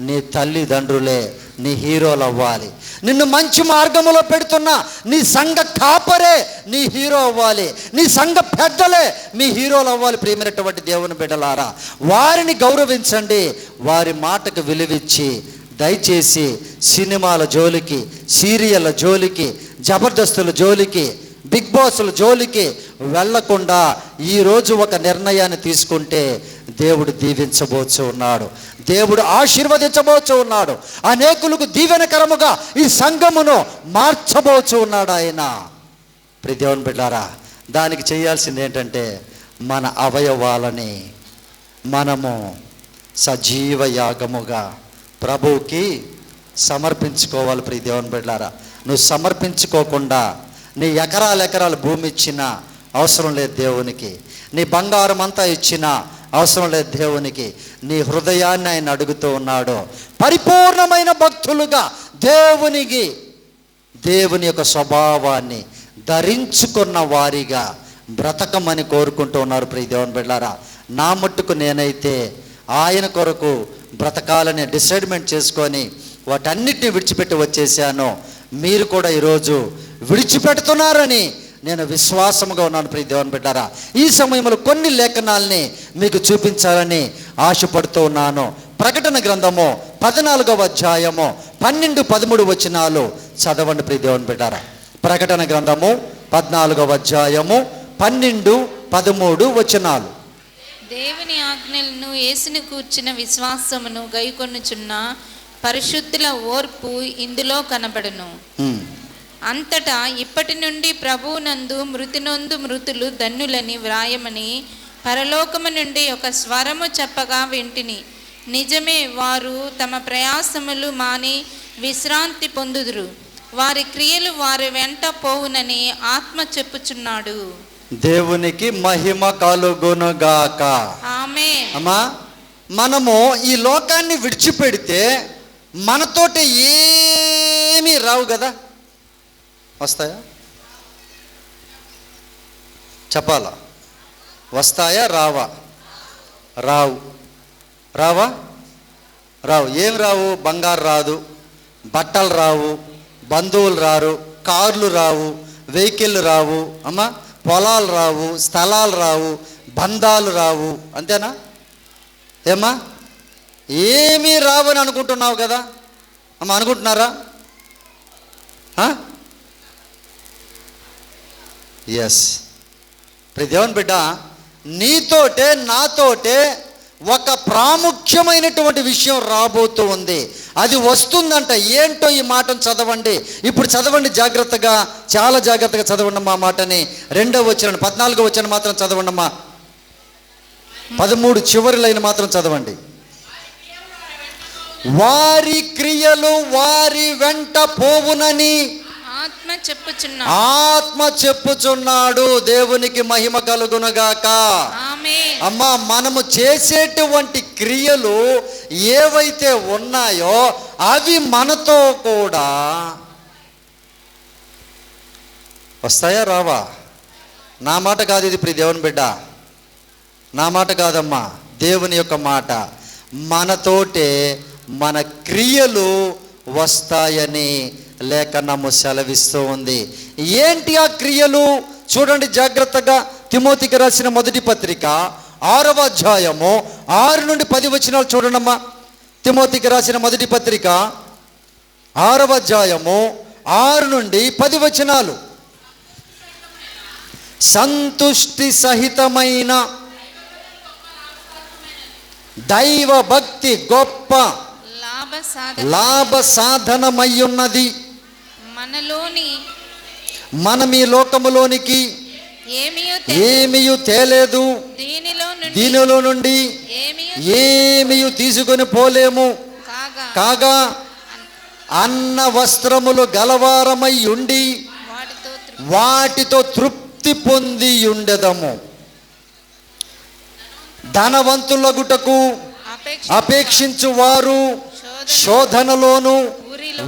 నీ తల్లిదండ్రులే నీ హీరోలు అవ్వాలి. నిన్ను మంచి మార్గంలో పెడుతున్న నీ సంఘ కాపరే నీ హీరో అవ్వాలి. నీ సంఘ పెద్దలే మీ హీరోలు అవ్వాలి. ప్రియమైనటువంటి దేవుని బిడ్డలారా, వారిని గౌరవించండి, వారి మాటకు విలువిచ్చి దయచేసి సినిమాల జోలికి, సీరియళ్ళ జోలికి, జబర్దస్తుల జోలికి, బిగ్ బాస్ల జోలికి వెళ్లకుండా ఈరోజు ఒక నిర్ణయాన్ని తీసుకుంటే దేవుడు దీవించబోచు ఉన్నాడు, దేవుడు ఆశీర్వదించబోచు ఉన్నాడు, అనేకులకు దీవెనకరముగా ఈ సంఘమును మార్చబోచు ఉన్నాడు ఆయన. ప్రియ దేవుని బిడ్డారా, దానికి చేయాల్సింది ఏంటంటే మన అవయవాలని మనము సజీవ యాగముగా ప్రభువుకి సమర్పించుకోవాలి. ప్రియ దేవుని బిడ్డారా, నువ్వు సమర్పించుకోకుండా నీ ఎకరాలు భూమి ఇచ్చినా అవసరం లేదు దేవునికి, నీ బంగారం అంతా ఇచ్చినా అవసరం లేదు దేవునికి. నీ హృదయాన్ని ఆయన అడుగుతూ ఉన్నాడు. పరిపూర్ణమైన భక్తులుగా దేవుని యొక్క స్వభావాన్ని ధరించుకున్న వారిగా బ్రతకమని కోరుకుంటూ ఉన్నారు. ప్రియ దేవుని బిడ్డలారా, నా మట్టుకు నేనైతే ఆయన కొరకు బ్రతకాలని డిసైడ్మెంట్ చేసుకొని వాటన్నిటిని విడిచిపెట్టి వచ్చేసాను. మీరు కూడా ఈరోజు విడిచిపెడుతున్నారని నేను విశ్వాసముగా ఉన్నాను ప్రియ దేవుని బిడ్డారా. ఈ సమయంలో కొన్ని లేఖనాల్ని మీకు చూపించాలని ఆశపడుతూ ఉన్నాను. ప్రకటన గ్రంథము 14వ అధ్యాయము 12, 13 వచనాలు చదవండి ప్రియ దేవుని బిడ్డారా. ప్రకటన గ్రంథము 14వ అధ్యాయము 12, 13 వచనాలు. దేవుని ఆజ్ఞలను యేసుని కూర్చిన విశ్వాసమును గైకొనుచున్న పరిశుద్ధుల ఓర్పు ఇందులో కనబడును. అంతటా ఇప్పటి నుండి ప్రభువునందు మృతినొందు మృతులు ధన్యులని వ్రాయమని పరలోకము నుండి ఒక స్వరము చెప్పగా వింటిని. నిజమే, వారు తమ ప్రయాసములు మాని విశ్రాంతి పొందుదురు. వారి క్రియలు వారి వెంట పోవునని ఆత్మ చెప్పుచున్నాడు. దేవునికి మహిమ కలుగునుగాక. ఆమేన్. అమ్మా, మనము ఈ లోకాన్ని విడిచిపెడితే మనతోటి ఏమీ రావు కదా. వస్తాయా? చెప్పాలా? వస్తాయా? రావా? రావు. రావా? రావు. ఏం రావు? బంగారు రాదు, బట్టలు రావు, బంధువులు రారు, కార్లు రావు, వెహికల్ రావు, అమ్మా, పొలాలు రావు, స్థలాలు రావు, బంధాలు రావు. అంతేనా? ఏమ్మా, ఏమీ రావని అనుకుంటున్నావు కదా అమ్మ? అనుకుంటున్నారా? ఎస్. ప్రతి దేవుని బిడ్డ, నీతోటే నాతోటే ఒక ప్రాముఖ్యమైనటువంటి విషయం రాబోతూ ఉంది. అది వస్తుందంట. ఏంటో ఈ మాటను చదవండి. ఇప్పుడు చదవండి జాగ్రత్తగా, చాలా జాగ్రత్తగా చదవండి మా మాటని. 2వ వచనం, 14వ వచనం మాత్రం చదవండి అమ్మా. 13 చివరి లైన్ మాత్రం చదవండి. వారి క్రియలు వారి వెంట పోవునని ఆత్మ చెప్పుచున్నాడు. దేవునికి మహిమ కలుగునుగాక. ఆమేన్. అమ్మా, మనము చేసేటువంటి క్రియలు ఏవైతే ఉన్నాయో అవి మనతో కూడా వస్తాయా? రావా? నా మాట కాదు ఇది ప్రియ దేవుని బిడ్డ, నా మాట కాదమ్మా, దేవుని యొక్క మాట. మనతోటే మన క్రియలు వస్తాయని లేఖనము సెలవిస్తూ ఉంది. ఏంటి ఆ క్రియలు? చూడండి జాగ్రత్తగా. తిమోతికి రాసిన మొదటి పత్రిక 6వ అధ్యాయము 6 నుండి 10 వచనాలు చూడండమ్మా. తిమోతికి రాసిన మొదటి పత్రిక 6వ అధ్యాయము 6 నుండి 10 వచనాలు. సంతుష్టి సహితమైన దైవ భక్తి గొప్ప లాభ సాధనమయ్యున్నది. మనం ఈ లోకములోనికి ఏమీయు తేలేదు, దీనిలో నుండి ఏమీయు తీసుకొని పోలేము. కాగా అన్న వస్త్రములు గలవారమై ఉండి వాటితో తృప్తి పొంది ఉండెదము. ధనవంతులగుటకు అపేక్షించు వారు శోధనలోను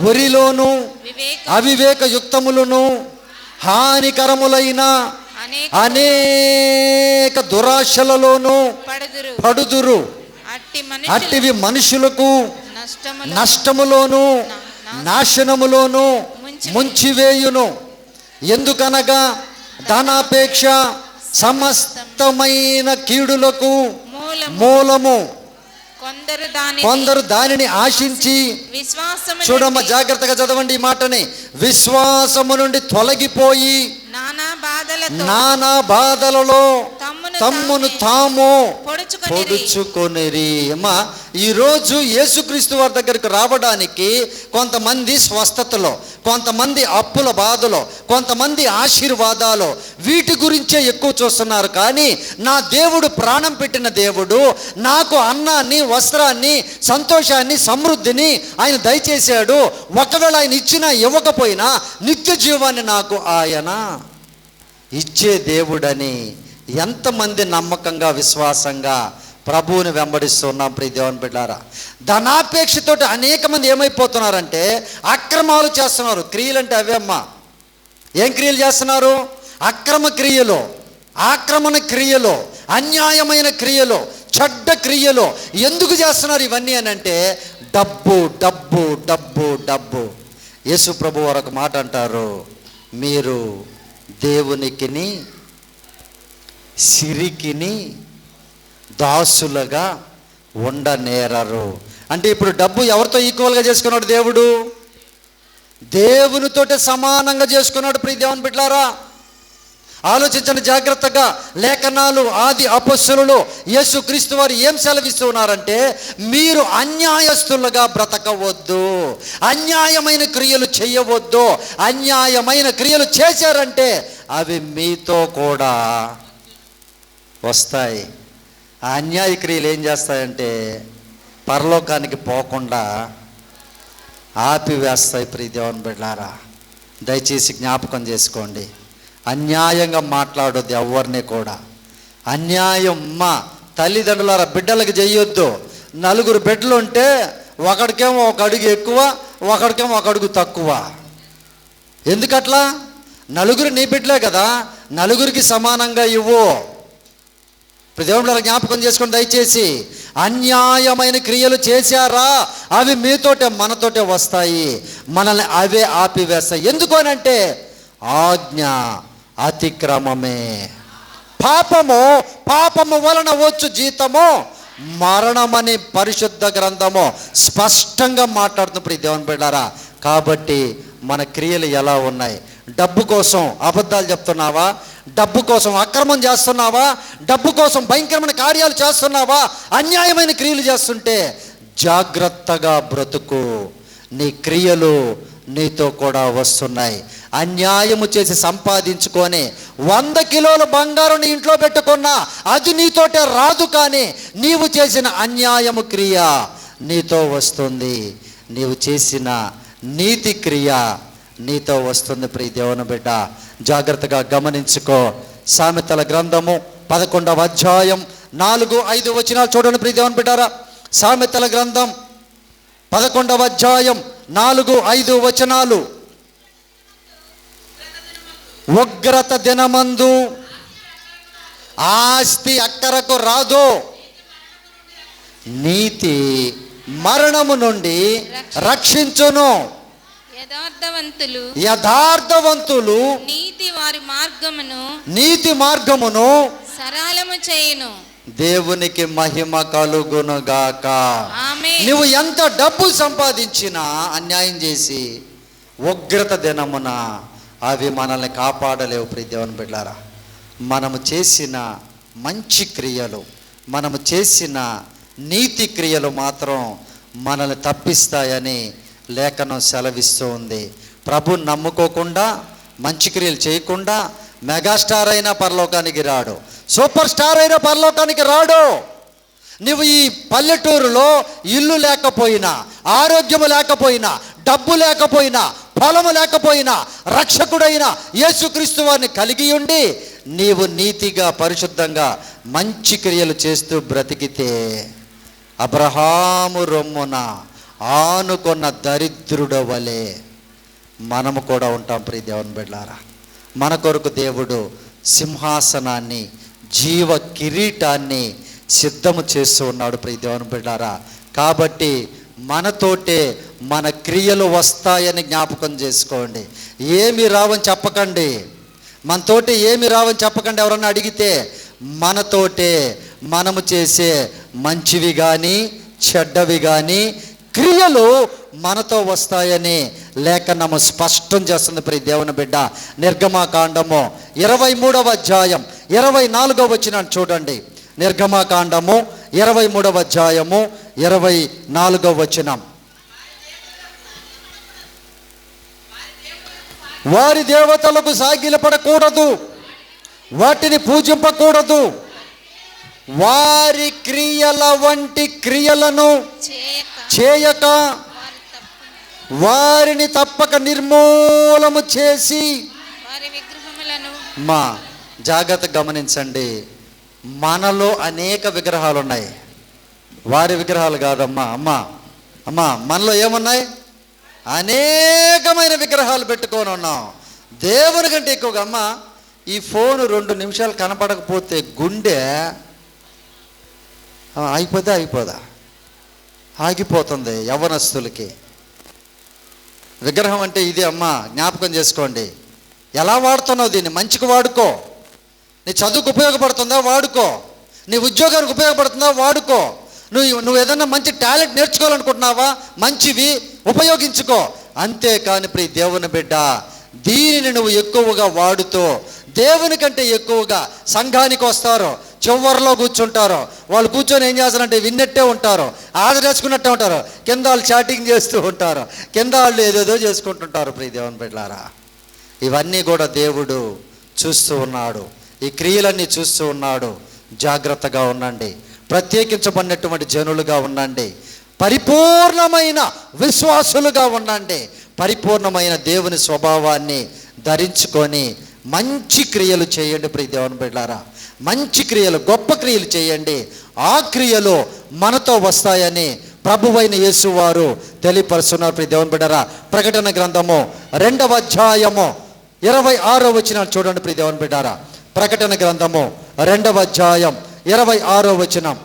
ఉరిలోను అవివేక యుక్తములను హానికరములైన అనేక దురాశలలోను పడుదురు. అట్టివి మనుషులకు నష్టములోను నాశనములోను ముంచివేయును. ఎందుకనగా ధనాపేక్ష సమస్తమైన కీడులకు మూలము. కొందరు దానిని ఆశించి, చూడమ్మ జాగ్రత్తగా చదవండి ఈ మాటని, విశ్వాసము నుండి తొలగిపోయి నానా బాధలలో తమ్మును తాము పొడుచుకొనిరి. అమ్మా, ఈరోజు యేసుక్రీస్తు వారి దగ్గరికి రావడానికి కొంతమంది స్వస్థతలో, కొంతమంది అప్పుల బాధలో, కొంతమంది ఆశీర్వాదాలు, వీటి గురించే ఎక్కువ చూస్తున్నారు. కానీ నా దేవుడు ప్రాణం పెట్టిన దేవుడు నాకు అన్నాన్ని, వస్త్రాన్ని, సంతోషాన్ని, సమృద్ధిని ఆయన దయచేశాడు. ఒకవేళ ఆయన ఇచ్చినా ఇవ్వకపోయినా నిత్య జీవాన్ని నాకు ఆయన ఇచ్చే దేవుడని ఎంతమంది నమ్మకంగా విశ్వాసంగా ప్రభువుని వెంబడిస్తున్నాం ప్రియ దేవుని బిడ్డారా. ధనాపేక్షతో అనేక మంది ఏమైపోతున్నారంటే అక్రమాలు చేస్తున్నారు. క్రియలు అంటే అవే అమ్మా. ఏం క్రియలు చేస్తున్నారు? అక్రమ క్రియలు, ఆక్రమణ క్రియలు, అన్యాయమైన క్రియలు, చెడ్డ క్రియలు. ఎందుకు చేస్తున్నారు ఇవన్నీ అని అంటే డబ్బు డబ్బు డబ్బు డబ్బు. యేసు ప్రభు వారు ఒక మాట అంటారు, మీరు దేవునికిని సిరికిని దాసులుగా ఉండనేరరు. అంటే ఇప్పుడు డబ్బు ఎవరితో ఈక్వల్గా చేసుకున్నాడు? దేవుడు దేవునితోటే సమానంగా చేసుకున్నాడు. ప్రియ దేవుని బిడ్డలారా, ఆలోచించండి జాగ్రత్తగా. లేఖనాలు ఆది అపొస్తలులు యేసుక్రీస్తు వారు ఏం సెలవిస్తున్నారంటే, మీరు అన్యాయస్తులుగా బ్రతకవద్దు, అన్యాయమైన క్రియలు చేయవద్దు. అన్యాయమైన క్రియలు చేశారంటే అవి మీతో కూడా వస్తాయి. ఆ అన్యాయ క్రియలు ఏం చేస్తాయంటే పరలోకానికి పోకుండా ఆపివేస్తాయి. ప్రియ దేవుని బిడ్డలారా, దయచేసి జ్ఞాపకం చేసుకోండి. అన్యాయంగా మాట్లాడొద్దు ఎవరిని కూడా. అన్యాయం తల్లిదండ్రులారా బిడ్డలకు చేయొద్దు. నలుగురు బిడ్డలు ఉంటే ఒకడికేమో ఒక అడుగు ఎక్కువ, ఒకడికేమో ఒక అడుగు తక్కువ. ఎందుకట్లా? నలుగురు నీ బిడ్డలే కదా, నలుగురికి సమానంగా ఇవ్వు. దేవుళ్ళ జ్ఞాపకం చేసుకొని దయచేసి. అన్యాయమైన క్రియలు చేశారా అవి మీతోటే మనతోటే వస్తాయి, మనల్ని అవే ఆపివేస్తాయి. ఎందుకు అనంటే ఆజ్ఞ అతిక్రమమే. పాపము వలన వచ్చు జీతము మరణమని పరిశుద్ధ గ్రంథము స్పష్టంగా మాట్లాడుతున్న ప్రియ దేవుని బిడ్డలారా. కాబట్టి మన క్రియలు ఎలా ఉన్నాయి? డబ్బు కోసం అబద్ధాలు చెప్తున్నావా? డబ్బు కోసం అక్రమం చేస్తున్నావా? డబ్బు కోసం భయంకరమైన కార్యాలు చేస్తున్నావా? అన్యాయమైన క్రియలు చేస్తుంటే జాగ్రత్తగా బ్రతుకు. నీ క్రియలు నీతో కూడా వస్తున్నాయి. అన్యాయము చేసి సంపాదించుకొని 100 కిలోల బంగారం నీ ఇంట్లో పెట్టుకున్నా అది నీతోటే రాదు. కానీ నీవు చేసిన అన్యాయము క్రియ నీతో వస్తుంది. నీవు చేసిన నీతి క్రియ నీతో వస్తుంది. ప్రియ దేవుని బిడ్డ, జాగ్రత్తగా గమనించుకో. సామెతల గ్రంథము 11వ అధ్యాయం 4-5 వచనాలు చూడండి ప్రియ దేవుని బిడ్డారా. సామెతల గ్రంథం 11వ అధ్యాయం 4-5 వచనాలు. ఉగ్రత దినమందు ఆస్తి అక్కరకు రాదు, నీతి మరణము నుండి రక్షించును. యథార్థవంతులు నీతి మార్గమును సరళము చేయును. దేవునికి మహిమ కలుగునుగాక. ఆమేన్. నువ్వు ఎంత డబ్బు సంపాదించినా అన్యాయం చేసి ఉగ్రత దినమున అవి మనల్ని కాపాడలేవు. ప్రియ దేవుని బిడ్డలారా, మనము చేసిన మంచి క్రియలు, మనము చేసిన నీతి క్రియలు మాత్రం మనల్ని తప్పిస్తాయని లేఖనం సెలవిస్తూ ఉంది. ప్రభుని నమ్ముకోకుండా మంచి క్రియలు చేయకుండా మెగాస్టార్ అయినా పరలోకానికి రాడు, సూపర్ స్టార్ అయినా పరలోకానికి రాడు. నువ్వు ఈ పల్లెటూరులో ఇల్లు లేకపోయినా, ఆరోగ్యము లేకపోయినా, డబ్బు లేకపోయినా, పొలము లేకపోయినా, రక్షకుడైన యేసుక్రీస్తు వారిని కలిగి ఉండి నీవు నీతిగా పరిశుద్ధంగా మంచి క్రియలు చేస్తూ బ్రతికితే అబ్రహాము రొమ్మున ఆనుకున్న దరిద్రుడ వలె మనము కూడా ఉంటాం. ప్రియ దేవుని బిడ్డలారా, మన కొరకు దేవుడు సింహాసనాన్ని, జీవ కిరీటాన్ని సిద్ధము చేస్తూ ఉన్నాడు. ప్రియ దేవుని బిడ్డలారా, కాబట్టి మనతోటే మన క్రియలు వస్తాయని జ్ఞాపకం చేసుకోండి. ఏమి రావని చెప్పకండి, మనతోటి ఏమి రావని చెప్పకండి. ఎవరన్నా అడిగితే మనతోటే మనము చేసే మంచివి కానీ చెడ్డవి కానీ క్రియలు మనతో వస్తాయని లేఖనము స్పష్టం చేస్తుంది. ప్రియ దేవుని బిడ్డ, నిర్గమాకాండము 23వ అధ్యాయం 24వ వచనం చూడండి. నిర్గమాకాండము 23వ అధ్యాయము 24వ వచనం. వారి దేవతలకు సాగిలపడకూడదు, వాటిని పూజింపకూడదు, వారి క్రియల వంటి క్రియలను చేయక వారిని తప్పక నిర్మూలము చేసి వారి విగ్రహములను. మా జాగ్రత్త గమనించండి, మనలో అనేక విగ్రహాలు ఉన్నాయి. వారి విగ్రహాలు కాదమ్మా. అమ్మా మనలో ఏమున్నాయి? అనేకమైన విగ్రహాలు పెట్టుకొని ఉన్నాం. దేవుని కంటే ఎక్కువగా అమ్మ, ఈ ఫోను 2 నిమిషాలు కనపడకపోతే గుండె అయిపోదా ఆగిపోతుంది యవ్వనస్తులకి. విగ్రహం అంటే ఇది అమ్మ, జ్ఞాపకం చేసుకోండి. ఎలా వాడుతున్నావు దీన్ని? మంచికి వాడుకో. నీ చదువుకు ఉపయోగపడుతుందా? వాడుకో. నీ ఉద్యోగానికి ఉపయోగపడుతుందా? వాడుకో. నువ్వు ఏదన్నా మంచి టాలెంట్ నేర్చుకోవాలనుకుంటున్నావా? మంచివి ఉపయోగించుకో. అంతేకాని ప్రియ దేవుని బిడ్డ, దీనిని నువ్వు ఎక్కువగా వాడుతూ దేవుని కంటే ఎక్కువగా సంఘానికి వస్తారు, చివరిలో కూర్చుంటారు. వాళ్ళు కూర్చొని ఏం చేస్తారంటే విన్నట్టే ఉంటారు, ఆదరేసుకున్నట్టే ఉంటారు. కింద వాళ్ళు చాటింగ్ చేస్తూ ఉంటారు, కింద వాళ్ళు ఏదేదో చేసుకుంటుంటారు. ప్రియ దేవుని బిడ్డలారా, ఇవన్నీ కూడా దేవుడు చూస్తూ ఉన్నాడు. ఈ క్రియలన్నీ చూస్తూ ఉన్నాడు. జాగ్రత్తగా ఉండండి. ప్రత్యేకించబడినటువంటి జనులుగా ఉండండి. పరిపూర్ణమైన విశ్వాసులుగా ఉండండి. పరిపూర్ణమైన దేవుని స్వభావాన్ని ధరించుకొని మంచి క్రియలు చేయండి. ప్రియ దేవుని బిడ్డలారా, మంచి క్రియలు, గొప్ప క్రియలు చేయండి. ఆ క్రియలు మనతో వస్తాయని ప్రభువైన యేసు వారు తెలియపరుస్తున్నారు. ప్రియ దేవుని బిడ్డలారా, ప్రకటన గ్రంథము 2వ అధ్యాయము 26వ వచనం చూడండి. ప్రియ దేవుని బిడ్డలారా, ప్రకటన గ్రంథము 2వ అధ్యాయం 26వ వచనం.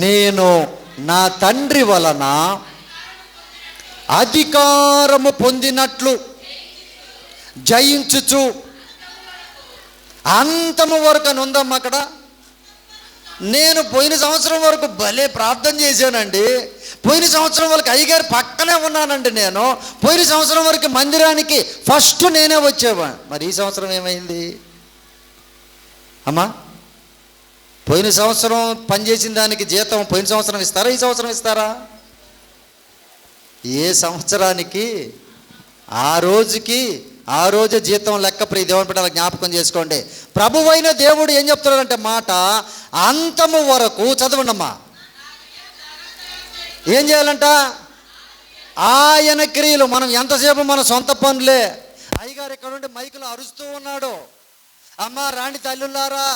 నేను నా తండ్రి వలన అధికారము పొందినట్లు జయించుచు అంతము వరకు అని ఉందమ్మా అక్కడ. నేను పోయిన సంవత్సరం వరకు భలే ప్రార్థన చేశానండి. పోయిన సంవత్సరం వరకు అయ్యగారు పక్కనే ఉన్నానండి. నేను పోయిన సంవత్సరం వరకు మందిరానికి ఫస్ట్ నేనే వచ్చేవాడిని. మరి ఈ సంవత్సరం ఏమైంది అమ్మా? పోయిన సంవత్సరం పనిచేసిన దానికి జీతం పోయిన సంవత్సరం ఇస్తారా? ఈ సంవత్సరం ఇస్తారా? ఏ సంవత్సరానికి ఆ రోజు జీతం లెక్క. ప్రియ దేవుని బిడ్డల జ్ఞాపకం చేసుకోండి. ప్రభువైన దేవుడు ఏం చెప్తున్నాడంటే మాట, అంతము వరకు చదవండమ్మా. ఏం చేయాలంట? ఆయన క్రియలు. మనం ఎంతసేపు మన సొంత పనులే. అయ్యగారు ఇక్కడ నుండి మైకులు అరుస్తూ ఉన్నాడు, అమ్మా రాణి తల్లులారా,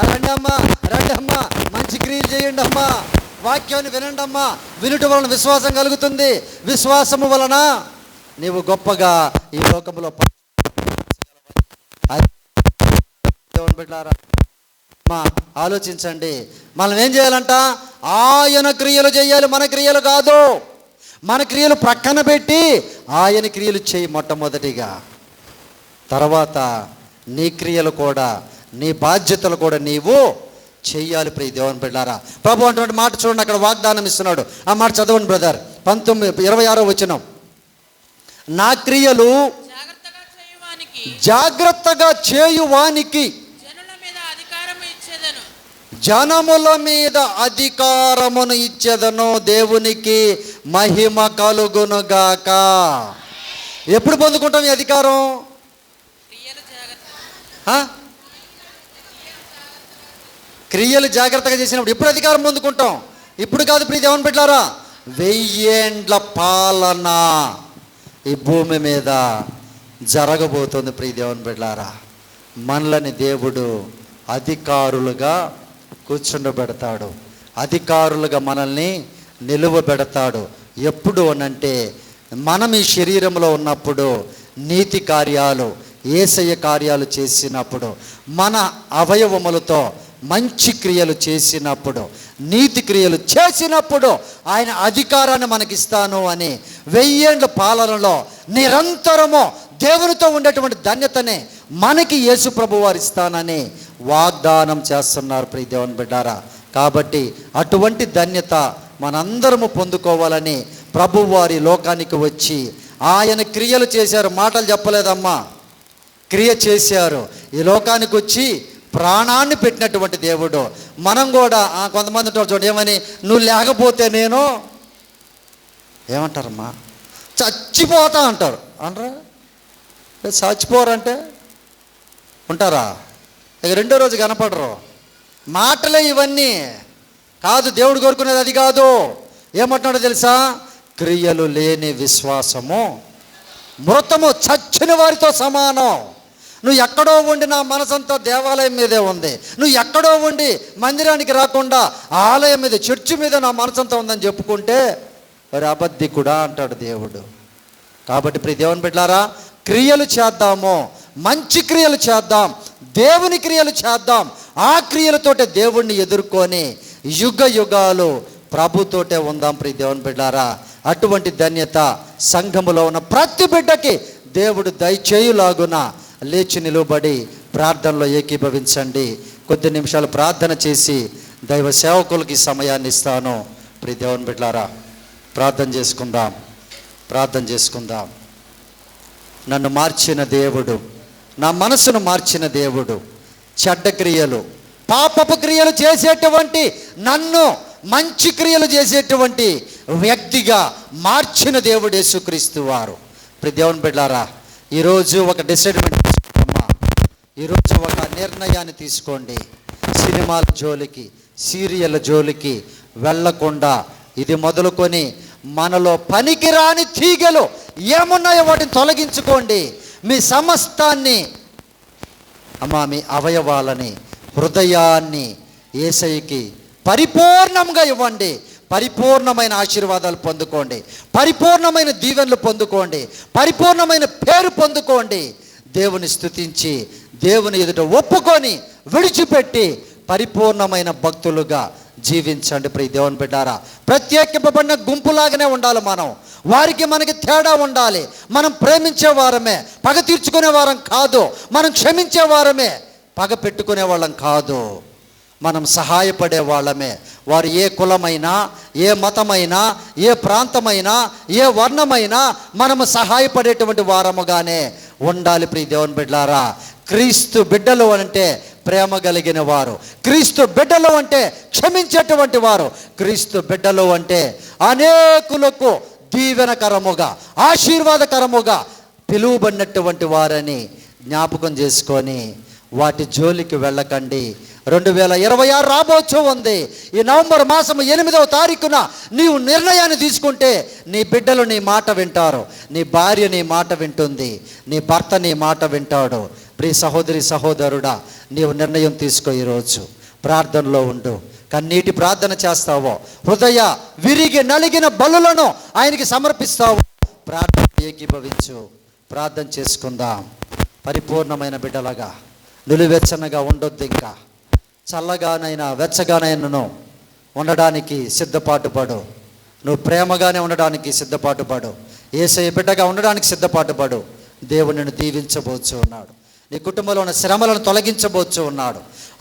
రండి అమ్మా, రండి అమ్మా, మంచి క్రియలు చేయండి అమ్మా, వాక్యాన్ని వినండి అమ్మా, వినుట వలన విశ్వాసం కలుగుతుంది, విశ్వాసము వలన నీవు గొప్పగా ఈ లోకంలో ఆలోచించండి. మనం ఏం చేయాలంట? ఆయన క్రియలు చేయాలి, మన క్రియలు కాదు. మన క్రియలు ప్రక్కన పెట్టి ఆయన క్రియలు చేయి మొట్టమొదటిగా. తర్వాత నీ క్రియలు కూడా, నీ బాధ్యతలు కూడా నీవు చెయ్యాలి. ప్రియ దేవుని బిడ్డలారా, ప్రభు అటువంటి మాట చూడండి, అక్కడ వాగ్దానం ఇస్తున్నాడు. ఆ మాట చదవండి బ్రదర్. 26వ వచనం. నా క్రియలు జాగ్రత్తగా చేయువానికి జనముల మీద అధికారమును ఇచ్చేదను, దేవునికి మహిమ కలుగునుగాక. ఎప్పుడు పొందుకుంటాం ఈ అధికారం? క్రియలు జాగ్రత్తగా చేసినప్పుడు. ఎప్పుడు అధికారం పొందుకుంటాం? ఇప్పుడు కాదు ప్రియ దేవుని బిడ్డలారా, 1000 ఏండ్ల పాలన ఈ భూమి మీద జరగబోతుంది. ప్రియ దేవుని బిడ్డలారా, మనలని దేవుడు అధికారులుగా కూర్చుండబెడతాడు, అధికారులుగా మనల్ని నిలువబెడతాడు. ఎప్పుడు అనంటే మనం ఈ శరీరంలో ఉన్నప్పుడు నీతి కార్యాలు, యేసయ్య కార్యాలు చేసినప్పుడు, మన అవయవములతో మంచి క్రియలు చేసినప్పుడు, నీతి క్రియలు చేసినప్పుడు ఆయన అధికారాన్ని మనకిస్తాను అని 1000 ఏండ్ల పాలనలో నిరంతరము దేవునితో ఉండేటువంటి ధన్యతనే మనకి యేసు ప్రభు వారు ఇస్తానని వాగ్దానం చేస్తున్నారు. ప్రియ దేవుని బిడ్డారా, కాబట్టి అటువంటి ధన్యత మనందరము పొందుకోవాలని ప్రభు వారి లోకానికి వచ్చి ఆయన క్రియలు చేశారు. మాటలు చెప్పలేదమ్మా, క్రియ చేశారు. ఈ లోకానికి వచ్చి ప్రాణాన్ని పెట్టినటువంటి దేవుడు. మనం కూడా కొంతమంది ఉంటారు చూడండి, ఏమని, నువ్వు లేకపోతే నేను ఏమంటారమ్మా, చచ్చిపోతా అంటారు. అనరా? చచ్చిపోరంటే ఉంటారా? ఇక రెండో రోజు కనపడరు. మాటలే ఇవన్నీ కాదు. దేవుడు కోరుకునేది అది కాదు. ఏమంటున్నాడో తెలుసా? క్రియలు లేని విశ్వాసము మృతము, చచ్చిన వారితో సమానం. నువ్వు ఎక్కడో ఉండి నా మనసంతా దేవాలయం మీదే ఉంది, నువ్వు ఎక్కడో ఉండి మందిరానికి రాకుండా ఆలయం మీద, చర్చి మీద నా మనసంతా ఉందని చెప్పుకుంటే మరి అబద్ధికుడా అంటాడు దేవుడు. కాబట్టి ప్రియ దేవుని బిడ్డలారా, క్రియలు చేద్దాము, మంచి క్రియలు చేద్దాం, దేవుని క్రియలు చేద్దాం. ఆ క్రియలతోటే దేవుణ్ణి ఎదుర్కొని యుగ యుగాలు ప్రభుతోటే ఉందాం. ప్రియ దేవుని బిడ్డలారా, అటువంటి ధన్యత సంఘములో ఉన్న ప్రతి బిడ్డకి దేవుడు దయచేయులాగున లేచి నిలువబడి ప్రార్థనలో ఏకీభవించండి. కొద్ది నిమిషాలు ప్రార్థన చేసి దైవ సేవకులకి సమయాన్ని ఇస్తాను. ప్రియ దేవుని బిడ్డలారా, ప్రార్థన చేసుకుందాం. నన్ను మార్చిన దేవుడు, నా మనసును మార్చిన దేవుడు, చెడ్డ క్రియలు, పాపపు క్రియలు చేసేటువంటి నన్ను మంచి క్రియలు చేసేటువంటి వ్యక్తిగా మార్చిన దేవుడు యేసుక్రీస్తు వారు. ప్రియ దేవుని బిడ్డలారా, ఈరోజు ఒక డిసైడ్మెంట్ తీసుకోమ్మా. ఈరోజు ఒక నిర్ణయాన్ని తీసుకోండి. సినిమాల జోలికి, సీరియల్ జోలికి వెళ్ళకుండా ఇది మొదలుకొని మనలో పనికిరాని తీగలు ఏమున్నాయో వాటిని తొలగించుకోండి. మీ సమస్తాన్ని మీ అవయవాలని, హృదయాన్ని యేసయ్యకి పరిపూర్ణంగా ఇవ్వండి. పరిపూర్ణమైన ఆశీర్వాదాలు పొందుకోండి, పరిపూర్ణమైన దీవెనలు పొందుకోండి, పరిపూర్ణమైన పేరు పొందుకోండి. దేవుని స్తుతించి దేవుని ఎదుట ఒప్పుకొని విడిచిపెట్టి పరిపూర్ణమైన భక్తులుగా జీవించండి. ప్రియ దేవుని బిడ్డారా, ప్రత్యేకింపబడిన గుంపులాగానే ఉండాలి. వారికి మనకి తేడా ఉండాలి. మనం ప్రేమించే వారమే, పగ తీర్చుకునే వారం కాదు. మనం క్షమించే వారమే, పగ పెట్టుకునే వాళ్ళం కాదు. మనం సహాయపడే వాళ్ళమే. వారు ఏ కులమైనా, ఏ మతమైనా, ఏ ప్రాంతమైనా, ఏ వర్ణమైనా మనము సహాయపడేటువంటి వారముగానే ఉండాలి. ప్రియ దేవుని బిడ్డలారా, క్రీస్తు బిడ్డలు అంటే ప్రేమ కలిగిన వారు, క్రీస్తు బిడ్డలు అంటే క్షమించేటువంటి వారు, క్రీస్తు బిడ్డలు అంటే అనేకులకు దీవెనకరముగా, ఆశీర్వాదకరముగా పిలువబడినటువంటి వారని జ్ఞాపకం చేసుకొని వాటి జోలికి వెళ్ళకండి. 2026 రాబోచు ఉంది. ఈ నవంబర్ మాసం 8వ తారీఖున నీవు నిర్ణయాన్ని తీసుకుంటే నీ బిడ్డలు నీ మాట వింటారు, నీ భార్య నీ మాట వింటుంది, నీ భర్త నీ మాట వింటాడు. ప్రియ సహోదరి సహోదరుడా, నీవు నిర్ణయం తీసుకో. ఈరోజు ప్రార్థనలో ఉండు. కన్నీటి ప్రార్థన చేస్తావో, హృదయ విరిగి నలిగిన బలులను ఆయనకి సమర్పిస్తావో, ప్రార్థన ఏకీభవించు. ప్రార్థన చేసుకుందాం. పరిపూర్ణమైన బిడ్డలుగా నిలువెచ్చనగా ఉండొద్దు. ఇంకా చల్లగానైనా వెచ్చగానైనా ఉండడానికి సిద్ధపాటు పడు. నువ్వు ప్రేమగానే ఉండడానికి సిద్ధపాటు పడు. యేసయ్య బిడ్డగా ఉండడానికి సిద్ధపాటు పడు. దేవుడు నిన్ను దీవించబోచు ఉన్నాడు. నీ కుటుంబంలో ఉన్న శ్రమలను తొలగించబోచు ఉన్నాడు.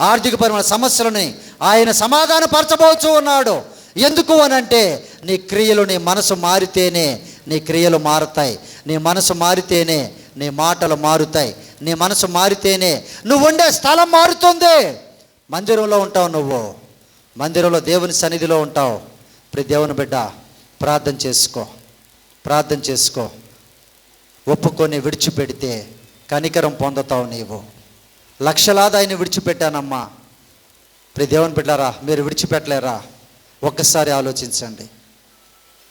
ఆర్థికపరమైన సమస్యలని ఆయన సమాధానపరచబోచు ఉన్నాడు. ఎందుకు అనంటే నీ క్రియలు, నీ మనసు మారితేనే నీ క్రియలు మారుతాయి. నీ మనసు మారితేనే నీ మాటలు మారుతాయి. నీ మనసు మారితేనే నువ్వు ఉండే స్థలం మారుతుంది. మందిరంలో ఉంటావు, నువ్వు మందిరంలో దేవుని సన్నిధిలో ఉంటావు. ప్రతి దేవుని బిడ్డ ప్రార్థన చేసుకో. ఒప్పుకొని విడిచిపెడితే కనికరం పొందుతావు. నీవు లక్షలాది ఆయన విడిచిపెట్టానమ్మా. ప్రతి దేవుని బిడ్డారా, మీరు విడిచిపెట్టలేరా? ఒక్కసారి ఆలోచించండి.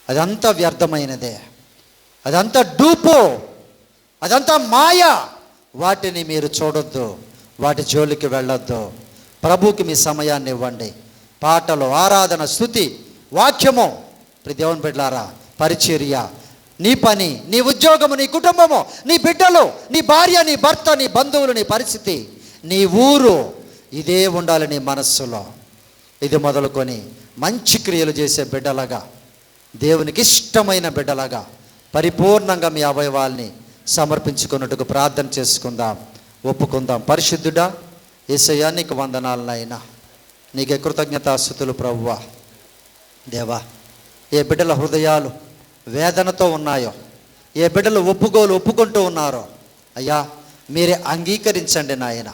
అదంతా వ్యర్థమైనదే, అదంతా డూపు, అదంతా మాయ. వాటిని మీరు చూడొద్దు, వాటి జోలికి వెళ్ళొద్దు. ప్రభువుకి మీ సమయాన్ని ఇవ్వండి. పాటలు, ఆరాధన, స్తుతి, వాక్యము, ప్రతి దేవుని బిడ్డలారా, పరిచర్య, నీ పని, నీ ఉద్యోగము, నీ కుటుంబము, నీ బిడ్డలు, నీ భార్య, నీ భర్త, నీ బంధువులు, నీ పరిస్థితి, నీ ఊరు, ఇదే ఉండాలి నీ మనస్సులో. ఇది మొదలుకొని మంచి క్రియలు చేసే బిడ్డలాగా, దేవునికి ఇష్టమైన బిడ్డలాగా పరిపూర్ణంగా మీ అవయవాల్ని సమర్పించుకున్నట్టుకు ప్రార్థన చేసుకుందాం, ఒప్పుకుందాం. పరిశుద్ధుడా యేసయ్యా, నీకు వందనాలు నాయనా, నీకే కృతజ్ఞతాస్తుతులు ప్రభువా. దేవా, ఏ బిడ్డల హృదయాలు వేదనతో ఉన్నాయో, ఏ బిడ్డలు ఒప్పుకుంటూ ఉన్నారో అయ్యా, మీరే అంగీకరించండి నాయన.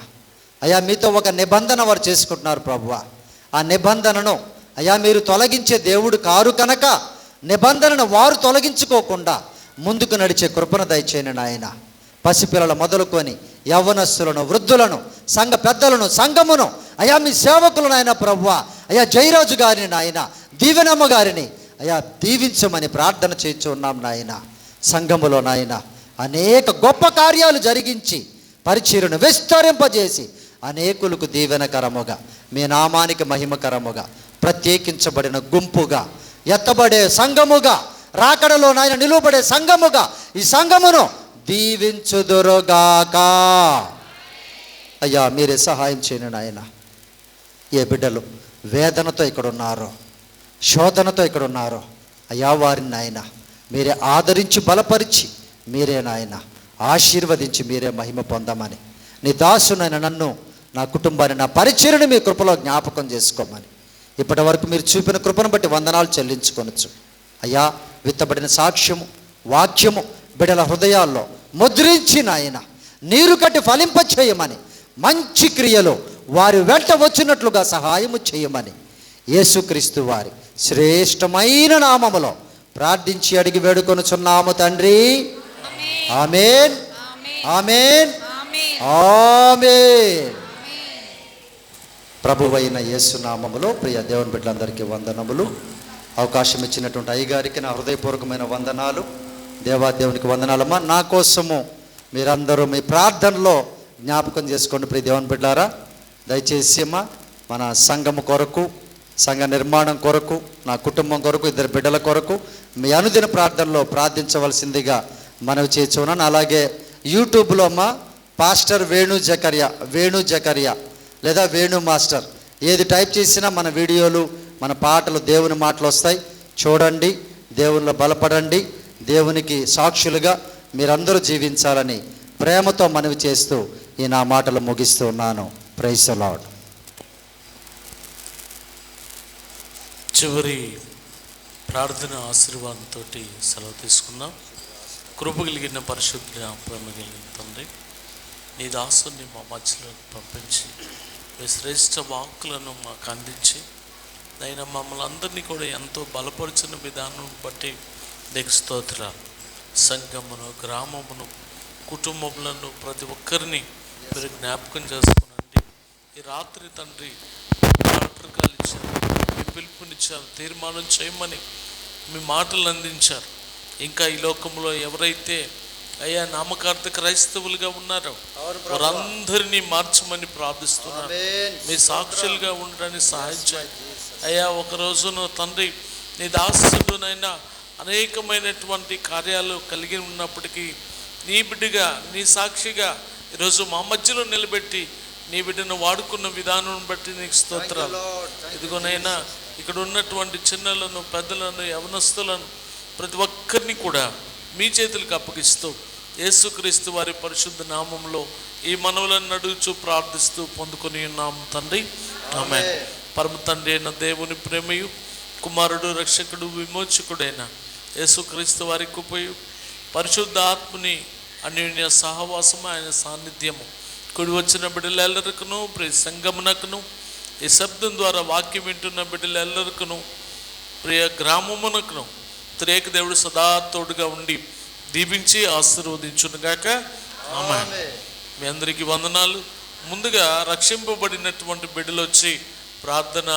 అయ్యా, మీతో ఒక నిబంధన వారు చేసుకుంటున్నారు ప్రభువా. ఆ నిబంధనను అయ్యా మీరు తొలగించే దేవుడు కారు కనుక నిబంధనను వారు తొలగించుకోకుండా ముందుకు నడిచే కృపను దయచేయండి నాయన. పసిపిల్లలు మొదలుకొని యవ్వనస్తులను, వృద్ధులను, సంఘ పెద్దలను, సంఘమును, అయ్యా మీ సేవకులను ఆయన ప్రభువా, అయ్యా జయరాజు గారిని నాయన, దీవెనమ్మ గారిని అయ్యా దీవించమని ప్రార్థన చేయించు ఉన్నాం నాయన. సంఘములో నాయన అనేక గొప్ప కార్యాలు జరిగించి పరిచర్యను విస్తరింపజేసి అనేకులకు దీవెనకరముగా, మీ నామానికి మహిమకరముగా, ప్రత్యేకించబడిన గుంపుగా, ఎత్తబడే సంఘముగా, రాకడలో నాయన నిలువబడే సంఘముగా ఈ సంఘమును దీవించుదురుగాక. అయ్యా మీరే సహాయం చేయండి నాయన. ఏ బిడ్డలు వేదనతో ఇక్కడ ఉన్నారో, శోధనతో ఇక్కడ ఉన్నారో, అయ్యా వారిని నాయన మీరే ఆదరించి బలపరిచి, మీరే నాయన ఆశీర్వదించి, మీరే మహిమ పొందమని, నీ దాసునైన నన్ను, నా కుటుంబాన్ని, నా పరిచర్యను మీ కృపలో జ్ఞాపకం చేసుకోమని ఇప్పటి వరకు మీరు చూపిన కృపను బట్టి వందనాలు చెల్లించుకొనొచ్చు. అయ్యా విత్తబడిన సాక్ష్యము, వాక్యము బిడ్డల హృదయాల్లో ముద్రించి నాయన నీరు కట్టి ఫలింపచేయమని, మంచి క్రియలు వారి వెంట వచ్చినట్లుగా సహాయము చేయమని యేసుక్రీస్తు వారి శ్రేష్టమైన నామములో ప్రార్థించి అడిగి వేడుకొనుచున్నాము తండ్రి. ఆమేన్, ఆమేన్, ఆమేన్. ప్రభువైన యేసు నామములో ప్రియ దేవుని బిడ్డలందరికీ వందనములు. అవకాశం ఇచ్చినటువంటి అయ్యగారికి నా హృదయపూర్వకమైన వందనాలు. దేవాదేవునికి వందనాలమ్మా. నా కోసము మీరందరూ మీ ప్రార్థనలో జ్ఞాపకం చేసుకోండి ప్రియ దేవుని బిడ్డారా. దయచేసి అమ్మా మన సంఘము కొరకు, సంఘ నిర్మాణం కొరకు, నా కుటుంబం కొరకు, 2 బిడ్డల కొరకు మీ అనుదిన ప్రార్థనలో ప్రార్థించవలసిందిగా మనవి చేస్తున్నాను. అలాగే యూట్యూబ్లో అమ్మ పాస్టర్ వేణు జకర్యా లేదా వేణు మాస్టర్ ఏది టైప్ చేసినా మన వీడియోలు, మన పాటలు, దేవుని మాటలు వస్తాయి. చూడండి, దేవునిలో బలపడండి. దేవునికి సాక్షులుగా మీరందరూ జీవించాలని ప్రేమతో మనవి చేస్తూ ఈ నా మాటలు ముగిస్తూ ఉన్నాను. Praise the lord. చివరి ప్రార్థన ఆశీర్వాదంతో సెలవు తీసుకుందాం. కృప కలిగిన పరిశుద్ధ ప్రేమ కలిగిన తండ్రి, నీ దాసుని మా మధ్యలో పంపించి మీ శ్రేష్ఠ వాక్కులను మాకు అందించి అయినా మమ్మల్ని అందరినీ కూడా ఎంతో బలపరిచిన విధానం బట్టి నీకు స్తోత్రాలు. సంఘమును, గ్రామమును, కుటుంబములను ప్రతి ఒక్కరిని మీరు జ్ఞాపకం చేసుకునండి. ఈ రాత్రి తండ్రి ఆటంకాలు ఇచ్చారు, మీ పిలుపునిచ్చారు, తీర్మానం చేయమని మీ మాటలు అందించారు. ఇంకా ఈ లోకంలో ఎవరైతే అయ్యా నామకార్థ క్రైస్తవులుగా ఉన్నారో వారందరినీ మార్చమని ప్రార్థిస్తున్నారు. మీ సాక్షులుగా ఉండడానికి సహాయం చేయండి అయ్యా. ఒక రోజును తండ్రి నీ దాసుడునైనా అనేకమైనటువంటి కార్యాలు కలిగి ఉన్నప్పటికీ నీ బిడ్డగా, నీ సాక్షిగా ఈరోజు మా మధ్యలో నిలబెట్టి నీ బిడ్డను వాడుకున్న విధానం బట్టి నీకు స్తోత్రాలు. ఇదిగోనైనా ఇక్కడ ఉన్నటువంటి చిన్నలను, పెద్దలను, యవనస్తులను ప్రతి ఒక్కరిని కూడా మీ చేతులకు అప్పగిస్తూ యేసుక్రీస్తు వారి పరిశుద్ధ నామంలో ఈ మనవులను నడుచు ప్రార్థిస్తూ పొందుకొని ఉన్నాం తండ్రి. ఆమేన్. పరమ తండ్రి అయిన దేవుని ప్రేమయు, కుమారుడు, రక్షకుడు, విమోచకుడైన యేసుక్రీస్తు వారి కృపయు, పరిశుద్ధ ఆత్మని అన్యోన్య సహవాసము, ఆయన సాన్నిధ్యము కూడి వచ్చిన బిడ్డలెల్లరికను, ప్రియ సంగమునకును, ఈ శబ్దం ద్వారా వాక్యం వింటున్న బిడ్డలెల్లరికను, ప్రియ గ్రామమునకును త్రేక దేవుడు సదా తోడుగా ఉండి దీవించి ఆశీర్వదించునుగాక. ఆమేన్. మీ అందరికీ వందనాలు. ముందుగా రక్షింపబడినటువంటి బిడ్డలు వచ్చి ప్రార్థన